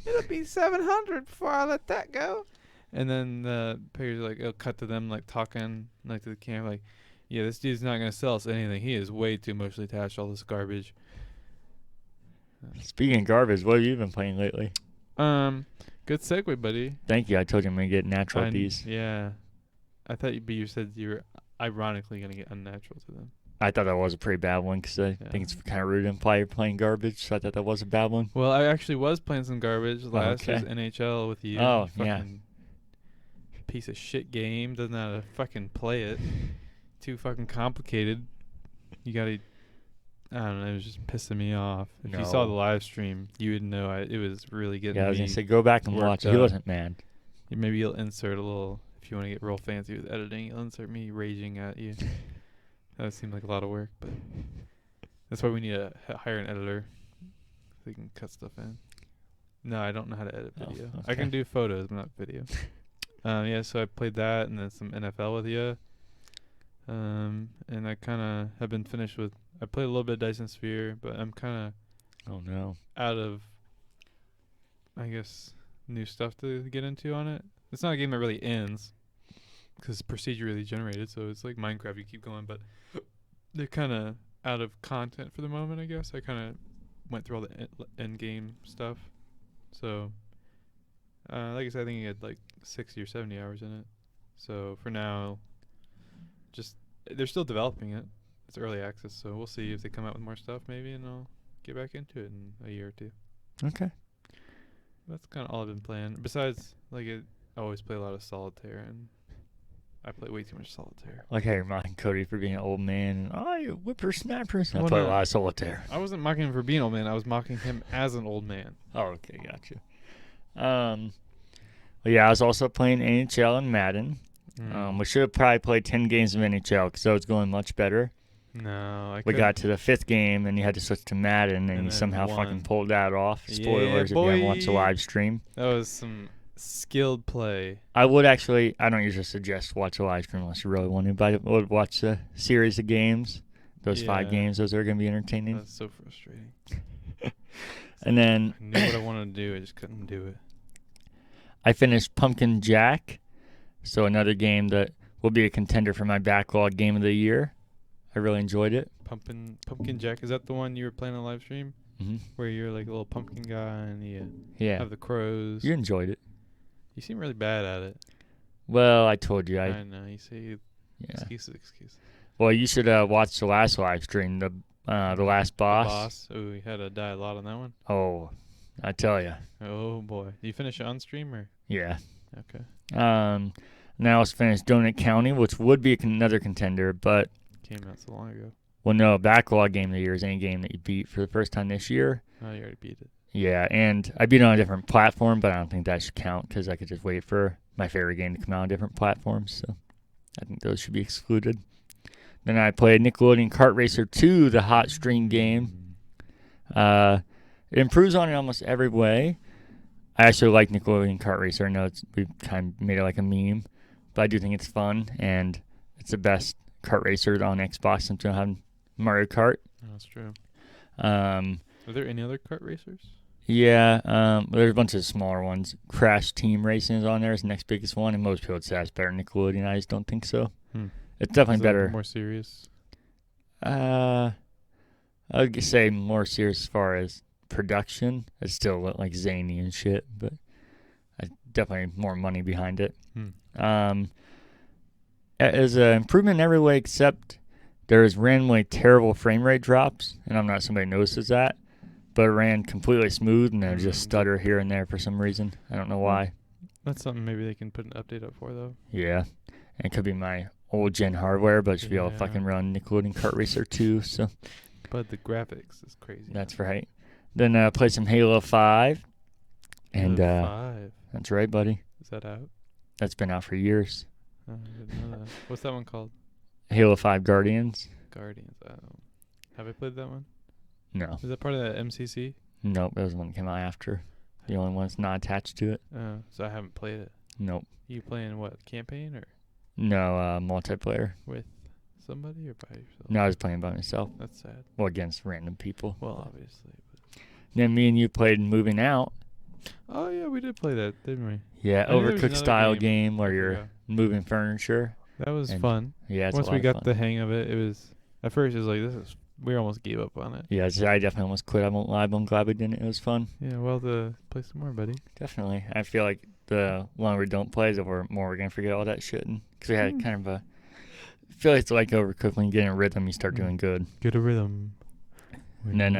It'll be 700 before I let that go." And then the players like, it'll cut to them like talking like to the camera, like, "Yeah, this dude's not gonna sell us anything. He is way too emotionally attached to all this garbage." Speaking of garbage, what have you been playing lately? Good segue, buddy. Thank you. I told you I'm going to get natural at these. Yeah, I thought you said you were ironically gonna get unnatural to them. I thought that was a pretty bad one because I think it's kind of rude to imply you're playing garbage, so I thought that was a bad one. Well, I actually was playing some garbage last year's okay. NHL with you. Oh, You yeah. fucking piece of shit game. Doesn't know how to fucking play it. Too fucking complicated. You gotta. I don't know. It was just pissing me off. If you saw No. the live stream, you would know it was really getting Yeah, I was me. going to say, go back and worked watch it. He up. wasn't mad. Maybe you'll insert a little. If you want to get real fancy with editing, you'll insert me raging at you. That would seem like a lot of work, but that's why we need to hire an editor so we can cut stuff in. No, I don't know how to edit Oh, video. I okay. can do photos, but not video. Yeah, so I played that and then some NFL with you. And I kind of have been finished with. I played a little bit of Dyson Sphere, but I'm kind of Oh, no. out of, I guess, new stuff to get into on it. It's not a game that really ends because it's procedurally generated, so it's like Minecraft. You keep going, but they're kind of out of content for the moment, I guess. I kind of went through all the end game stuff. So, like I said, I think he had like 60 or 70 hours in it. So for now, just they're still developing it. It's early access, so we'll see if they come out with more stuff maybe, and I'll get back into it in a year or two. Okay. That's kind of all I've been playing. Besides, like, I always play a lot of solitaire, and I play way too much solitaire. Like how you're mocking Cody for being an old man. Oh, you whippersnappers. I Well, play a no. lot of solitaire. I wasn't mocking him for being an old man. I was mocking him as an old man. Oh, okay, gotcha. Well, yeah, I was also playing NHL and Madden. We should have probably played 10 games of NHL because that was going much better. No, We got to the 5th game, and you had to switch to Madden, and you then somehow won. fucking pulled that off. Yeah, Spoilers if you haven't watched the boy. live stream. That was some skilled play. I would actually, I don't usually suggest watch a live stream unless you really want to, but I would watch a series of games. Those 5 Yeah. games, those are going to be entertaining. That's so frustrating. And then I knew what I wanted to do. I just couldn't do it. I finished Pumpkin Jack, so another game that will be a contender for my backlog game of the year. I really enjoyed it. Pumpkin Jack, is that the one you were playing on live stream? Mm-hmm. Where you're like a little pumpkin guy and you Yeah, have the crows. you enjoyed it. You seem really bad at it. Well, I told you. I know. You say Yeah. excuses. Well, you should watch the last live stream, the last boss. Boss. Oh, we had to die a lot on that one. Oh, I tell you. Oh boy. You finish it on stream or? Yeah. Okay. Now it's finished Donut County, which would be another contender, but Came out so long ago. well, no, backlog game of the year is any game that you beat for the first time this year. Oh, you already beat it. Yeah, and I beat it on a different platform, but I don't think that should count because I could just wait for my favorite game to come out on different platforms. So I think those should be excluded. Then I played Nickelodeon Kart Racer 2, the hot stream game. It improves on it almost every way. I actually like Nickelodeon Kart Racer. I know we kind of made it like a meme, but I do think it's fun, and it's the best kart racer on Xbox since we don't have Mario Kart. Oh, that's true. Are there any other kart racers? Yeah, there's a bunch of smaller ones. Crash Team Racing is on there. It's the next biggest one, and most people would say it's better than Nickelodeon. I just don't think so. It's definitely better. More serious? I would say more serious as far as production. It's still like zany and shit, but definitely more money behind it. As an improvement in every way except there is randomly terrible frame rate drops, and I'm not somebody who notices that, but it ran completely smooth, and it would just stutter here and there for some reason. I don't know why. That's something maybe they can put an update up for, though. Yeah, and it could be my old gen hardware, but it should be able to Yeah. fucking run Nickelodeon Kart Racer 2, so But the graphics is crazy. that's right. Then play some Halo 5, and Halo 5. that's right, buddy. Is that out? That's been out for years. Oh, I didn't know that. What's that one called? Halo 5 Guardians? Guardians. Have I played that one? No. Is that part of the MCC? Nope, that was the one that came out after. The only one that's not attached to it. So I haven't played it. Nope. You playing what? Campaign or No, multiplayer. with somebody or by yourself? No, I was playing by myself. That's sad. Well, against random people. Well, obviously. But Then me and you played Moving Out. oh, yeah, we did play that, didn't we? Yeah, I knew there was Overcooked another style game where I you're forgot. moving furniture. That was and fun. Yeah, it's Once a lot we of got fun. the hang of it, it was... At first, it was like, we almost gave up on it. Yeah, I definitely almost quit. I won't lie, but I'm glad we didn't. It was fun. Yeah, well, play some more, buddy. Definitely. I feel like the longer we don't play, the more we're going to forget all that shit. Because we had kind of a... I feel like it's like Overcooked. When you get in a rhythm, you start doing good. Get a rhythm. And then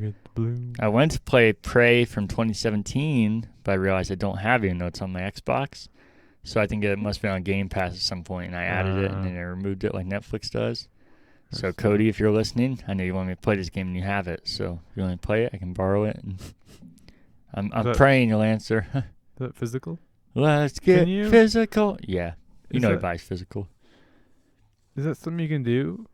Get the blue. I went to play Prey from 2017, but I realized I don't have it, even though it's on my Xbox. So I think it must be on Game Pass at some point, and I added it, and then I removed it like Netflix does. So Cody, if you're listening, I know you want me to play this game and you have it. So if you want me to play it, I can borrow it. And I'm praying you'll answer. Is that physical? Let's get Can you? physical. Yeah. You Is know he that- buys physical. Is that something you can do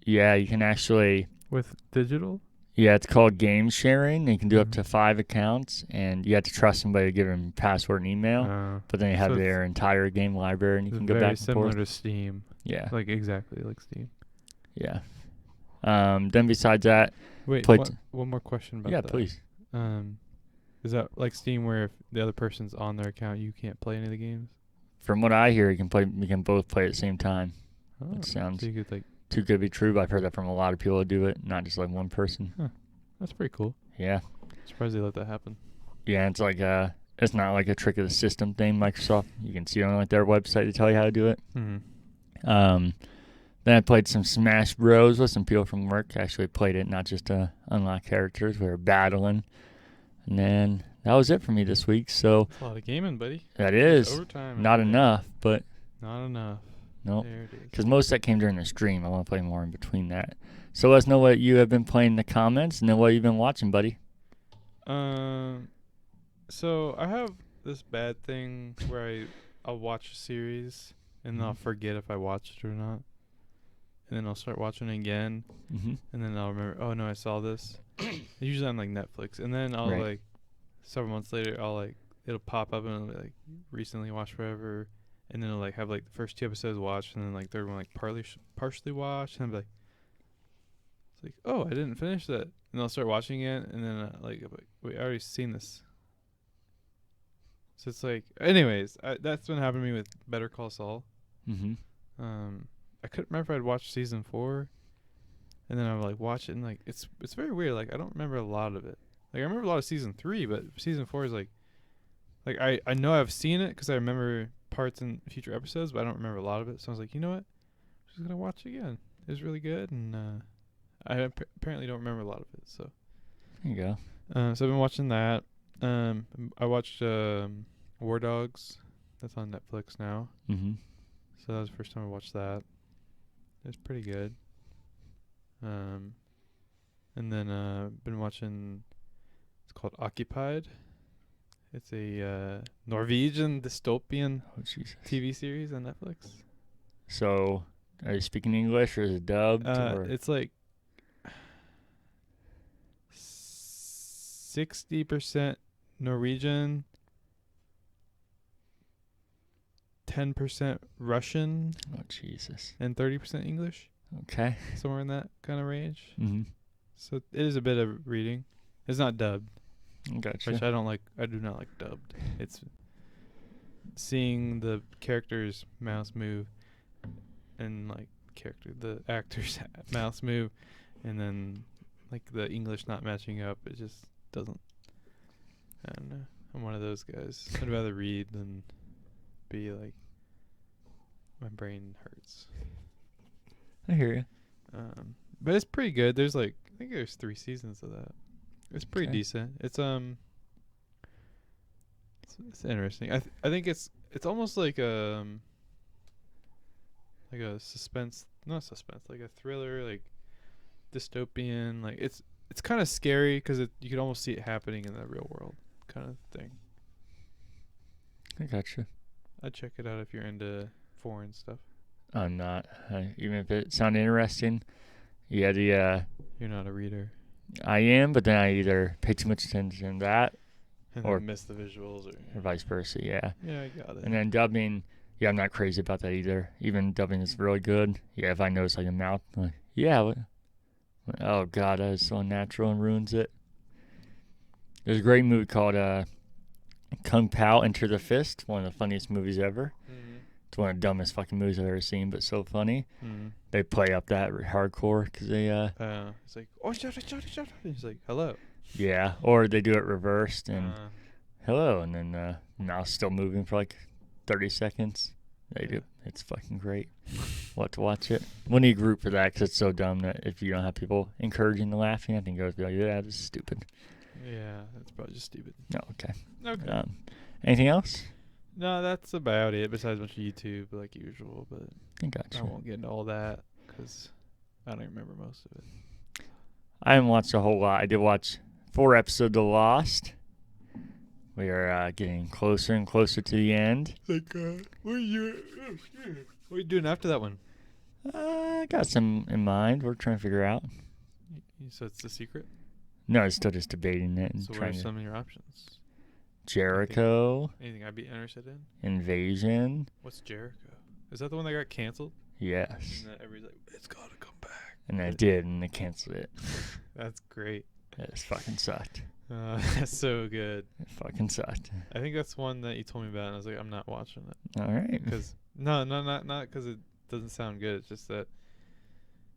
Yeah, you can actually... with digital? Yeah, it's called game sharing. You can do up to 5 accounts, and you have to trust somebody to give them password and email. But then you have so their entire game library, and you can go very back and similar forth. to Steam. Yeah, Like, exactly like Steam. yeah. Then besides that, Wait, Played- one more question about yeah, that. please. Is that like Steam where if the other person's on their account, you can't play any of the games? From what I hear, you can both play at the same time. Oh, It sounds so you could like... too good to be true, but I've heard that from a lot of people who do it, not just like one person. Huh. That's pretty cool. Yeah. Surprised they let that happen. Yeah, it's like it's not like a trick of the system thing, Microsoft. You can see it on like their website to tell you how to do it. Mm-hmm. Then I played some Smash Bros with some people from work. Actually played it, not just to unlock characters. We were battling. And then that was it for me this week. So That's a lot of gaming, buddy. that is Overtime. not enough, but Not enough. nope. There it is. Because most of that came during the stream. I want to play more in between that. So let us know what you have been playing in the comments and then what you've been watching, buddy. So I have this bad thing where I'll watch a series and then I'll forget if I watched it or not. And then I'll start watching it again. Mm-hmm. And then I'll remember, oh no, I saw this. Usually on like Netflix. And then I'll Right. like, several months later, it'll pop up and it'll be like, recently watched forever. And then it'll like have like the first 2 episodes watched and then like third one like partially watched. And I'm like, it's like, oh, I didn't finish that. And I'll start watching it and then I'm like, wait, I already seen this. So it's like, anyways, that's been happening to me with Better Call Saul. Mm-hmm. I couldn't remember if I'd watched season 4, and then I would like watch it, and like it's very weird. Like I don't remember a lot of it. Like I remember a lot of season 3, but season 4 is like I know I've seen it because I remember parts in future episodes, but I don't remember a lot of it. So I was like, you know what, I'm just gonna watch it again. It was really good, and I apparently don't remember a lot of it. So There you go. so I've been watching that. I watched War Dogs. That's on Netflix now. Mm-hmm. So that was the first time I watched that. It was pretty good. And then been watching, it's called Occupied. It's a Norwegian dystopian Oh, Jesus. TV series on Netflix. So, are you speaking English or is it dubbed? Or? It's like 60% Norwegian, 10% Russian, Oh, Jesus. and 30% English. Okay. Somewhere in that kind of range. Mm-hmm. So it is a bit of reading. It's not dubbed, Gotcha. which I don't like. I do not like dubbed. It's seeing the characters' mouths move and like the actors' mouths move, and then like the English not matching up. It just doesn't. I don't know. I'm one of those guys. I'd rather read than be like, my brain hurts. I hear you. But it's pretty good. There's like, I think there's 3 seasons of that. It's pretty Okay. decent. It's interesting. I think it's almost like a suspense, not suspense, like a thriller, like dystopian. Like it's kind of scary because you could almost see it happening in the real world, kind of thing. I gotcha. I'd check it out if you're into foreign stuff. I'm not. Even if it sounded interesting. Yeah, You're not a reader. I am, but then I either pay too much attention to that And Or- then miss the visuals or vice versa, yeah. Yeah, I got it. And then dubbing, yeah, I'm not crazy about that either. Even dubbing is really good. Yeah, if I notice like a mouth, I'm like, yeah, oh God, that is so unnatural and ruins it. There's a great movie called Kung Pao Enter the Fist, one of the funniest movies ever. It's one of the dumbest fucking movies I've ever seen, but so funny. They play up that hardcore because they, It's like, oh, shut. He's like, hello. yeah, or they do it reversed and Uh, hello, and then mouth's still moving for like 30 seconds. They Yeah. do. It's fucking great. We'll have to watch it. We'll need a group for that because it's so dumb that if you don't have people encouraging the laughing, I think it would be like, yeah, this is stupid. yeah, that's probably just stupid. No, okay. Okay. Anything else? No, that's about it. Besides a bunch of YouTube, like usual. But I I gotcha. won't get into all that because I don't remember most of it. I haven't watched a whole lot. I did watch 4 episodes of Lost. We are getting closer and closer to the end. Like, what are you doing after that one? I got some in mind. We're trying to figure out. So it's the secret. No, it's still just debating it and So what are trying to. some of your options? Jericho, Anything I'd be interested in? Invasion. What's Jericho? Is that the one that got canceled? Yes. And that everybody's like, it's gotta come back. And I did, and they canceled it. That's great. It fucking sucked. That's so good. It fucking sucked. I think that's one that you told me about, and I was like, I'm not watching it. All right. Because not because it doesn't sound good. It's just that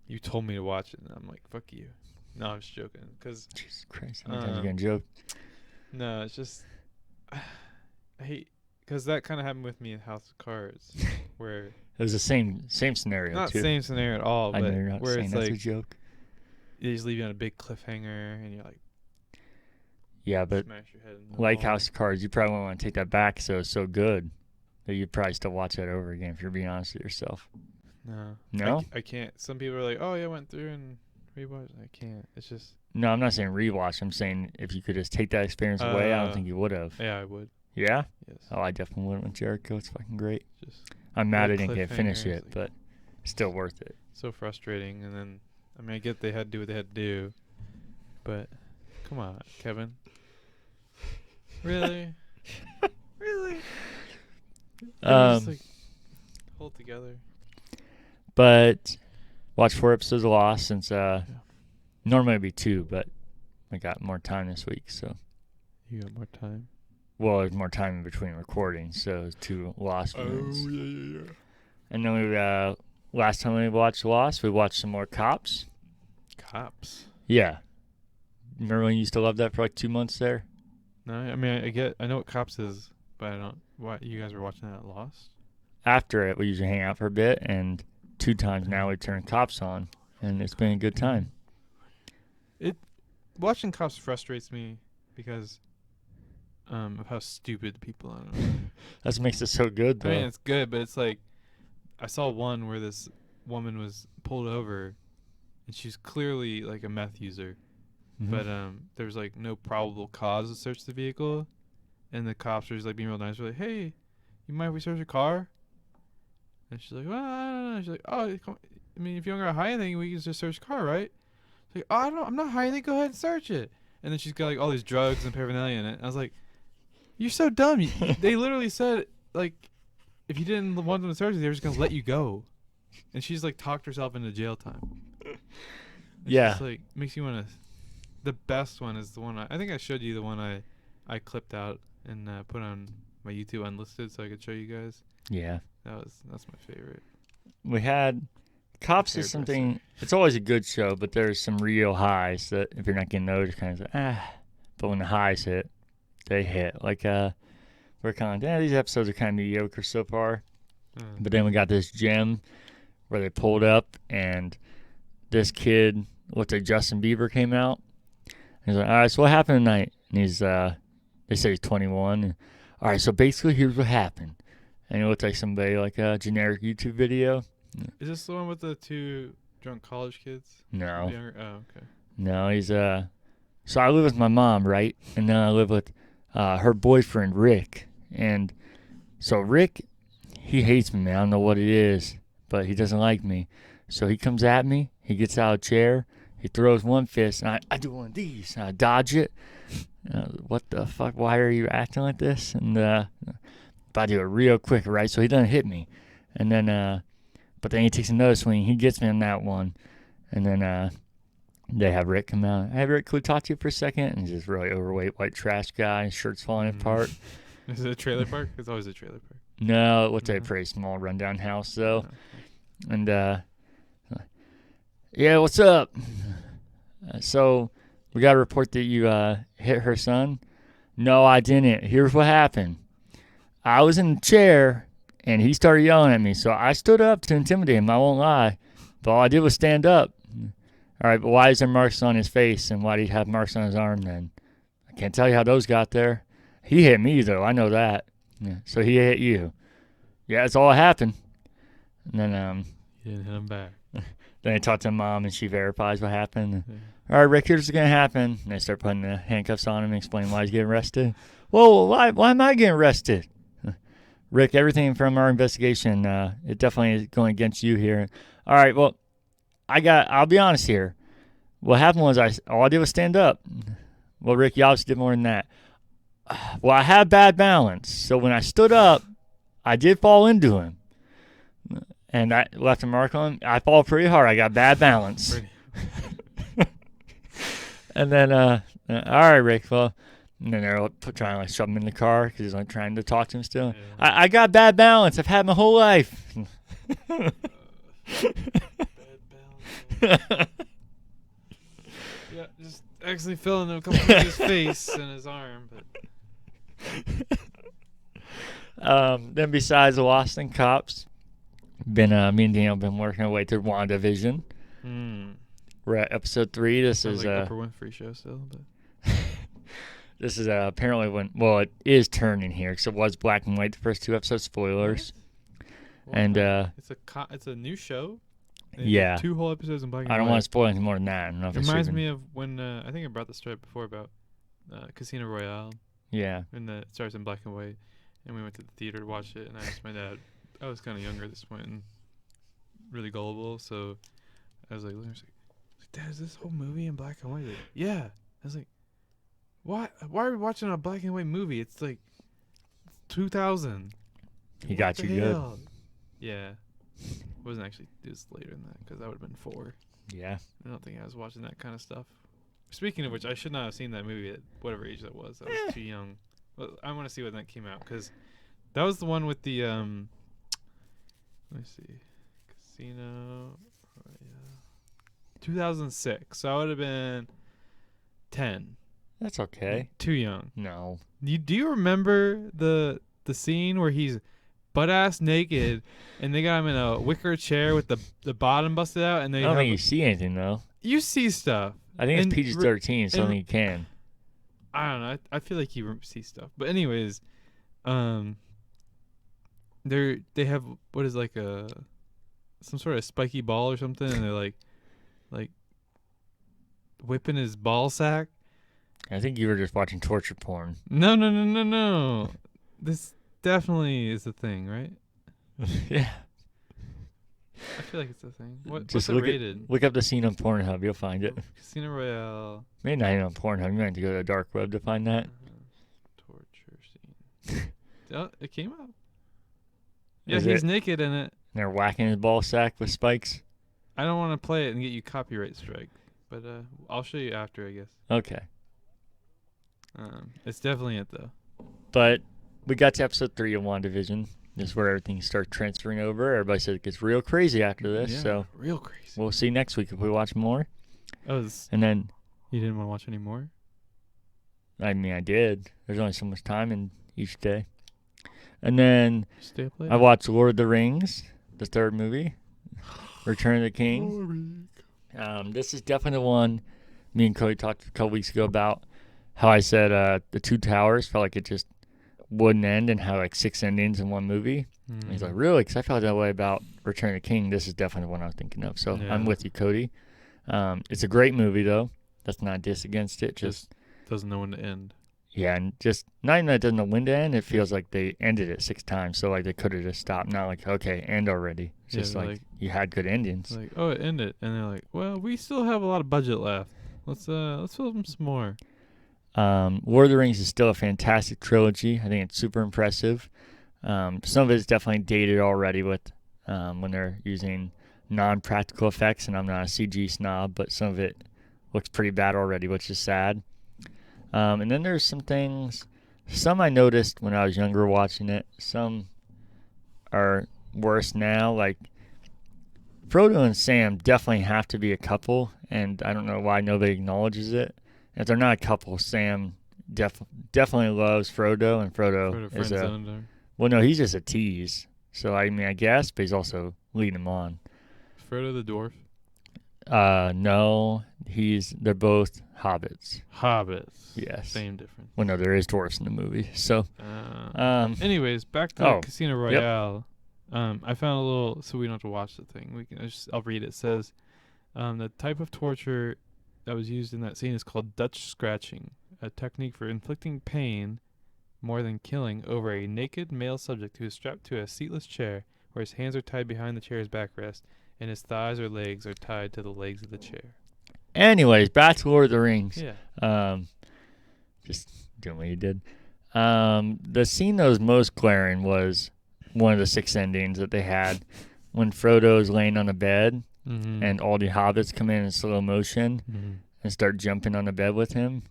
you told me to watch it, and I'm like, fuck you. No, I'm just joking. Cause Jesus Christ, how many times you gonna joke? no, it's just I hate because that kind of happened with me in House of Cards, where It was the same scenario not too. same scenario at all, I but know you're not where saying it's that's like a joke. they just leave you on a big cliffhanger, and you're like, Yeah, but smash your head in the like wall. House of Cards, you probably won't want to take that back. So it's so good that you'd probably still watch that over again if you're being honest with yourself. No, No? I can't. Some people are like, oh yeah, I went through and rewatched. I can't. It's just No, I'm not saying rewatch. I'm saying if you could just take that experience away, I don't think you would have. yeah, I would. Yeah? Yes. Oh, I definitely would with Jericho. It's fucking great. Just I'm mad I little didn't get finished cliffhangers, yet, like- but still worth it. so frustrating. And then I mean, I get they had to do what they had to do, but come on, Kevin. Really? Really? Just like hold together. But watch 4 episodes of Lost since normally it'd be 2, but I got more time this week, so You got more time. well, there's more time in between recordings, so 2 Lost minutes. yeah. And then we last time we watched Lost, we watched some more Cops. Cops. Yeah. Remember when you used to love that for like 2 months there? No, I mean I know what Cops is, but I don't. What you guys were watching that at Lost? After it, we usually hang out for a bit, and 2 times now we turn Cops on, and it's been a good time. Watching Cops frustrates me because of how stupid people are. That's what makes it so good, though. I mean, it's good, but it's like I saw one where this woman was pulled over, and she's clearly like a meth user, Mhm. but there was like no probable cause to search the vehicle, and the cops were just like being real nice. They're like, "Hey, you mind if we search your car?" And she's like, "Well, I don't know." She's like, "Oh, I mean, if you don't gotta hide anything, we can just search the car, right?" She's like, "Oh, I don't. I'm not hiding anything. Go ahead and search it." And then she's got like all these drugs and paraphernalia in it. And I was like, "You're so dumb." They literally said like, if you didn't want them to search it, they were just gonna let you go. And she's like talked herself into jail time. It's Yeah. just, like makes you want to. The best one is the one I think I showed you, the one I clipped out and put on my YouTube unlisted so I could show you guys. Yeah. That's my favorite. We had Cops is Hairdresser. something. It's always a good show, but there's some real highs that if you're not getting those, you're kind of like But when the highs hit, they hit. Like we're kind of these episodes are kind of mediocre so far. But then we got this gym where they pulled up and this kid looked like Justin Bieber came out. He's like, all right, so what happened tonight? And he's they say he's 21. And, all right, so basically here's what happened. And he looked like somebody like a generic YouTube video. Is this the one with the 2 drunk college kids? No. Younger? Oh, okay. No, he's so I live with my mom, right? And then I live with her boyfriend Rick. And so Rick, he hates me, man. I don't know what it is, but he doesn't like me. So he comes at me, he gets out of a chair, he throws one fist, and I do one of these, and I dodge it. What the fuck? Why are you acting like this? And but I do it real quick, right? So he doesn't hit me. And then but then he takes another swing. He gets me on that one. And then they have Rick come out. Hey, Rick, could we talk to you for a second? And he's this really overweight white trash guy. His shirt's falling apart. Is it a trailer park? It's always a trailer park. No, what's a Mhm. pretty small rundown house, though. Oh. And, yeah, what's up? So we got a report that you hit her son. No, I didn't. Here's what happened. I was in the chair, and he started yelling at me. So I stood up to intimidate him. I won't lie. But all I did was stand up. All right, but why is there marks on his face, and why did he have marks on his arm then? I can't tell you how those got there. He hit me, though. I know that. Yeah, so he hit you. Yeah, that's all that happened. And then You didn't hit him back. then I talked to mom, and she verifies what happened. Yeah. All right, Rick, here's what's going to happen. And they start putting the handcuffs on him and explain why he's getting arrested. Whoa, why am I getting arrested? Rick, everything from our investigation, it definitely is going against you here. All right, well, I'll be honest here. What happened was all I did was stand up. Well, Rick, you obviously did more than that. Well, I had bad balance. So when I stood up, I did fall into him. And I left a mark on him. I fall pretty hard. I got bad balance. And then, all right, Rick, well, and then they're trying to like shove him in the car because he's like trying to talk to him still. Yeah. I got bad balance. I've had my whole life. Bad balance. fell in a couple of his face and his arm. But Then besides the Lost in Cops, me and Daniel have been working our way through WandaVision. We're at episode 3. This sounds is like Oprah Winfrey show still, but this is apparently it is turning here because it was black and white the first 2 episodes. Spoilers. Well, And it's a new show. They yeah, did 2 whole episodes in black and white. I don't want to spoil anything more than that. I don't know if It it's reminds even- me of when I think I brought the story up before about Casino Royale. Yeah. And it starts in black and white, and we went to the theater to watch it. And I asked my dad. I was kind of younger at this point and really gullible, so I was like, "Dad, is this whole movie in black and white?" Like, yeah. I was like, "What? Why are we watching a black and white movie? It's like 2000." He got you good. Yeah. It wasn't actually. It was later than that because I would have been 4. Yeah. I don't think I was watching that kind of stuff. Speaking of which, I should not have seen that movie at whatever age that was. I was too young. Well, I want to see when that came out because that was the one with the let me see, Casino, 2006. So I would have been 10. That's okay. Too young. No. Do you remember the scene where he's butt ass naked and they got him in a wicker chair with the bottom busted out and they I don't think you see anything though. You see stuff. I think it's And PG-13, so I think you can. I don't know. I feel like you see stuff. But anyways, they have what is like some sort of spiky ball or something, and they're like whipping his ball sack. I think you were just watching torture porn. No. This definitely is a thing, right? Yeah. I feel like it's a thing. What's Just it rated? look up the scene on Pornhub. You'll find it. Casino Royale. Maybe not even on Pornhub. You might have to go to the dark web to find that. Torture scene. Oh, it came out. Yeah, Is he's it? naked in it. And they're whacking his ball sack with spikes. I don't want to play it and get you copyright strike, but I'll show you after, I guess. Okay. It's definitely it though. But we got to episode 3 of WandaVision. This is where everything starts transferring over. Everybody said it gets real crazy after this. Yeah, So real crazy. we'll see next week if we watch more. Oh, And then, you didn't want to watch any more? I mean, I did. There's only so much time in each day. And then Stay up late? I watched Lord of the Rings, the 3rd movie, Return of the King. This is definitely the one me and Cody talked a couple weeks ago about how I said the Two Towers felt like it just wouldn't end and had like 6 endings in one movie. And he's like, really? Because I felt that way about Return of the King. This is definitely the one I was thinking of. So Yeah. I'm with you, Cody. It's a great movie, though. That's not a diss against it. Just doesn't know when to end. yeah, and just not even that it doesn't know when to end. It feels like they ended it 6 times. So like they could have just stopped. Not like, okay, end already. It's Yeah, just they're like you had good endings. Like, oh, it ended, and they're like, well, we still have a lot of budget left. Let's film some more. Lord of the Rings is still a fantastic trilogy. I think it's super impressive. Some of it is definitely dated already with when they're using non-practical effects, and I'm not a CG snob, but some of it looks pretty bad already, which is sad. And then there's some things, some I noticed when I was younger watching it. Some are worse now. Like Frodo and Sam definitely have to be a couple, and I don't know why nobody acknowledges it. If they're not a couple, Sam definitely loves Frodo, and Frodo is friend-zoned her. well, no, he's just a tease. So I mean, I guess, but he's also leading him on. Frodo the dwarf. No, they're both hobbits. Hobbits. Yes. Same difference. Well, no, there is dwarfs in the movie. So, Anyways, back to Oh, Casino Royale. I found a little, so we don't have to watch the thing. I'll read it. It says, the type of torture that was used in that scene is called Dutch scratching, a technique for inflicting pain more than killing over a naked male subject who is strapped to a seatless chair where his hands are tied behind the chair's backrest and his thighs or legs are tied to the legs of the chair. anyways, back to Lord of the Rings. Yeah. Just doing what you did. The scene that was most glaring was one of the 6 endings that they had when Frodo's laying on a bed and all the hobbits come in slow motion and start jumping on the bed with him.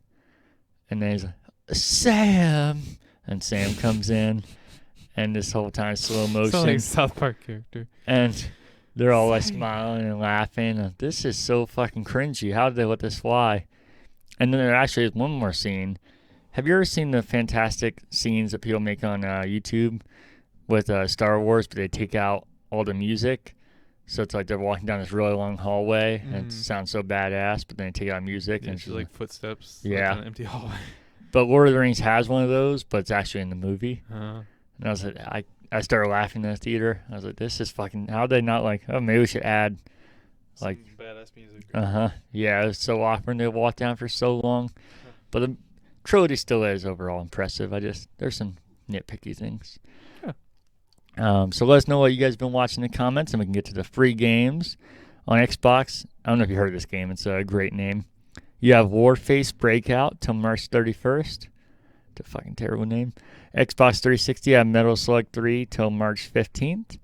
And then he's like, Sam! And Sam comes in, and this whole time slow motion. Sounds like a South Park character. And they're all like smiling and laughing. This is so fucking cringy. How did they let this fly? And then there actually is one more scene. Have you ever seen the fantastic scenes that people make on YouTube with Star Wars, but they take out all the music? So it's like they're walking down this really long hallway, and it sounds so badass, but then they take out music. Yeah, and it's like footsteps. Yeah. Like, on an empty hallway. But Lord of the Rings has one of those, but it's actually in the movie. Uh-huh. And I was like, I started laughing in the theater. I was like, this is fucking, how they not like, oh, maybe we should add, like, some badass music. Yeah, it was so awkward. They walked down for so long. But the trilogy still is overall impressive. There's some nitpicky things. So let us know what you guys have been watching in the comments, and we can get to the free games on Xbox. I don't know if you heard of this game. It's a great name. You have Warface Breakout till March 31st. It's a fucking terrible name. Xbox 360, you have Metal Slug 3 till March 15th.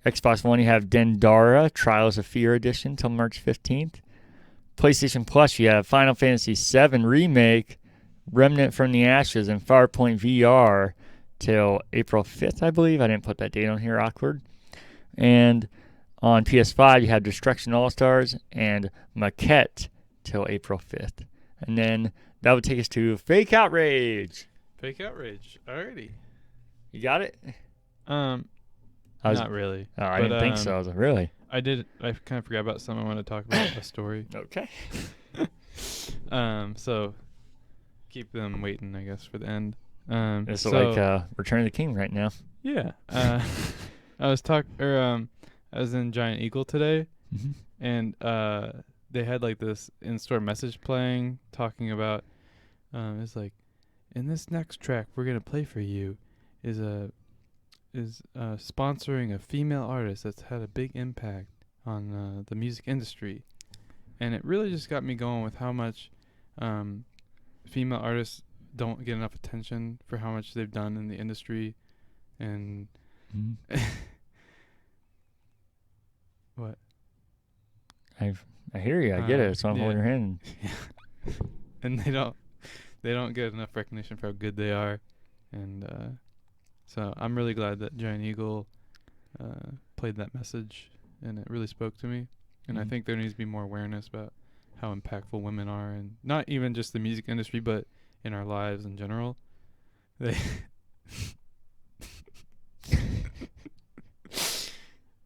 Xbox One, you have Dendara Trials of Fear Edition till March 15th. PlayStation Plus, you have Final Fantasy VII Remake, Remnant from the Ashes, and Farpoint VR till April 5th, I believe. I didn't put that date on here, awkward. And on PS5, you have Destruction All-Stars and Maquette till April 5th. And then that would take us to Fake Outrage. Fake Outrage. Alrighty. You got it? Not really. Oh, I didn't think so. I was like, really? I did. I kind of forgot about something I want to talk about, a story. Okay. So keep them waiting, I guess, for the end. It's like Return of the King right now. Yeah. I was I was in Giant Eagle today, and they had like this in-store message playing, talking about it's like, in this next track we're gonna play for you is sponsoring a female artist that's had a big impact on the music industry, and it really just got me going with how much female artists don't get enough attention for how much they've done in the industry, and what? I hear you. I get it. So I'm holding your hand. And they don't get enough recognition for how good they are, and so I'm really glad that Giant Eagle played that message, and it really spoke to me. And I think there needs to be more awareness about how impactful women are, and not even just the music industry, but in our lives in general. They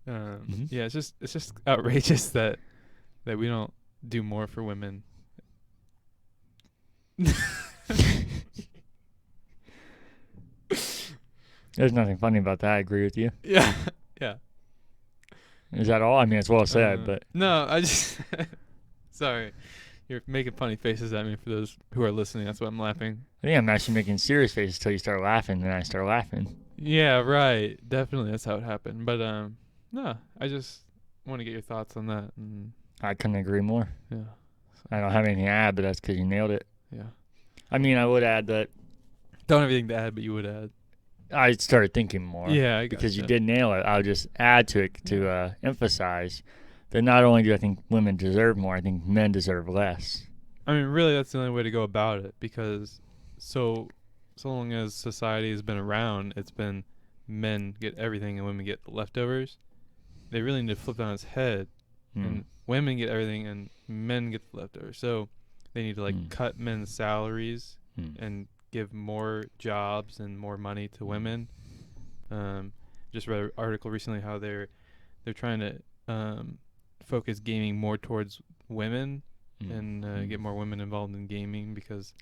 yeah, it's just outrageous that we don't do more for women. There's nothing funny about that. I agree with you. Yeah. Is that all? I mean, it's well said, but no, I just sorry. You're making funny faces at me for those who are listening. That's why I'm laughing. I think I'm actually making serious faces till you start laughing, and I start laughing. Yeah, right. Definitely, that's how it happened. But no, I just want to get your thoughts on that. And I couldn't agree more. yeah, so. I don't have anything to add, but that's because you nailed it. Yeah. I mean, I would add that. Don't have anything to add, but you would add. I started thinking more. Yeah, I got because you did nail it. I would just add to it to emphasize that not only do I think women deserve more, I think men deserve less. I mean, really, that's the only way to go about it, because so long as society has been around, it's been men get everything and women get the leftovers. They really need to flip that on its head, and women get everything and men get the leftovers. So they need to cut men's salaries and give more jobs and more money to women. Just read an article recently how they're trying to focus gaming more towards women and get more women involved in gaming, because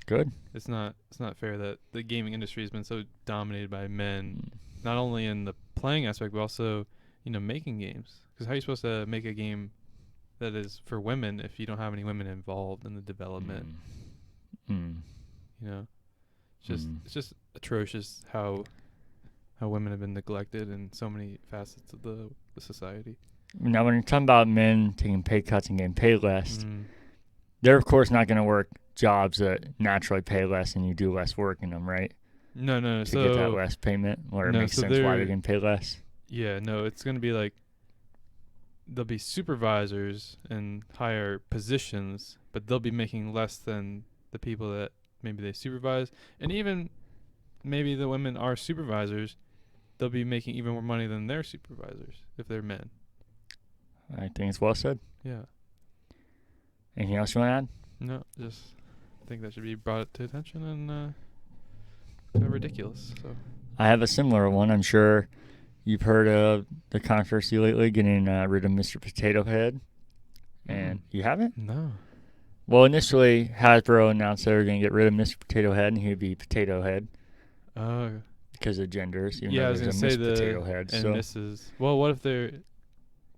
it's not fair that the gaming industry has been so dominated by men, not only in the playing aspect but also making games. Because how are you supposed to make a game that is for women if you don't have any women involved in the development? It's just atrocious how women have been neglected in so many facets of the society. Now, when you're talking about men taking pay cuts and getting paid less, they're of course not going to work jobs that naturally pay less and you do less work in them, right? No. To get that less payment, or it makes sense why they're getting paid less. Yeah, no, it's going to be like they'll be supervisors in higher positions, but they'll be making less than the people that maybe they supervise. And even maybe the women are supervisors, they'll be making even more money than their supervisors if they're men. I think it's well said. Yeah. Anything else you want to add? No, just think that should be brought to attention and ridiculous. So I have a similar one. I'm sure you've heard of the controversy lately getting rid of Mr. Potato Head. And you haven't? No. Well, initially, Hasbro announced they were going to get rid of Mr. Potato Head, and he would be Potato Head because of genders. Even Yeah, I though was there's gonna a Miss say Potato Head, and so Mrs. Well, what if they're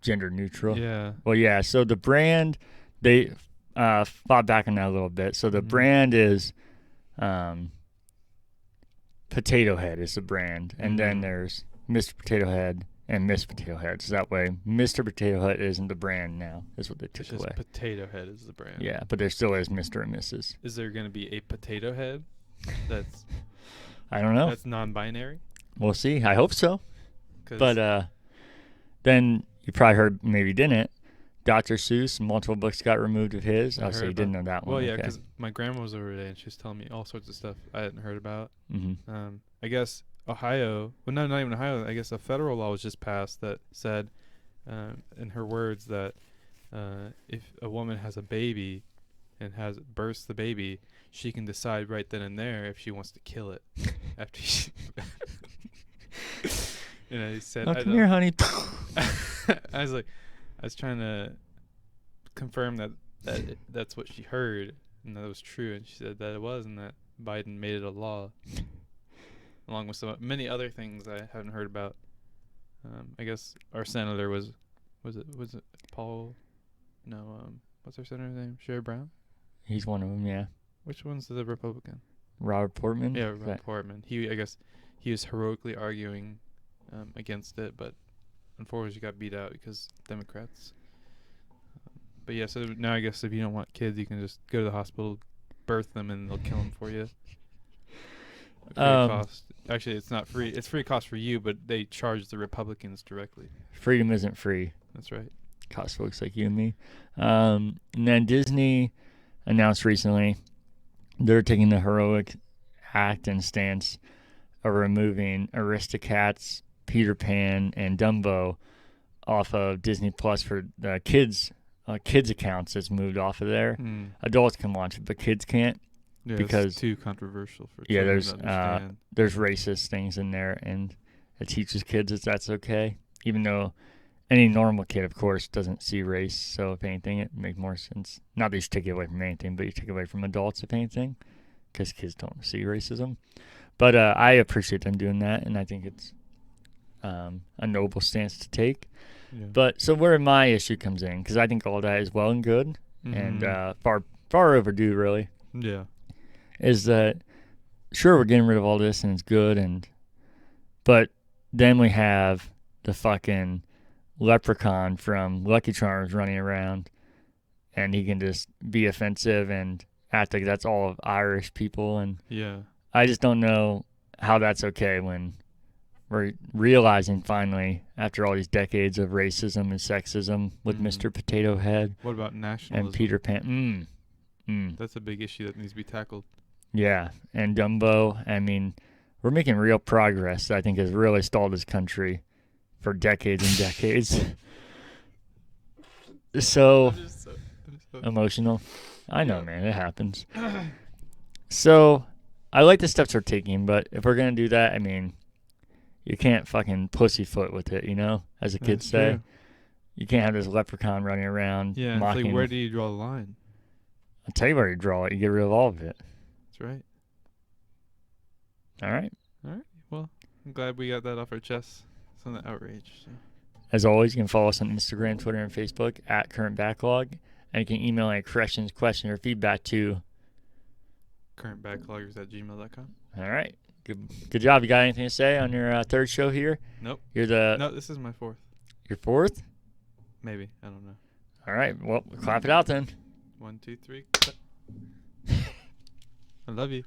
gender neutral. Yeah. Well, yeah. So the brand, they fought back on that a little bit. So the brand is Potato Head is the brand, and then there's Mr. Potato Head and Miss Potato Head. So that way, Mr. Potato Head isn't the brand now. Is what they took It's just away. Potato Head is the brand. Yeah, but there still is Mr. and Mrs. Is there going to be a Potato Head that's I don't know. that's non-binary? We'll see. I hope so. 'Cause But then you probably heard, maybe didn't, Dr. Seuss, multiple books got removed of his. I Oh, so heard you didn't know that one. well, yeah, Okay. because my grandma was over today and she was telling me all sorts of stuff I hadn't heard about. Mm-hmm. I guess Ohio, well, no, not even Ohio. I guess a federal law was just passed that said, in her words, that if a woman has a baby and births the baby, she can decide right then and there if she wants to kill it after she. And I said, Oh, come here, honey. I was trying to confirm that's what she heard and that it was true, and she said that it was, and that Biden made it a law, along with many other things I haven't heard about. I guess our senator was it Paul? No, what's our senator's name? Sherrod Brown? He's one of them, yeah. Which one's the Republican? Robert Portman? Yeah, Robert Portman. I guess he was heroically arguing against it, but unfortunately got beat out because Democrats. But yeah, so now I guess if you don't want kids, you can just go to the hospital, birth them, and they'll kill them for you. Free cost. Actually, it's not free. It's free cost for you, but they charge the Republicans directly. Freedom isn't free. That's right. Costs folks like you and me. And then Disney announced recently they're taking the heroic act and stance of removing Aristocats, Peter Pan, and Dumbo off of Disney Plus for the kids accounts. That's moved off of there. Adults can watch it, but kids can't. Yeah, because it's too controversial for yeah, children to understand. there's racist things in there, and it teaches kids that that's okay, even though any normal kid, of course, doesn't see race. So if anything, it makes more sense. Not that you should take it away from anything, but you take it away from adults, if anything, because kids don't see racism. But I appreciate them doing that, and I think it's a noble stance to take. Yeah. But so where my issue comes in, because I think all that is well and good, and far overdue, really. Yeah. Is that sure we're getting rid of all this and it's good, but then we have the fucking leprechaun from Lucky Charms running around, and he can just be offensive and act like that's all of Irish people, and Yeah. I just don't know how that's okay when we're realizing finally, after all these decades of racism and sexism with Mr. Potato Head What about nationalism? and Peter Pan. That's a big issue that needs to be tackled. Yeah, and Dumbo. I mean, we're making real progress that I think has really stalled this country for decades and decades. So I'm just so emotional. I know, Yeah. man. It happens. So I like the steps we're taking, but if we're going to do that, I mean, you can't fucking pussyfoot with it, as the kids That's say. true. You can't have this leprechaun running around Yeah, it's mocking. like, where do you draw the line? I'll tell you where you draw it. You get rid of all of it. That's right. All right. All right. Well, I'm glad we got that off our chests. Some of the outrage. So. As always, you can follow us on Instagram, Twitter, and Facebook at currentbacklog. And you can email any corrections, questions, or feedback to currentbackloggers@gmail.com. All right. Good job. You got anything to say on your third show here? Nope. You're No, this is my fourth. Your fourth? Maybe. I don't know. All right. Well, clap it out then. 1, 2, 3. I love you.